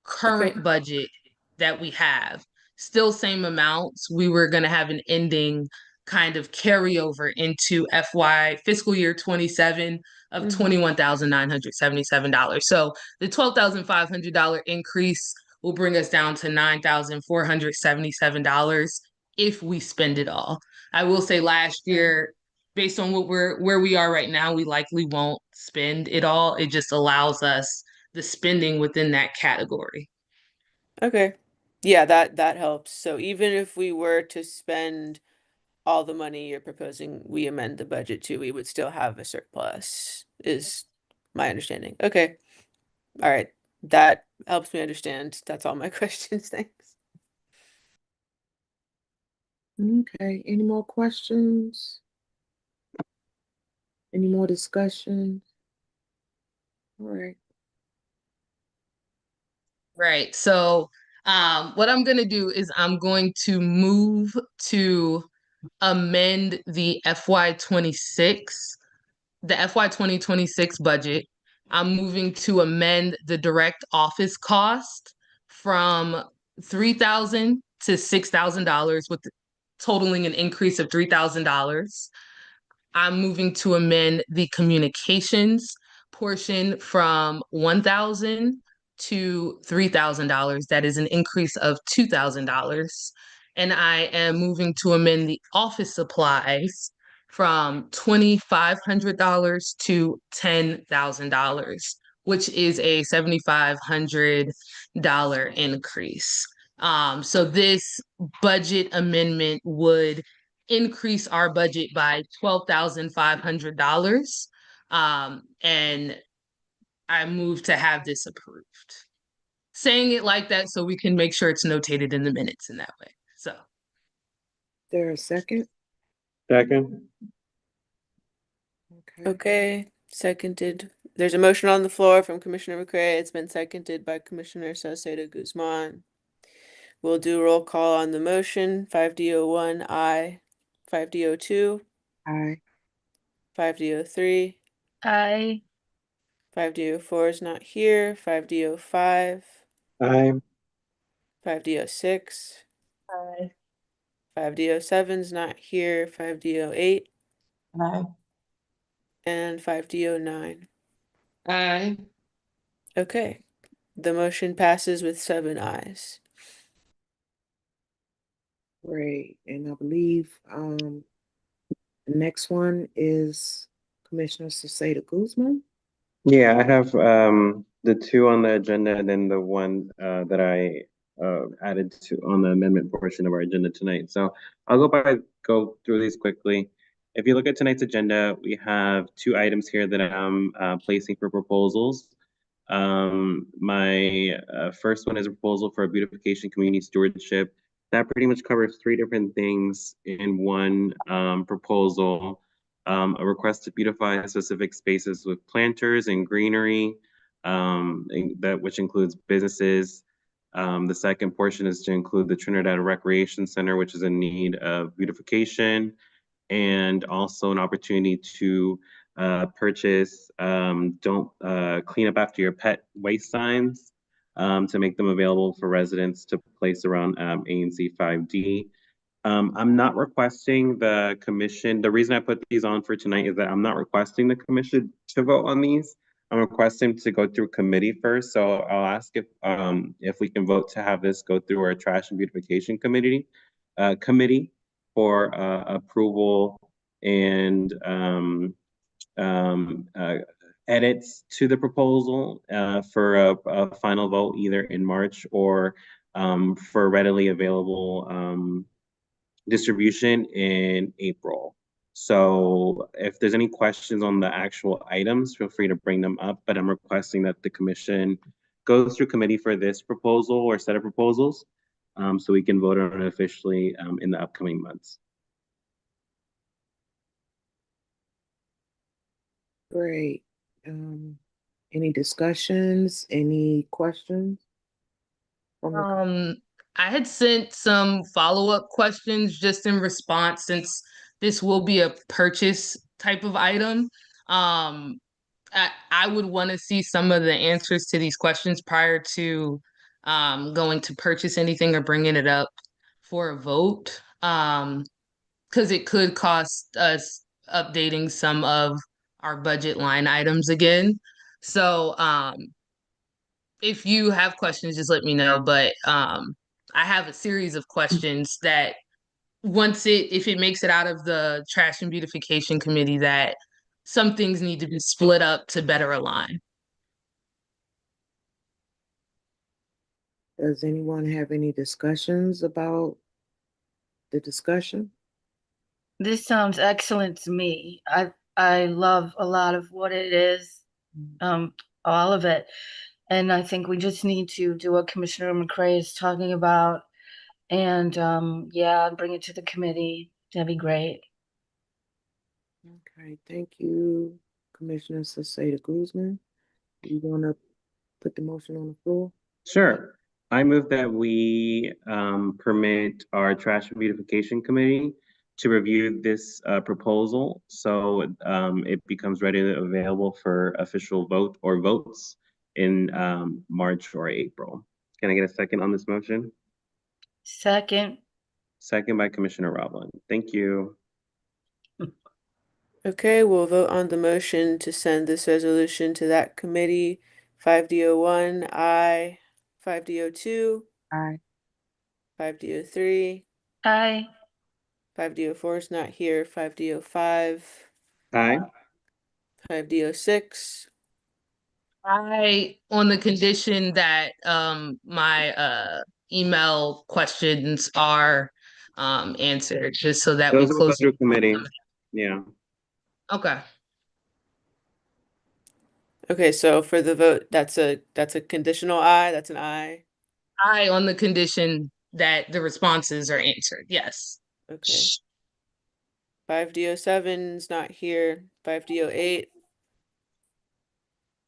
current budget that we have, still same amounts, we were going to have an ending kind of carryover into FY fiscal year 27 of $21,977. So the $12,500 increase will bring us down to $9,477 if we spend it all. I will say last year, based on where we are right now, we likely won't spend it all. It just allows us the spending within that category. Okay. Yeah, that helps. So even if we were to spend all the money you're proposing, we amend the budget to, we would still have a surplus, is my understanding. Okay. All right. That helps me understand. That's all my questions. Thanks. Okay, any more questions? Any more discussion? All right. Right. So what I'm going to do is I'm going to move to amend the FY 2026 budget. I'm moving to amend the direct office cost from $3,000 to $6,000, with totaling an increase of $3,000. I'm moving to amend the communications portion from $1,000 to $3,000. That is an increase of $2,000. And I am moving to amend the office supplies from $2,500 to $10,000, which is a $7,500 increase. So this budget amendment would increase our budget by $12,500. And I move to have this approved. Saying it like that so we can make sure it's notated in the minutes in that way. So, There a second? Second. Okay. Seconded. There's a motion on the floor from Commissioner McCray. It's been seconded by Commissioner Saucedo Guzman. We'll do roll call on the motion. 5D01, aye. 5D02, Aye. 5D03, Aye. 5D04 is not here. 5D05, Aye. 5D06, Aye. 5D07's not here. 5D08 Aye. and 5D09. Aye. Okay. The motion passes with 7 ayes. Great. And I believe the next one is Commissioner Sosada Guzman. Yeah, I have the two on the agenda and then the one that I added to on the amendment portion of our agenda tonight. So I'll go through these quickly. If you look at tonight's agenda, we have two items here that I'm placing for proposals. My first one is a proposal for a beautification community stewardship. That pretty much covers three different things in one proposal. A request to beautify specific spaces with planters and greenery, which includes businesses. The second portion is to include the Trinidad Recreation Center, which is in need of beautification, and also an opportunity to purchase don't clean up after your pet waste signs to make them available for residents to place around ANC 5D. I'm not requesting the commission. The reason I put these on for tonight is that I'm not requesting the commission to vote on these. I'm requesting to go through committee first. So I'll ask if we can vote to have this go through our trash and beautification committee for approval and edits to the proposal for a final vote either in March or for readily available distribution in April. So if there's any questions on the actual items, feel free to bring them up, but I'm requesting that the commission goes through committee for this proposal or set of proposals so we can vote on it officially in the upcoming months. Great. Any discussions? Any questions? I had sent some follow-up questions just in response since this will be a purchase type of item. I would want to see some of the answers to these questions prior to going to purchase anything or bringing it up for a vote. Because it could cost us updating some of our budget line items again. So if you have questions, just let me know. But I have a series of questions that if it makes it out of the trash and beautification committee, that some things need to be split up to better align. Does anyone have any discussions about the discussion? This sounds excellent to me. I love a lot of what it is, all of it. And I think we just need to do what Commissioner McCray is talking about and yeah, bring it to the committee. That'd be great. Okay, thank you, Commissioner Sosada Guzman. You want to put the motion on the floor? Sure. I move that we permit our Trash and Beautification Committee to review this proposal so it becomes ready and available for official vote or votes in March or April. Can I get a second on this motion? Second. Second by Commissioner Roblin. Thank you. Okay, we'll vote on the motion to send this resolution to that committee. 5D01, aye. 5D02, Aye. 5D03, Aye. 5D04 is not here. 5D05, Aye. 5D06, On the condition that my email questions are answered, just so that we Those will go close. through committee. Yeah. Okay. Okay, so for the vote, that's a conditional aye. That's an aye. Aye on the condition that the responses are answered. Yes. Okay. 5D07 is not here. 5D08.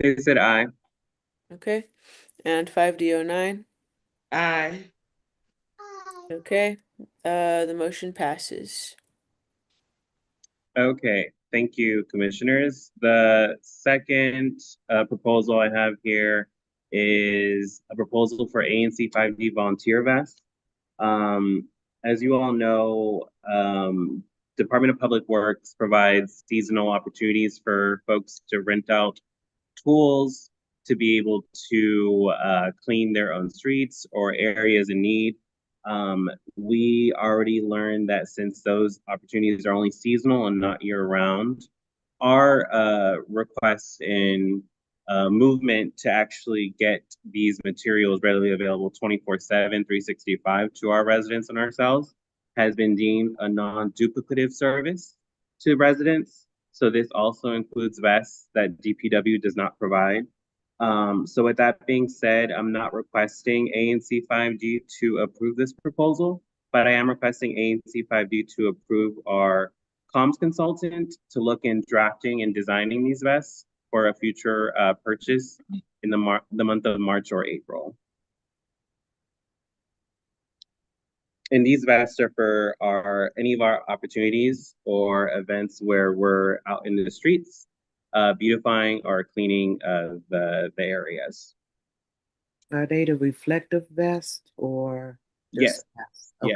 They said aye. Okay. And 5D09. Aye. Okay. The motion passes. Okay, thank you, commissioners. The second proposal I have here is a proposal for ANC 5D volunteer vest. as you all know, Department of Public Works provides seasonal opportunities for folks to rent out tools to be able to clean their own streets or areas in need. We already learned that since those opportunities are only seasonal and not year round, our request in movement to actually get these materials readily available 24/7, 365 to our residents and ourselves has been deemed a non-duplicative service to residents. So this also includes vests that DPW does not provide. So with that being said, I'm not requesting ANC 5D to approve this proposal, but I am requesting ANC 5D to approve our comms consultant to look in drafting and designing these vests for a future purchase in the month of March or April. And these vests are for any of our opportunities or events where we're out in the streets, beautifying or cleaning the areas. Are they the reflective vest or Yes, just vests? Okay.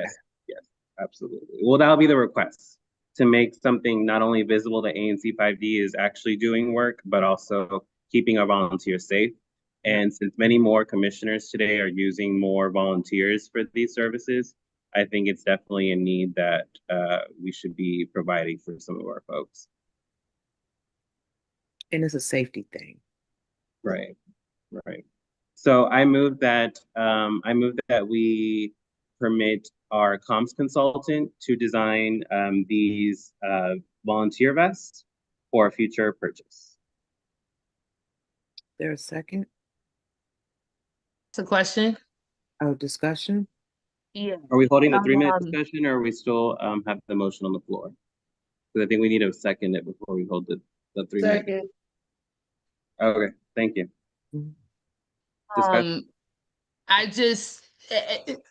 yes, absolutely. Well, that'll be the request to make something not only visible that ANC 5D is actually doing work, but also keeping our volunteers safe. And since many more commissioners today are using more volunteers for these services, I think it's definitely a need that we should be providing for some of our folks. And it's a safety thing. Right, right. So I move that we permit our comms consultant to design these volunteer vests for a future purchase. There a second? It's a question. Oh, discussion? Yeah. Are we holding the 3-minute discussion, or are we still have the motion on the floor? Because I think we need to second it before we hold the 3-minute. Second. Okay, thank you. Discussion. I just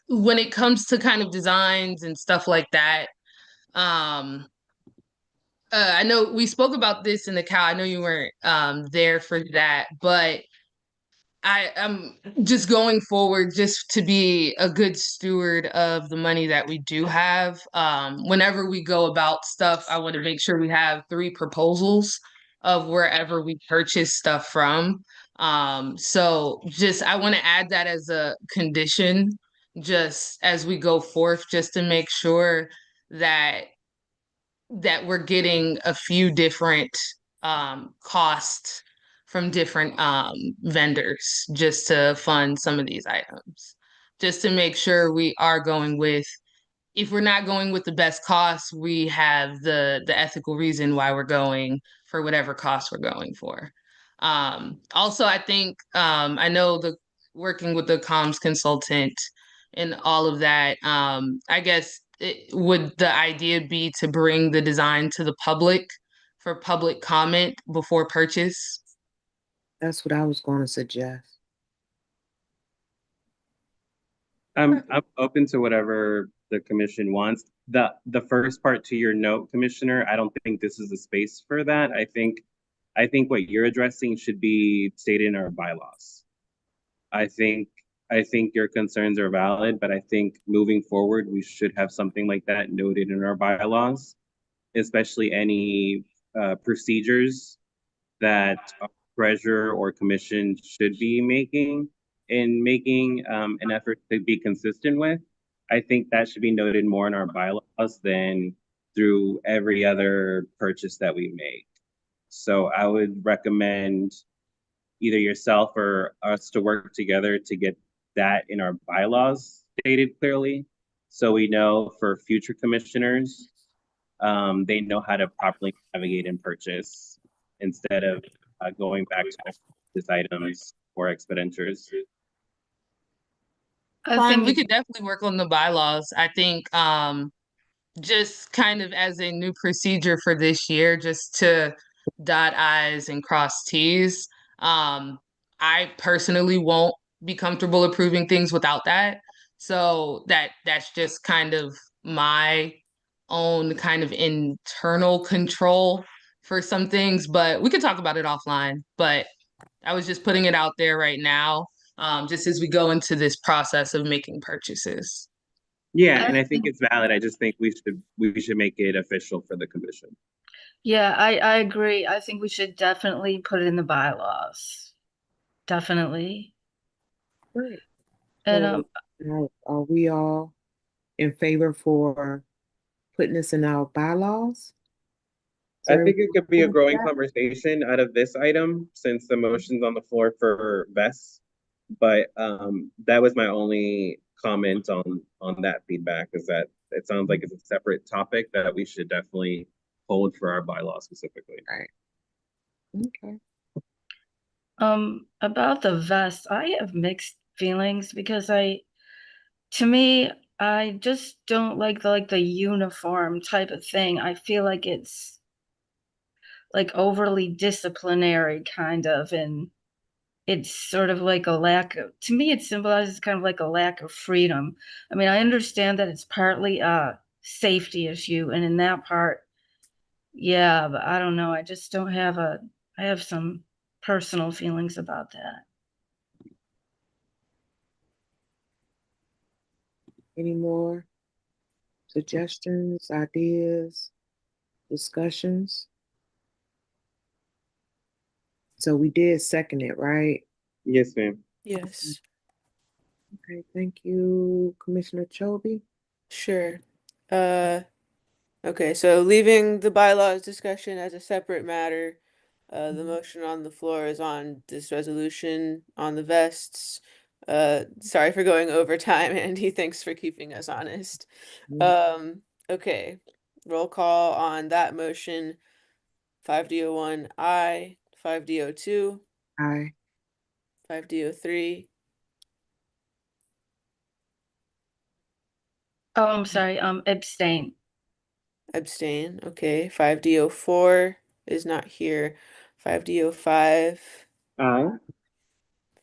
when it comes to kind of designs and stuff like that, I know we spoke about this in the cow. I know you weren't there for that, but I'm just going forward just to be a good steward of the money that we do have. Whenever we go about stuff, I want to make sure we have 3 proposals of wherever we purchase stuff from. So just I want to add that as a condition just as we go forth, just to make sure that we're getting a few different costs from different vendors just to fund some of these items, just to make sure we are going with, if we're not going with the best cost, we have the ethical reason why we're going for whatever cost we're going for. Also, I think I know the working with the comms consultant and all of that. I guess would the idea be to bring the design to the public for public comment before purchase? That's what I was going to suggest. I'm open to whatever the commission wants. The first part to your note, Commissioner, I don't think this is the space for that. I think what you're addressing should be stated in our bylaws. I think your concerns are valid, but I think moving forward, we should have something like that noted in our bylaws, especially any procedures that a treasurer or commission should be making an effort to be consistent with. I think that should be noted more in our bylaws than through every other purchase that we make. So I would recommend either yourself or us to work together to get that in our bylaws stated clearly, so we know for future commissioners, they know how to properly navigate and purchase instead of going back to these items or expenditures. Fine, we could definitely work on the bylaws. I think just kind of as a new procedure for this year, just to dot I's and cross T's. I personally won't be comfortable approving things without that. So that's just kind of my own kind of internal control for some things, but we could talk about it offline. But I was just putting it out there right now, just as we go into this process of making purchases. Yeah, and I think it's valid. I just think we should make it official for the commission. Yeah, I agree. I think we should definitely put it in the bylaws. Definitely. Great. And So are we all in favor for putting this in our bylaws? Is I think it could be a everyone cool with growing that? conversation out of this item since the motion's on the floor for vests. But that was my only comment on that feedback, is that it sounds like it's a separate topic that we should definitely hold for our bylaw specifically. Right. Okay. About the vest, I have mixed feelings because to me, I just don't like the uniform type of thing. I feel like it's like overly disciplinary kind of, and it's sort of like a lack of, to me, it symbolizes kind of like a lack of freedom. I mean, I understand that it's partly a safety issue, and in that part, yeah, but I don't know. I just don't have I have some personal feelings about that. Any more suggestions, ideas, discussions? So we did second it, right? Yes, ma'am. Yes. Okay, thank you, Commissioner Chobe. Sure. Okay, so leaving the bylaws discussion as a separate matter, the motion on the floor is on this resolution on the vests. Sorry for going over time, Andy. Thanks for keeping us honest. Okay. Roll call on that motion. 5D01 aye, 5D02 Aye. 5D03 Oh, I'm sorry, abstain. abstain. Okay, 5D04 is not here. 5D05 Aye.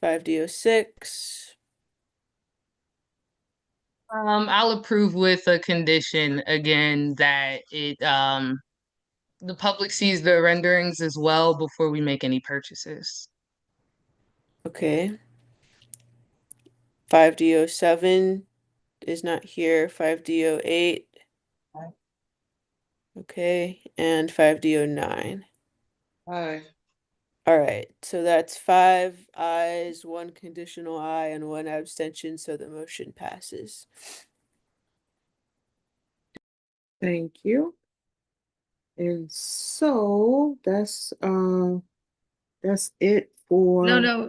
5D06 I'll approve with a condition again that the public sees the renderings as well before we make any purchases. Okay. 5D07 is not here. 5D08. Okay, and 5D09. Aye. All right, so that's 5 ayes, 1 conditional aye, and 1 abstention, so the motion passes. Thank you. And so that's it for No,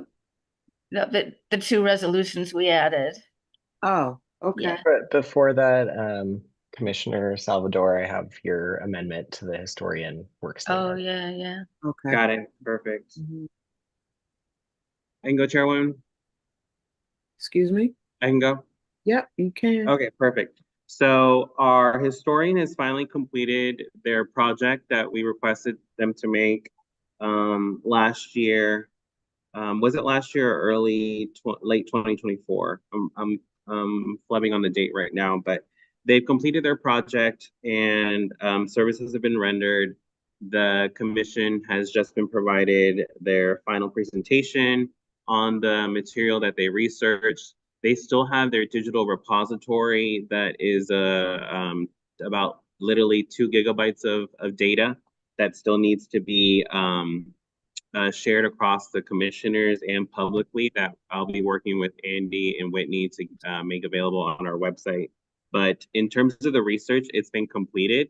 the two resolutions we added. Oh, okay. Yeah. But before that, Commissioner Salvador, I have your amendment to the historian work statement. Oh, yeah. Okay. Got it. Perfect. Mhm. I can go, Chairwoman. Excuse me? I can go. Yep, you can. Okay, perfect. So our historian has finally completed their project that we requested them to make last year. Was it last year or late 2024? I'm flubbing on the date right now, but they've completed their project and services have been rendered. The commission has just been provided their final presentation on the material that they researched. They still have their digital repository that is about literally 2 gigabytes of data that still needs to be shared across the commissioners and publicly, that I'll be working with Andy and Whitney to make available on our website. But in terms of the research, it's been completed.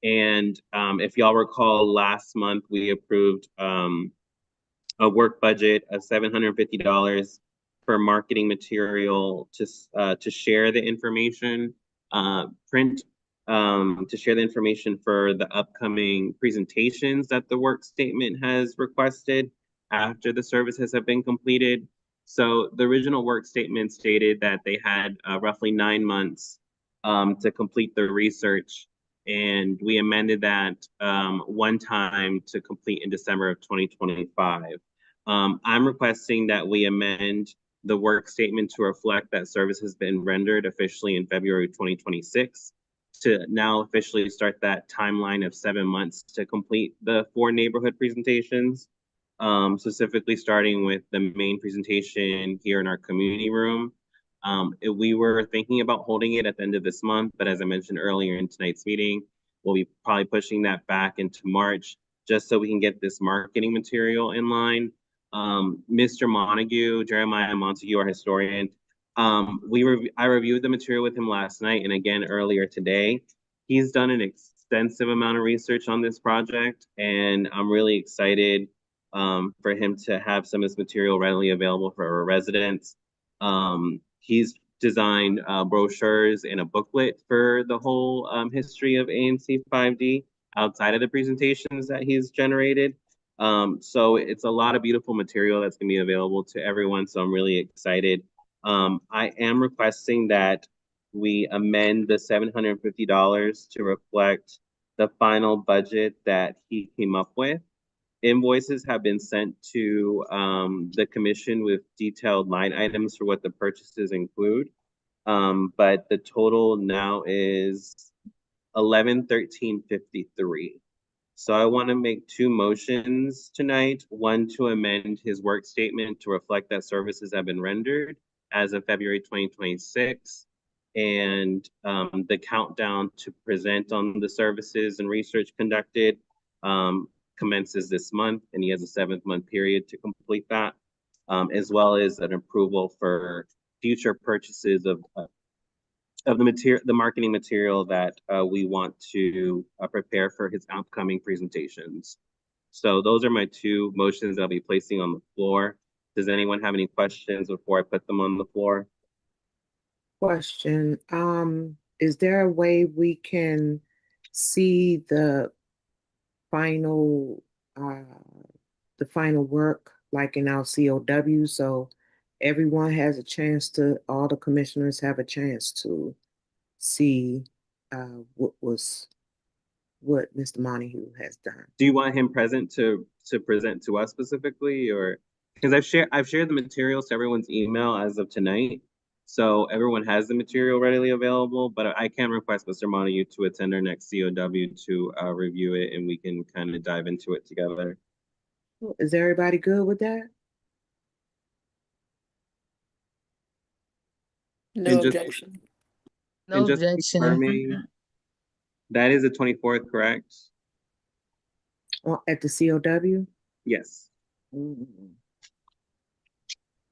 And if y'all recall, last month we approved a work budget of $750 for marketing material to share the information, print to share the information for the upcoming presentations that the work statement has requested after the services have been completed. So the original work statement stated that they had roughly 9 months to complete the research, and we amended that one time to complete in December of 2025. I'm requesting that we amend the work statement to reflect that service has been rendered officially in February 2026 to now officially start that timeline of 7 months to complete the 4 neighborhood presentations, specifically starting with the main presentation here in our community room. We were thinking about holding it at the end of this month, but as I mentioned earlier in tonight's meeting, we'll be probably pushing that back into March just so we can get this marketing material in line. Mr. Montague, Jeremiah Montague, our historian, I reviewed the material with him last night and again earlier today. He's done an extensive amount of research on this project, and I'm really excited for him to have some of this material readily available for our residents. He's designed brochures and a booklet for the whole history of ANC 5D outside of the presentations that he's generated. So it's a lot of beautiful material that's going to be available to everyone. So I'm really excited. I am requesting that we amend the $750 to reflect the final budget that he came up with. Invoices have been sent to the commission with detailed line items for what the purchases include. But the total now is 1113.53. So I want to make two motions tonight. One to amend his work statement to reflect that services have been rendered as of February 2026. And the countdown to present on the services and research conducted commences this month, and he has a 7-month period to complete that, as well as an approval for future purchases of the marketing material that we want to prepare for his upcoming presentations. So those are my two motions I'll be placing on the floor. Does anyone have any questions before I put them on the floor? Question. Is there a way we can see the final work like in our COW, so everyone has a chance to, all the commissioners have a chance to see what Mr. Montague has done? Do you want him present to present to us specifically, or because I've shared the materials to everyone's email as of tonight, so everyone has the material readily available. But I can request Mr. Montague to attend our next COW to review it, and we can kind of dive into it together. Is everybody good with that? No objection. No just objection. confirming, that is the 24th, correct? At the COW? Yes.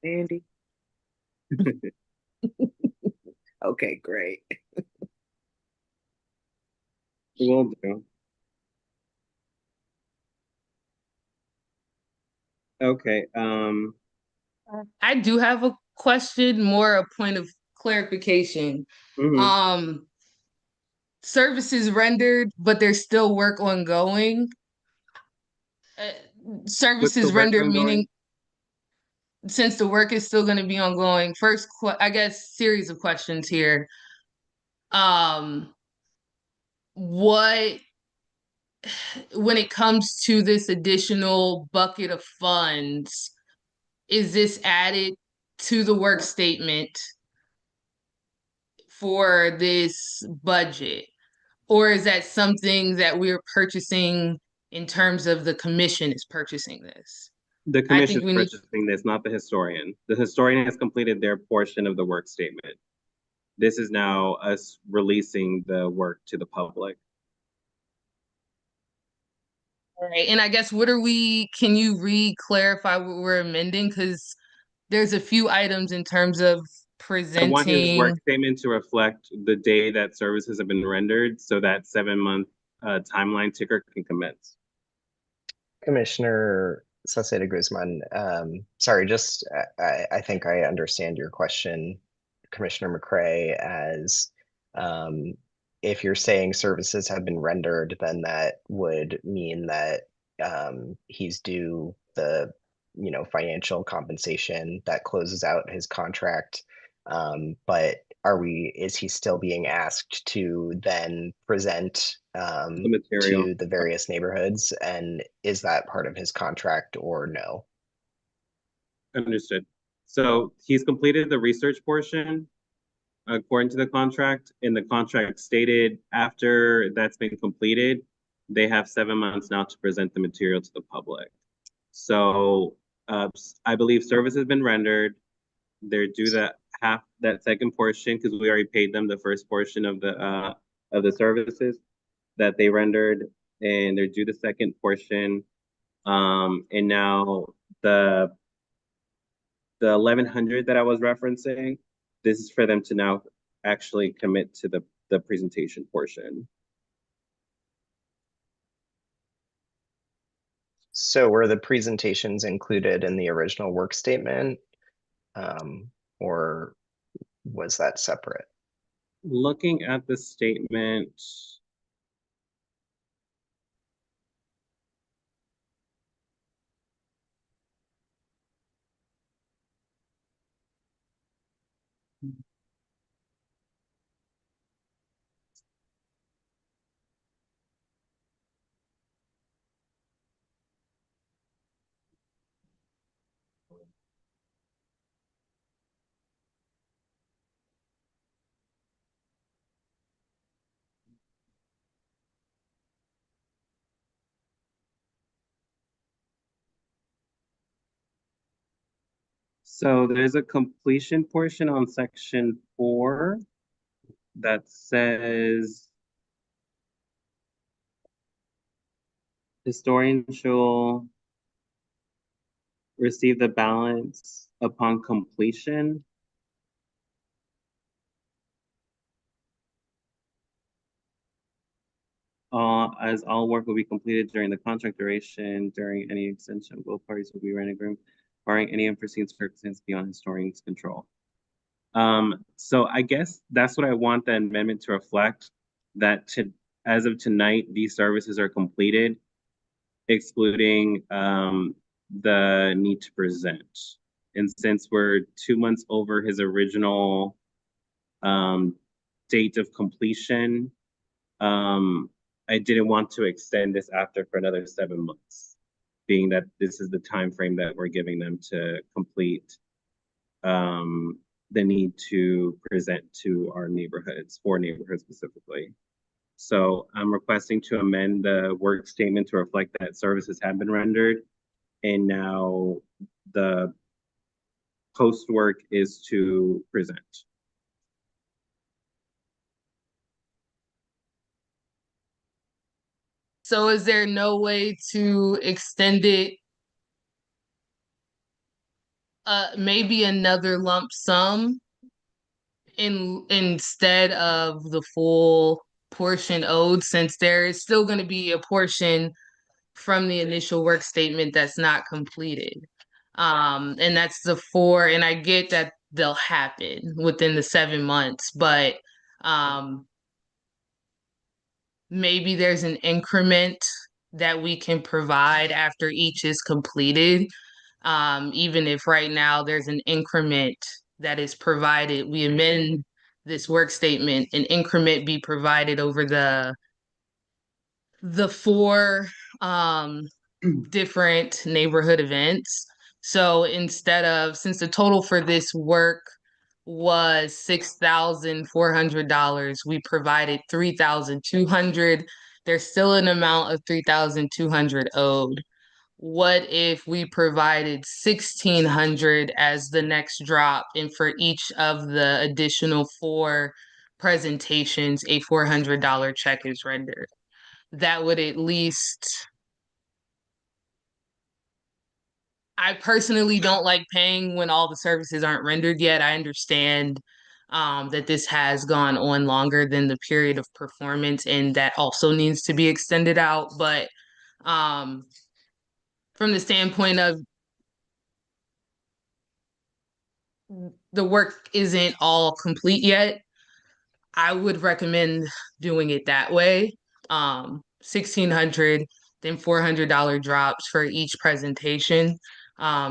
Andy? Okay, great. Will do. Okay. I do have a question, more a point of clarification. Services rendered, but there's still work ongoing. Services rendered, meaning since the work is still going to be ongoing. First, I guess, series of questions here. What, when it comes to this additional bucket of funds, is this added to the work statement for this budget? Or is that something that we're purchasing in terms of the commission is purchasing this? The commission is purchasing this, not the historian. The historian has completed their portion of the work statement. This is now us releasing the work to the public. All right, and I guess can you re-clarify what we're amending? Because there's a few items in terms of presenting. I want his work statement to reflect the day that services have been rendered, so that 7-month timeline ticker can commence. Commissioner Saucedo Guzman, sorry, just I think I understand your question, Commissioner McCray, as if you're saying services have been rendered, then that would mean that he's due the financial compensation that closes out his contract. But is he still being asked to then present the material to the various neighborhoods, and is that part of his contract or no? Understood. So he's completed the research portion according to the contract, and the contract stated after that's been completed, they have 7 months now to present the material to the public. So I believe service has been rendered. They're due half that second portion because we already paid them the first portion of the services that they rendered, and they're due the second portion. And now the 1100 that I was referencing, this is for them to now actually commit to the presentation portion. So were the presentations included in the original work statement, or was that separate? Looking at the statement, so there's a completion portion on section 4 that says historian shall receive the balance upon completion. As all work will be completed during the contract duration, during any extension, both parties will be in agreement, barring any unforeseen circumstances beyond historian's control. So I guess that's what I want the amendment to reflect, that as of tonight, these services are completed, excluding the need to present. And since we're 2 months over his original date of completion, I didn't want to extend this after for another 7 months, being that this is the time frame that we're giving them to complete the need to present to our neighborhoods, 4 neighborhoods specifically. So I'm requesting to amend the work statement to reflect that services have been rendered, and now the post work is to present. So is there no way to extend it, maybe another lump sum instead of the full portion owed, since there is still going to be a portion from the initial work statement that's not completed? And that's the 4, and I get that they'll happen within the 7 months, but maybe there's an increment that we can provide after each is completed. Even if right now there's an increment that is provided, we amend this work statement, an increment be provided over the 4 different neighborhood events. So instead of, since the total for this work was $6,400, we provided $3,200. There's still an amount of $3,200 owed. What if we provided $1,600 as the next drop, and for each of the additional 4 presentations, a $400 check is rendered? That would at least, I personally don't like paying when all the services aren't rendered yet. I understand that this has gone on longer than the period of performance, and that also needs to be extended out. But from the standpoint of the work isn't all complete yet, I would recommend doing it that way. 1,600, then $400 drops for each presentation,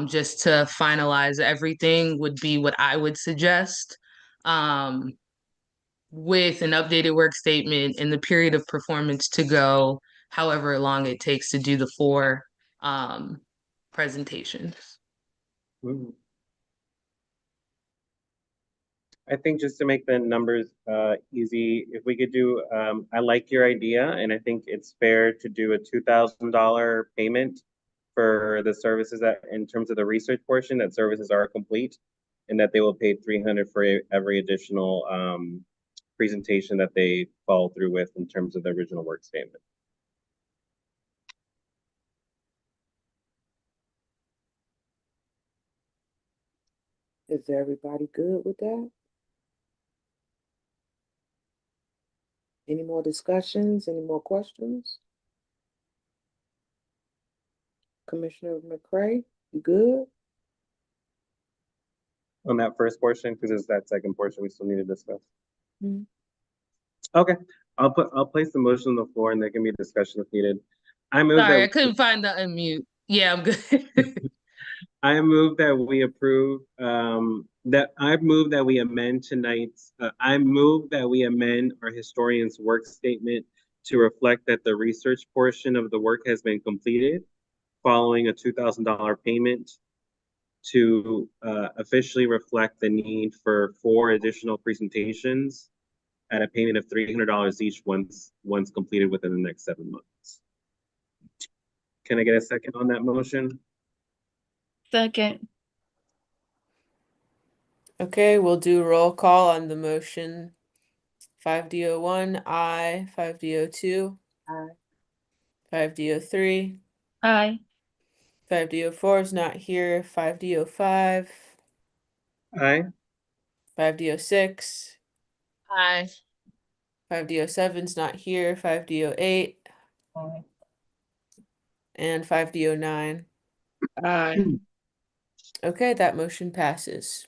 just to finalize everything would be what I would suggest. With an updated work statement and the period of performance to go however long it takes to do the 4 presentations. I think just to make the numbers easy, if we could do, I like your idea, and I think it's fair to do a $2,000 payment for the services that, in terms of the research portion, that services are complete. and that they will pay 300 for every additional presentation that they follow through with in terms of the original work statement. Is everybody good with that? Any more discussions? Any more questions? Commissioner McCray, you good? On that first portion, because it's that second portion we still need to discuss. Mm-hmm. Okay, I'll place the motion on the floor and there can be a discussion if needed. I move Sorry, I that couldn't find the unmute. Yeah, I'm good. I move that we approve that I move that we amend tonight's I move that we amend our historian's work statement to reflect that the research portion of the work has been completed following a $2,000 payment to officially reflect the need for 4 additional presentations at a payment of $300 each once completed within the next 7 months. Can I get a second on that motion? Second. Okay, we'll do roll call on the motion. 5D01, aye. 5D02, Aye. 5D03, Aye. 5D04 is not here. 5D05, Aye. 5D06, Hi. 5D07 is not here. 5D08, Aye. and 5D09. Aye. Okay, that motion passes.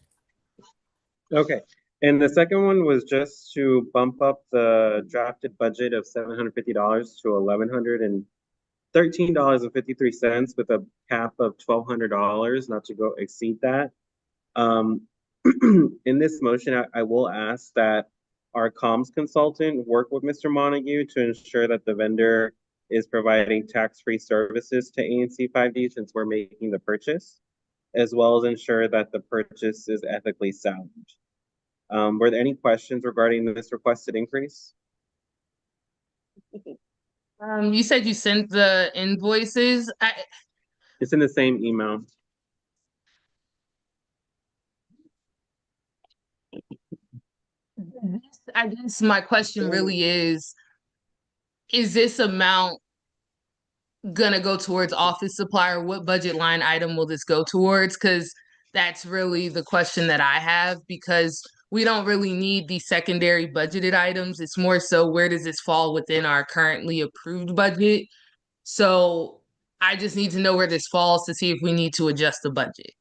Okay, and the second one was just to bump up the drafted budget of $750 to $1,113.53 with a cap of $1,200, not to go exceed that. In this motion, I will ask that our comms consultant work with Mr. Montague to ensure that the vendor is providing tax-free services to ANC 5D since we're making the purchase, as well as ensure that the purchase is ethically sound. Were there any questions regarding this requested increase? You said you sent the invoices. It's in the same email. I guess my question really is this amount gonna go towards office supply, or what budget line item will this go towards? Because that's really the question that I have, because we don't really need the secondary budgeted items. It's more so, where does this fall within our currently approved budget? So I just need to know where this falls to see if we need to adjust the budget.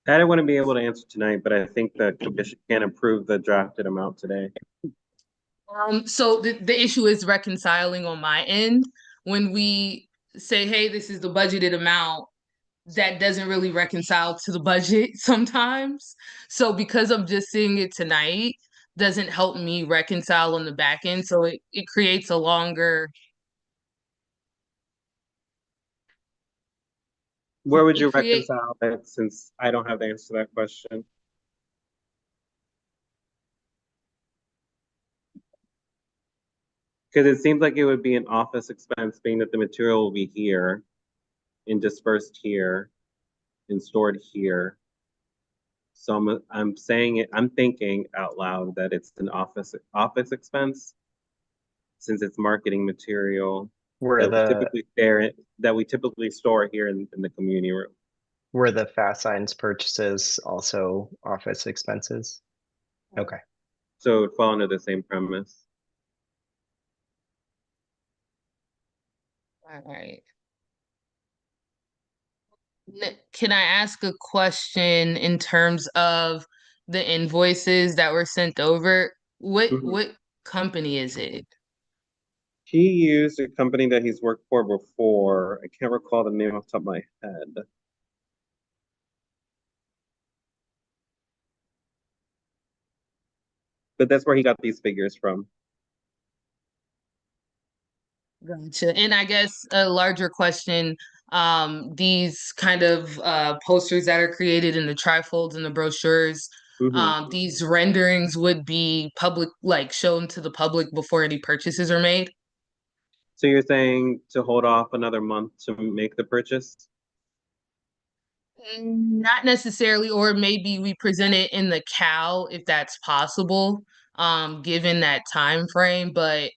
That I wouldn't be able to answer tonight, but I think the commission can approve the drafted amount today. So the issue is reconciling on my end. When we say, hey, this is the budgeted amount, that doesn't really reconcile to the budget sometimes. So because I'm just seeing it tonight, doesn't help me reconcile on the back end. So it creates a longer. Where would you create reconcile that, since I don't have the answer to that question? Because it seems like it would be an office expense, being that the material will be here and dispersed here and stored here. So I'm saying it, I'm thinking out loud that it's an office expense, since it's marketing material Were that we typically store here in the community room. were the fast signs purchases also office expenses? Okay. So it would fall under the same premise. All right. Can I ask a question in terms of the invoices that were sent over? What company is it? He used a company that he's worked for before. I can't recall the name off the top of my head. But that's where he got these figures from. Gotcha. And I guess a larger question, these kind of posters that are created in the trifolds and the brochures, these renderings would be public, like shown to the public before any purchases are made? So you're saying to hold off another month to make the purchase? Not necessarily, or maybe we present it in the cow if that's possible, given that time frame. But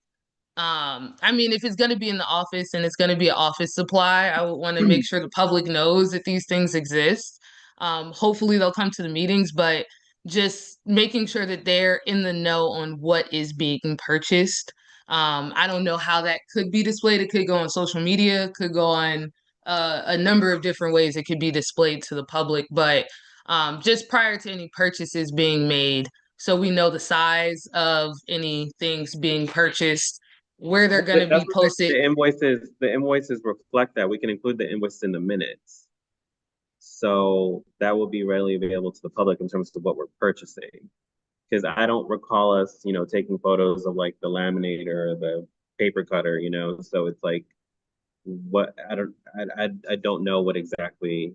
I mean, if it's going to be in the office and it's going to be an office supply, I would want to make sure the public knows that these things exist. Hopefully they'll come to the meetings, but just making sure that they're in the know on what is being purchased. I don't know how that could be displayed. It could go on social media, could go on a number of different ways it could be displayed to the public, but just prior to any purchases being made, so we know the size of any things being purchased, where they're going to That's be what posted. the invoices reflect that. We can include the invoice in the minutes. So that will be readily available to the public in terms of what we're purchasing. Because I don't recall us, taking photos of like the laminator or the paper cutter, so it's like what I don't know what exactly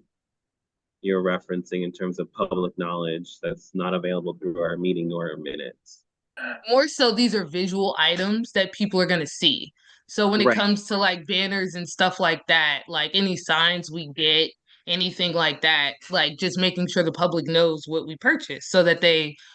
you're referencing in terms of public knowledge that's not available through our meeting or our minutes. More so, these are visual items that people are going to see. So when it Right. comes to like banners and stuff like that, like any signs we get, anything like that, like just making sure the public knows what we purchased so that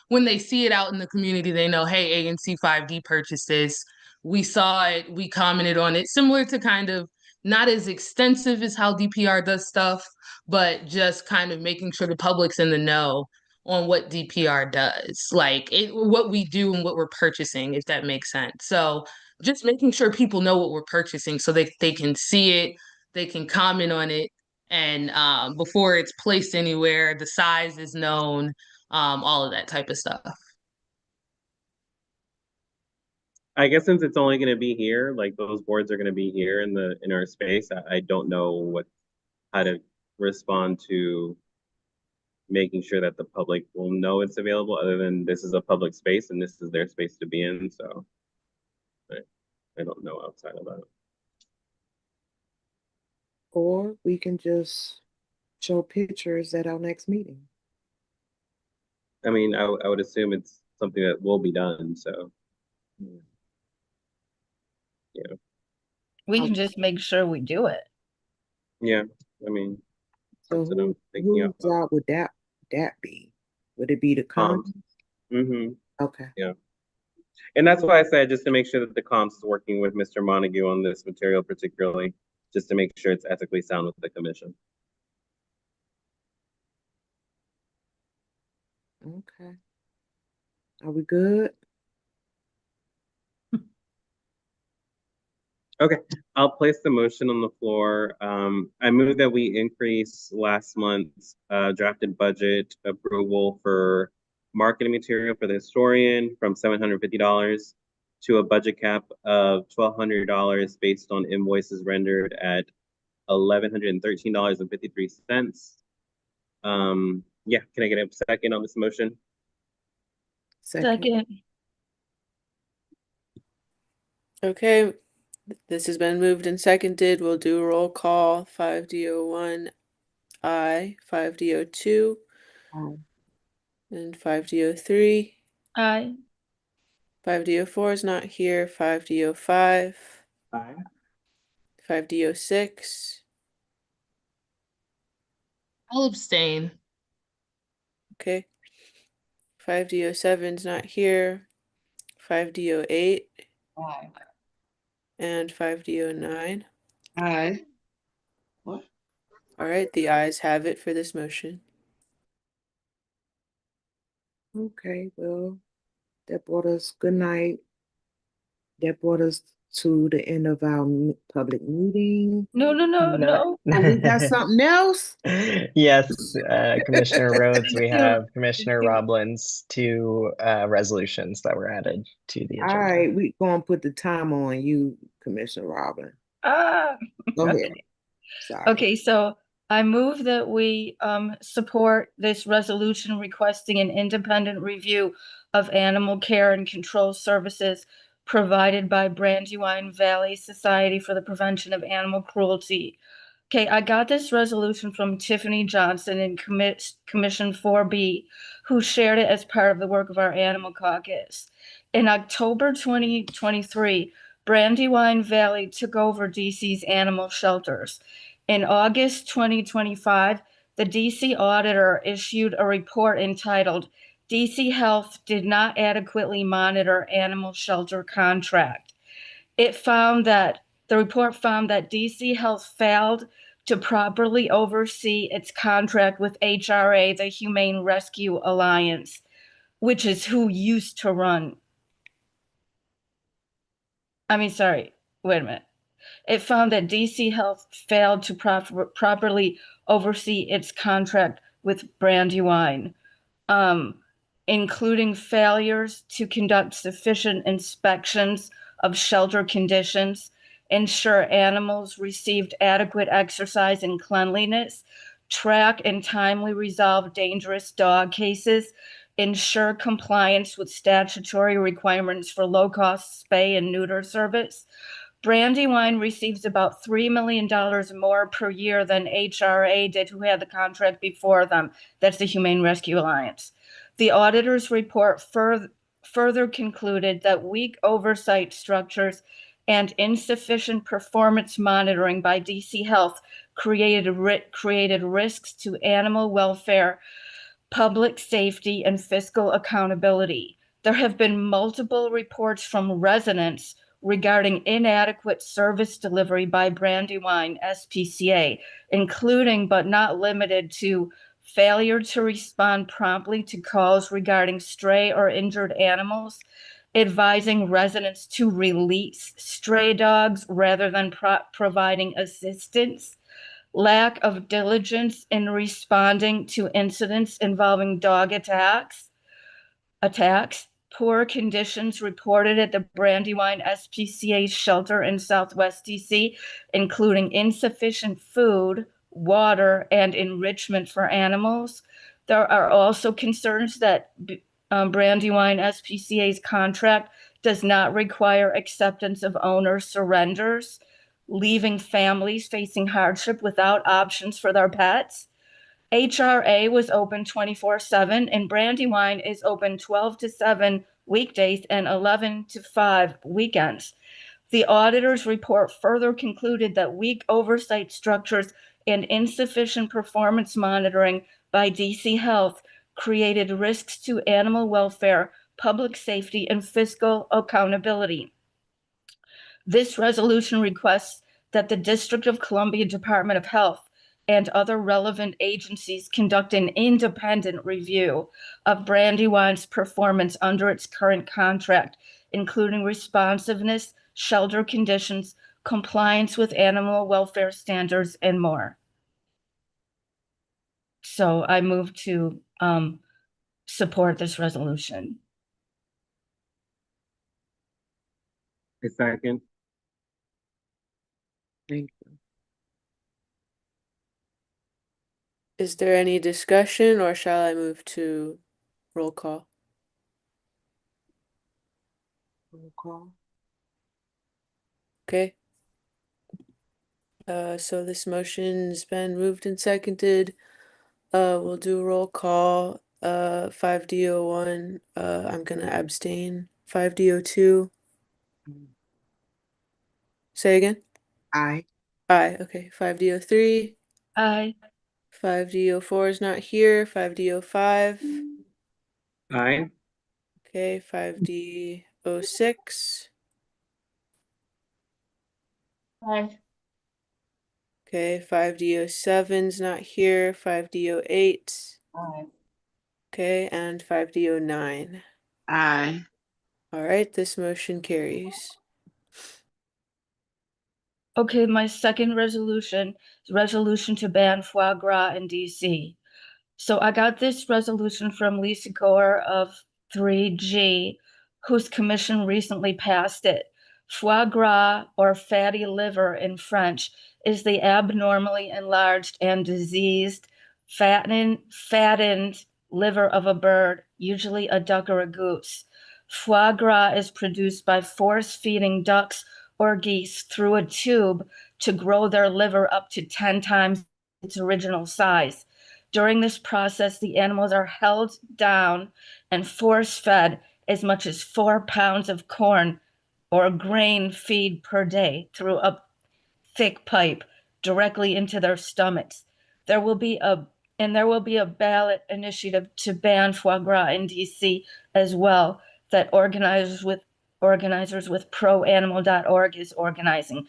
when they see it out in the community, they know, hey, ANC 5D purchased this. We saw it, we commented on it, similar to kind of not as extensive as how DPR does stuff, but just kind of making sure the public's in the know on what DPR does, like what we do and what we're purchasing, if that makes sense. So just making sure people know what we're purchasing so they can see it, they can comment on it, and before it's placed anywhere, the size is known, all of that type of stuff. I guess since it's only going to be here, like those boards are going to be here in our space. I don't know how to respond to making sure that the public will know it's available, other than this is a public space and this is their space to be in. So I don't know outside of that. Or we can just show pictures at our next meeting. I mean, I would assume it's something that will be done. So yeah, We can just make sure we do it. yeah. I mean, so whose job would that be? Would it be the comms? Mm-hmm. Okay. Yeah. And that's why I said just to make sure that the comms is working with Mr. Montague on this material, particularly, just to make sure it's ethically sound with the commission. Okay. Are we good? Okay, I'll place the motion on the floor. I move that we increase last month's drafted budget approval for marketing material for the historian from $750 to a budget cap of $1,200 based on invoices rendered at $1,113.53. Yeah, can I get a second on this motion? Second. Okay, this has been moved and seconded. We'll do a roll call. 5D01, aye. 5D02, Aye. and 5D03. Aye. 5D04 is not here. 5D05. Aye. 5D06. I'll abstain. Okay. 5D07 is not here. 5D08. Aye. And 5D09. Aye. What? All right, the ayes have it for this motion. Okay, well, that brought us, good night. That brought us to the end of our public meeting. No. Oh, we got something else? Yes, Commissioner Rhodes, we have Commissioner Roblin's two resolutions that were added to the agenda. All right, we're going to put the time on you, Commissioner Robin. Go ahead. Sorry. Okay, so I move that we support this resolution requesting an independent review of animal care and control services provided by Brandywine Valley Society for the Prevention of Animal Cruelty. Okay, I got this resolution from Tiffany Johnson in Commission 4B, who shared it as part of the work of our Animal Caucus. In October 2023, Brandywine Valley took over DC's animal shelters. In August 2025, the DC auditor issued a report entitled DC Health Did Not Adequately Monitor Animal Shelter Contract. The report found that DC Health failed to properly oversee its contract with HRA, the Humane Rescue Alliance, which is who used to run. Wait a minute. It found that DC Health failed to properly oversee its contract with Brandywine, including failures to conduct sufficient inspections of shelter conditions, ensure animals received adequate exercise and cleanliness, track and timely resolve dangerous dog cases, ensure compliance with statutory requirements for low-cost spay and neuter service. Brandywine receives about $3 million more per year than HRA did, who had the contract before them. That's the Humane Rescue Alliance. The auditor's report further concluded that weak oversight structures and insufficient performance monitoring by DC Health created risks to animal welfare, public safety, and fiscal accountability. There have been multiple reports from residents regarding inadequate service delivery by Brandywine SPCA, including but not limited to failure to respond promptly to calls regarding stray or injured animals, advising residents to release stray dogs rather than providing assistance, lack of diligence in responding to incidents involving dog attacks, poor conditions reported at the Brandywine SPCA shelter in Southwest DC, including insufficient food, water, and enrichment for animals. There are also concerns that Brandywine SPCA's contract does not require acceptance of owner surrenders, leaving families facing hardship without options for their pets. HRA was open 24/7 and Brandywine is open 12 to 7 weekdays and 11 to 5 weekends. The auditor's report further concluded that weak oversight structures and insufficient performance monitoring by DC Health created risks to animal welfare, public safety, and fiscal accountability. This resolution requests that the District of Columbia Department of Health and other relevant agencies conduct an independent review of Brandywine's performance under its current contract, including responsiveness, shelter conditions, compliance with animal welfare standards, and more. So I move to support this resolution. A second. Thank you. Is there any discussion or shall I move to roll call? Roll call. Okay. So this motion's been moved and seconded. We'll do roll call. 5D01. I'm gonna abstain. 5D02. Say again. Aye. Aye. Okay. 5D03. Aye. 5D04 is not here. 5D05. Aye. Okay. 5D06. Aye. Okay. 5D07's not here. 5D08. Aye. Okay. And 5D09. Aye. All right. This motion carries. Okay, my second resolution is resolution to ban foie gras in DC. So I got this resolution from Lisa Gore of 3G, whose commission recently passed it. Foie gras, or fatty liver in French, is the abnormally enlarged and diseased, fattened liver of a bird, usually a duck or a goose. Foie gras is produced by force-feeding ducks or geese through a tube to grow their liver up to 10 times its original size. During this process, the animals are held down and force-fed as much as 4 pounds of corn or grain feed per day through a thick pipe directly into their stomachs. There will be a And there will be a ballot initiative to ban foie gras in DC as well, that organizers with proanimal.org is organizing.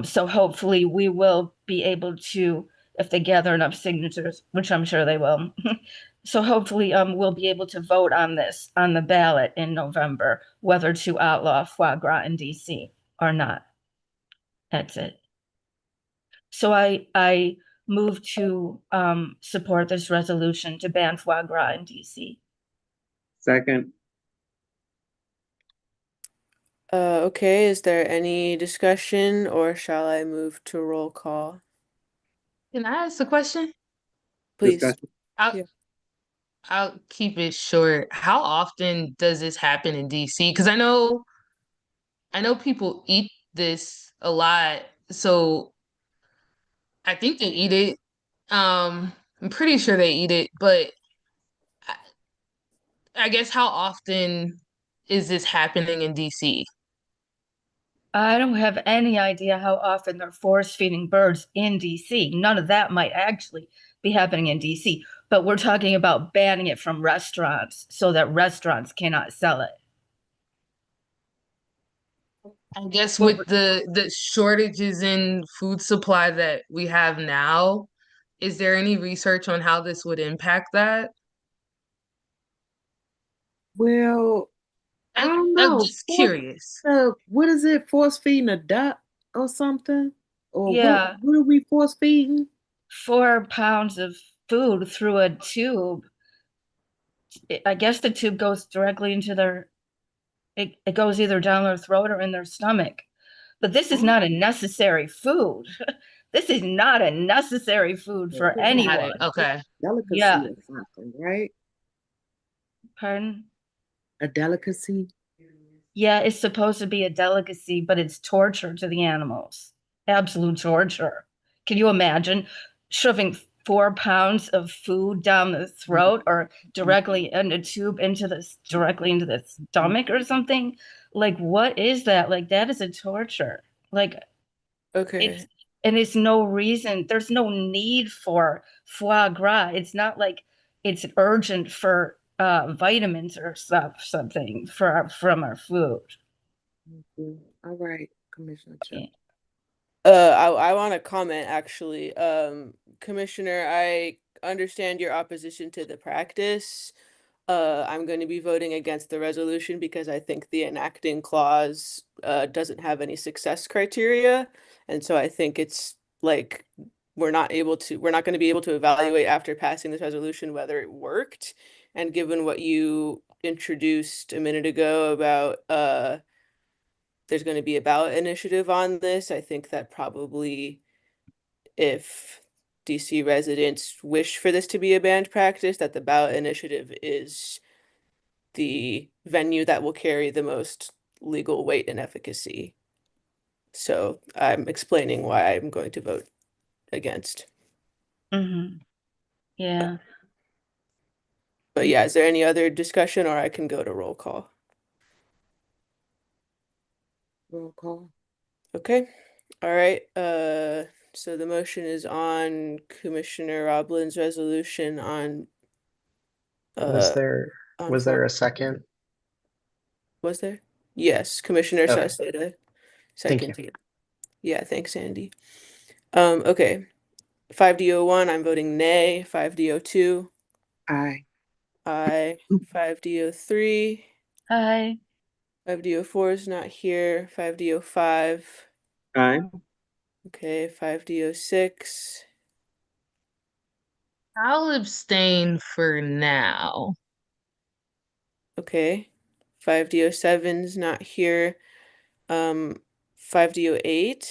So hopefully we will be able to, if they gather enough signatures, which I'm sure they will. So hopefully we'll be able to vote on this on the ballot in November, whether to outlaw foie gras in DC or not. That's it. So I move to support this resolution to ban foie gras in DC. Second. Okay, is there any discussion or shall I move to roll call? Can I ask a question? Please. Discussion. I'll, Yeah. I'll keep it short. How often does this happen in DC? Because I know people eat this a lot, so I think they eat it. I'm pretty sure they eat it, but I, I guess how often is this happening in DC? I don't have any idea how often they're force feeding birds in DC. None of that might actually be happening in DC, but we're talking about banning it from restaurants so that restaurants cannot sell it. I guess Well, with the shortages in food supply that we have now, is there any research on how this would impact that? Well, I don't I'm know. just curious. What is it? Force feeding a duck or something? Or yeah, what are we force feeding? 4 pounds of food through a tube. I guess the tube goes directly into it goes either down their throat or in their stomach. But this is not a necessary food. This is not a necessary food for Got it. anyone. Okay. Delicacy Yeah. or something, right? Pardon? A delicacy? Yeah, it's supposed to be a delicacy, but it's torture to the animals. Absolute torture. Can you imagine shoving 4 pounds of food down the throat or directly in a tube directly into the stomach or something? Like, what is that? Like, that is a torture. Like, Okay. it's no reason, there's no need for foie gras. It's not like it's urgent for vitamins or something from our food. All right, Commissioner Cho. Yeah. I want to comment actually. Commissioner, I understand your opposition to the practice. I'm going to be voting against the resolution because I think the enacting clause doesn't have any success criteria. And so I think it's like we're not going to be able to evaluate after passing this resolution whether it worked. And given what you introduced a minute ago about there's going to be a ballot initiative on this, I think that probably if DC residents wish for this to be a banned practice, that the ballot initiative is the venue that will carry the most legal weight and efficacy. So I'm explaining why I'm going to vote against. Mm-hmm. Yeah. But yeah, is there any other discussion or I can go to roll call? Roll call. Okay. All right. So the motion is on Commissioner Roblin's resolution on Was there on was there a second? Was there? Yes, Commissioner Okay. Saseda. Thank you. Second. Yeah, thanks, Andy. Okay. 5D01, I'm voting nay. 5D02, Aye. aye. 5D03, Hi. 5D04 is not here. 5D05, Aye. okay. 5D06, I'll abstain for now. okay. 5D07 is not here. 5D08,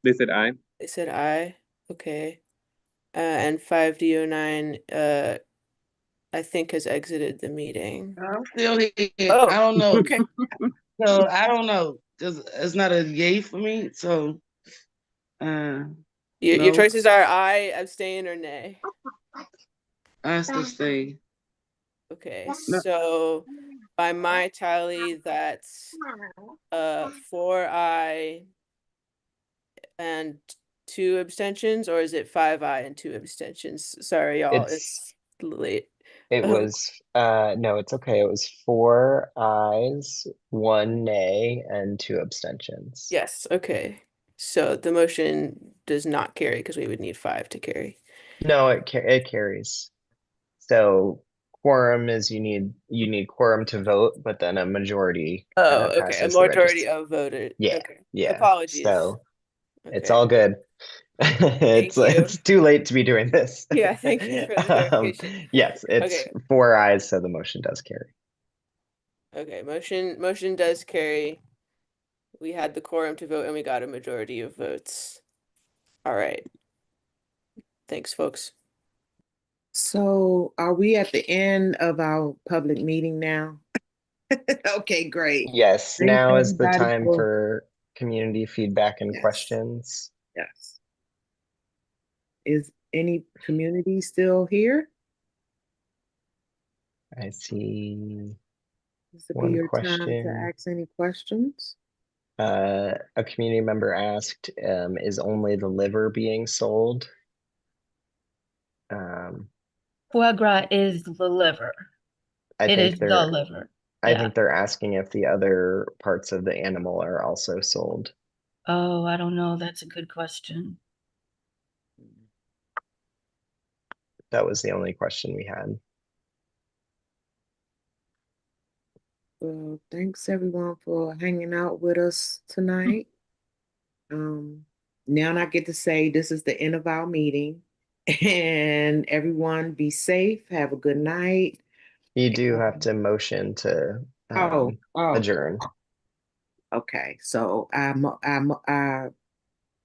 They said aye. they said aye. Okay. And 5D09, I think has exited the meeting. I'm still here. Oh, I don't know. okay. So I don't know. Cause it's not a yay for me. So Your no, choices are aye, abstain, or nay. I still stay. Okay, No. so by my tally, that's 4 aye and 2 abstentions, or is it 5 aye and 2 abstentions? Sorry, y'all, it's late. It was no, it's okay. It was 4 ayes, 1 nay, and 2 abstentions. Yes, okay. So the motion does not carry because we would need 5 to carry. No, it carries. So quorum is you need quorum to vote, but then a majority Oh, okay. A passes the majority register. of voted. Yeah, Okay. yeah. Apologies. So it's Okay. all good. Thank you. It's too late to be doing this. Yeah, thank you for the clarification. Yes, it's Okay. 4 ayes, so the motion does carry. Okay, motion does carry. We had the quorum to vote and we got a majority of votes. All right. Thanks, folks. So are we at the end of our public meeting now? Okay, great. Yes, Thanks now is the everybody time for community feedback and Yes. questions. Yes. Is any community still here? I see This will be one your time to question. ask any questions. A community member asked, is only the liver being sold? Foie gras is the liver. I It think is the they're liver. I Yeah. think they're asking if the other parts of the animal are also sold. Oh, I don't know. That's a good question. That was the only question we had. Well, thanks everyone for hanging out with us tonight. Now I get to say this is the end of our meeting. And everyone be safe. Have a good night. You do have to motion to adjourn. Okay. So I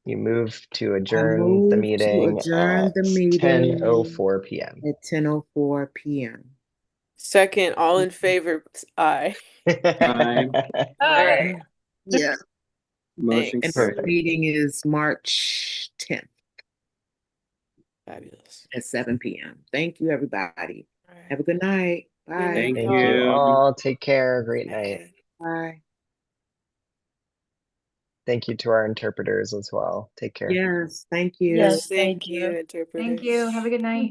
You move to adjourn the move to meeting adjourn at the meeting 10:04 p.m. at 10:04 p.m. Second, all in favor, aye. Aye. All right. Yeah. Motion And carried. the meeting is March 10th Fabulous. at 7 p.m. Thank you, everybody. Have a good night. Bye. night, Thank you all. Take care. Great night. Bye. Thank you to our interpreters as well. Take care. Yes, thank you. Yes, Thank you, interpreters. Thank you. Have a good night.